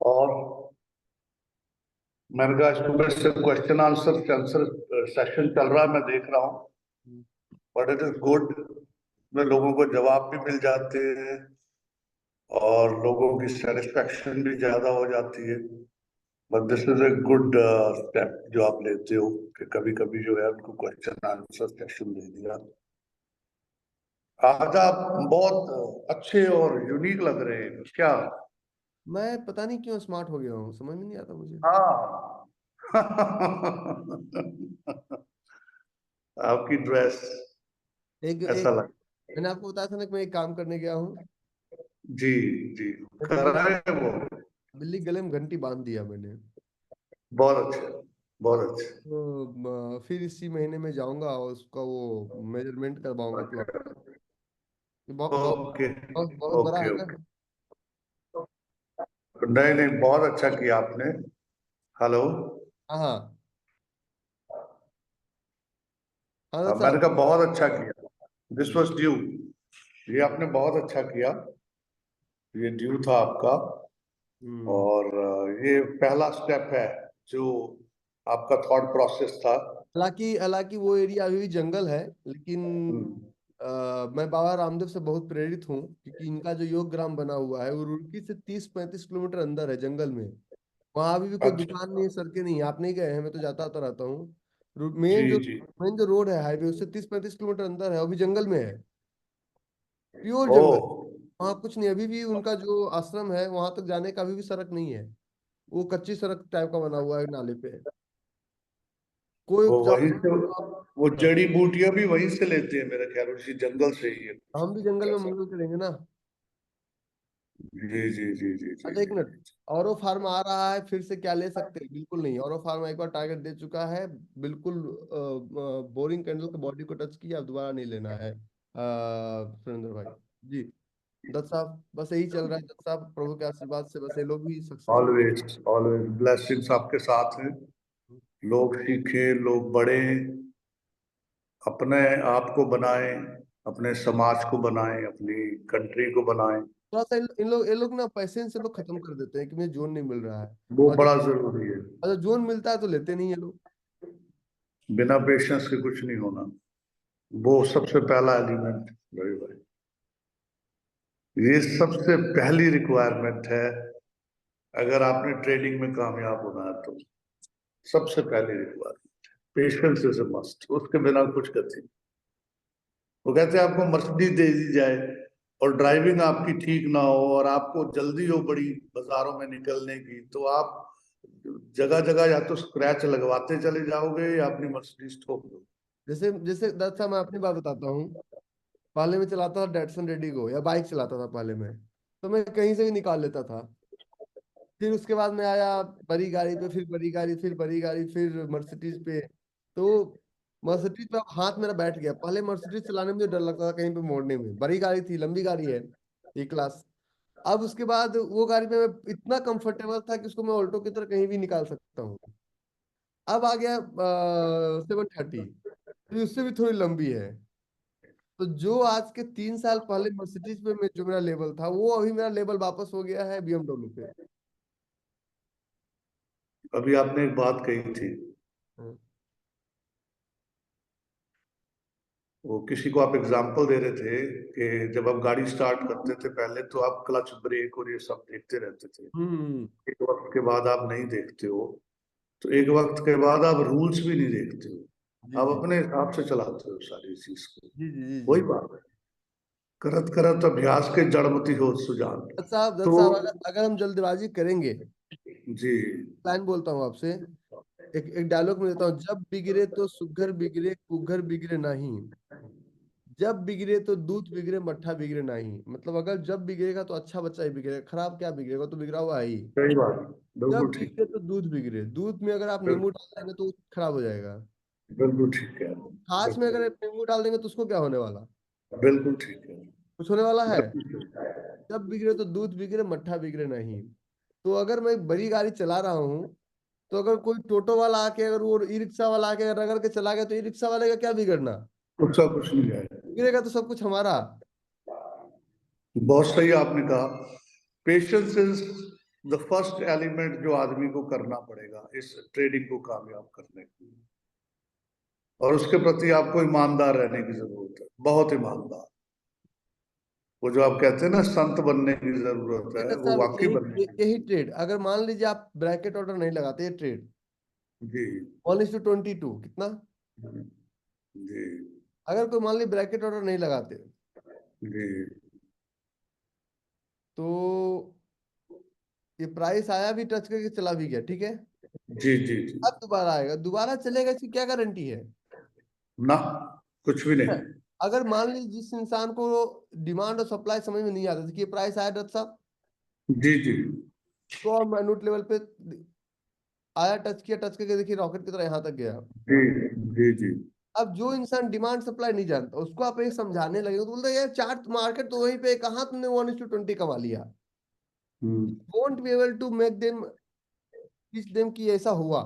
और मैंने कहा सुबह से क्वेश्चन आंसर सेशन चल रहा है, मैं देख रहा हूँ, बट इट इज गुड में लोगों को जवाब भी मिल जाते हैं और लोगों की सेटिस्फेक्शन भी ज्यादा हो जाती है। But this is a good step जो आप लेते हो कि कभी कभी जो है उनको क्वेश्चन आंसर सेशन दे दिया। आज आप बहुत अच्छे और यूनिक लग रहे हैं, क्या? मैं पता नहीं क्यों स्मार्ट हो गया हूँ, समझ में नहीं आता मुझे। हाँ आपकी ड्रेस एक ऐसा एक लग, मैंने आपको बताया था ना कि मैं एक काम करने गया हूँ। जी जी, कर बिल्ली रहा है वो, बिल्ली गले में घंटी बांध दिया मैंने। बहुत अच्छे, बहुत अच्छे। तो फिर इसी महीने में जाऊंगा और उसका वो मेजरमेंट करवाऊंगा प्लॉट। बहुत बहुत ओके बहुत बहुत बड़ा ओके है ओके, ना। नहीं नहीं, बहुत अच्छा किया आपने। हेलो, हाँ हाँ हाँ हाँ, दत्त मैंने साहब। कहा बहुत अच्छा किया, दिस वाज ड्यू, ये आपने बहुत अच्छा किया, ये ड्यू था आपका। हम्म। और ये पहला स्टेप है जो आपका थॉट प्रोसेस था। हालांकि हालांकि वो एरिया अभी भी जंगल है, लेकिन हम्म, मैं बाबा रामदेव से बहुत प्रेरित हूँ, क्योंकि इनका जो योग ग्राम बना हुआ है वो रुड़की से 30-35 किलोमीटर अंदर है, जंगल में। वहां अभी भी कोई अच्छा, दुकान नहीं है, सड़कें नहीं है। आप नहीं गए हैं, मैं तो जाता आता रहता हूँ। जी मेन जो जी, मेन जो रोड है हाईवे, उससे 30-35 किलोमीटर अंदर है, वो भी जंगल में है, प्योर ओ, जंगल। वहाँ कुछ नहीं, अभी भी उनका जो आश्रम है वहां तक जाने का अभी भी सड़क नहीं है। वो कच्ची सड़क टाइप का बना हुआ है नाले पे। कोई वो उपजाऊ वहीं से, वो हाँ, जड़ी बूटियां भी वहीं से लेते हैं मेरे ख्याल, उसी जंगल से ही है, हम भी जंगल में ऐसा। मंगल करेंगे ना। जी जी जी जी जी अच्छा एक जी मिनट, औरो फार्म आ रहा है फिर से, क्या ले सकते हैं? बिल्कुल नहीं, औरो फार्म एक बार टारगेट दे चुका है। बिल्कुल बोरिंग कैंडल के बॉडी को टच किया, अब दोबारा नहीं लेना है। सुरेंद्र भाई जी। दत्त साहब बस यही चल रहा है दत्त साहब, प्रभु के आशीर्वाद से बस ये लोग भी सक्सेसफुल। ऑलवेज ऑलवेज ब्लेसिंग्स आपके साथ हैं। लोग सीखें, लोग बढ़ें, अपने आप को बनाएं, अपने समाज को बनाएं, अपनी कंट्री को बनाएं, थोड़ा सा ये लोग ना पैसे से लोग खत्म कर देते हैं कि मुझे जोन नहीं मिल रहा है। वो और बड़ा जरूरी है। जब जोन मिलता है तो लेते नहीं है लोग। बिना पेशेंस के कुछ नहीं होना, वो सबसे पहला एलिमेंट भाई भाई, ये सबसे पहली रिक्वायरमेंट है अगर आपने ट्रेडिंग में कामयाब होना है तो। सबसे पहली requirement patience is a must, उसके बिना कुछ गति नहीं। वो कहते हैं आपको मर्सिडीज दे दी जाए और ड्राइविंग आपकी ठीक ना हो और आपको जल्दी हो बड़ी बाजारों में निकलने की, तो आप जगह जगह या तो स्क्रैच लगवाते चले जाओगे या अपनी मर्सिडीज ठोक दोगे। जैसे जैसे दत्त साहब मैं अपनी बात बताता हूँ। पहले मैं चलाता था डेटसन रेडिगो, या बाइक चलाता था पहले मैं, तो मैं कहीं से भी निकाल लेता था। फिर उसके बाद में आया बड़ी गाड़ी पे, फिर बड़ी गाड़ी, फिर बड़ी गाड़ी, फिर मर्सिडीज पे। तो मर्सिडीज पे अब हाथ मेरा बैठ गया। पहले मर्सिडीज चलाने में मुझे डर लगता था कहीं पे मोड़ने में, बड़ी गाड़ी थी, लंबी गाड़ी है, ए क्लास। अब उसके बाद वो गाड़ी पे मैं इतना कंफर्टेबल था कि उसको मैं ऑल्टो की तरह कहीं भी निकाल सकता हूँ। अब आ गया 730, तो उससे भी थोड़ी लंबी है। तो जो आज के 3 साल पहले मर्सिडीज पे जो मेरा लेवल था, वो अभी मेरा लेवल वापस हो गया है BMW पे। अभी आपने एक बात कही थी, हाँ। वो किसी को आप एग्जाम्पल दे रहे थे कि जब आप गाड़ी स्टार्ट करते थे पहले तो आप क्लच ब्रेक और ये सब देखते रहते थे, हम्म। एक वक्त के बाद आप नहीं देखते हो, तो एक वक्त के बाद आप रूल्स भी नहीं देखते जी हो, आप जी अपने हिसाब से चलाते हो सारी चीज को। जी जी जी जी। वही बात है, करत करत अभ्यास के जड़मति हो सुजान। दत्त तो साहब अगर हम जल्दबाजी करेंगे, जी, लाइन बोलता हूँ आपसे, एक एक डायलॉग में देता हूँ, जब बिगड़े तो सुघर बिगड़े, कुघर बिगड़े नहीं। जब बिगड़े तो दूध बिगड़े मट्ठा बिगड़े नहीं, मतलब अगर जब बिगड़ेगा तो अच्छा बच्चा ही बिगड़ेगा, खराब क्या बिगड़ेगा, तो बिगड़ा हुआ है ही। सही बात, जब बिल्कुल ठीक, बिगड़े तो दूध बिगड़े, दूध में अगर आप नींबू डाल देंगे तो खराब हो जाएगा, बिल्कुल ठीक है, छाछ में अगर नींबू डाल देंगे तो उसको क्या होने वाला, बिल्कुल ठीक है, कुछ होने वाला है। बिल्कुल ठीक है। जब बिगड़े तो दूध बिगड़े मट्ठा बिगड़े नहीं। तो अगर मैं बड़ी गाड़ी चला रहा हूँ, तो अगर कोई टोटो वाला आके, अगर वो ई रिक्शा वाला आके अगर रगड़ के चला गया, तो ई रिक्शा वाले का क्या बिगड़ना, उसका कुछ नहीं है, बिगड़ेगा तो सब कुछ हमारा। बहुत सही आपने कहा। Patience is the first element जो आदमी को करना पड़ेगा इस ट्रेडिंग को कामयाब करने के लिए, और उसके प्रति आपको ईमानदार रहने की जरूरत है, बहुत ईमानदार। वो जो आप कहते हैं ना संत बनने की जरूरत है, वो वाकई बनने की। यही ट्रेड, अगर मान लीजिए आप ब्रैकेट ऑर्डर नहीं लगाते, ये ट्रेड जी 1:22 कितना, जी अगर कोई मान लीजिए ब्रैकेट ऑर्डर नहीं लगाते जी तो ये प्राइस आया भी, टच करके चला भी गया, ठीक है, जी जी जी अब दोबारा आएगा, दोबारा चलेगा, इसकी क्या गारंटी है। ना, कुछ भी नहीं। अगर मान लीजिए जिस इंसान को डिमांड और सप्लाई समझ में नहीं आता, देखिए प्राइस आया डॉक्टर साहब, जी जी तो माइन्यूट लेवल पे आया, टच किया, टच करके देखिए रॉकेट की तरह यहाँ तक गया। जी जी जी अब जो इंसान डिमांड सप्लाई नहीं जानता, उसको आप एक समझाने लगे तो बोलते हैं, यार चार्ट मार्केट तो वहीं पे, कहाँ तुमने 1:20 कमा लिया। Won't be able to make them teach them कि ऐसा हुआ।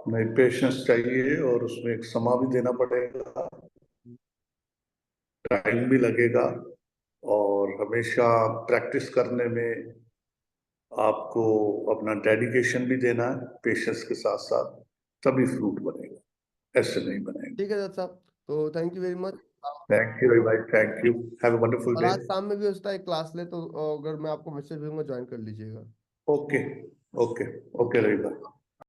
नहीं, पेशेंस चाहिए और उसमें एक समा भी देना पड़ेगा, टाइम भी लगेगा, और हमेशा प्रैक्टिस करने में आपको अपना डेडिकेशन भी देना है पेशेंस के साथ साथ, तभी फ्रूट बनेगा, ऐसे नहीं बनेगा। ठीक है डॉक्टर साहब, तो thank you very much. Thank you भाई, thank you, have a wonderful और डे। आज शाम में भी होता है क्लास ले, तो अगर मैं आपको मैसेज भेजूंगा, ज्वाइन कर लीजिएगा। ओके ओके ओके रवि भाई।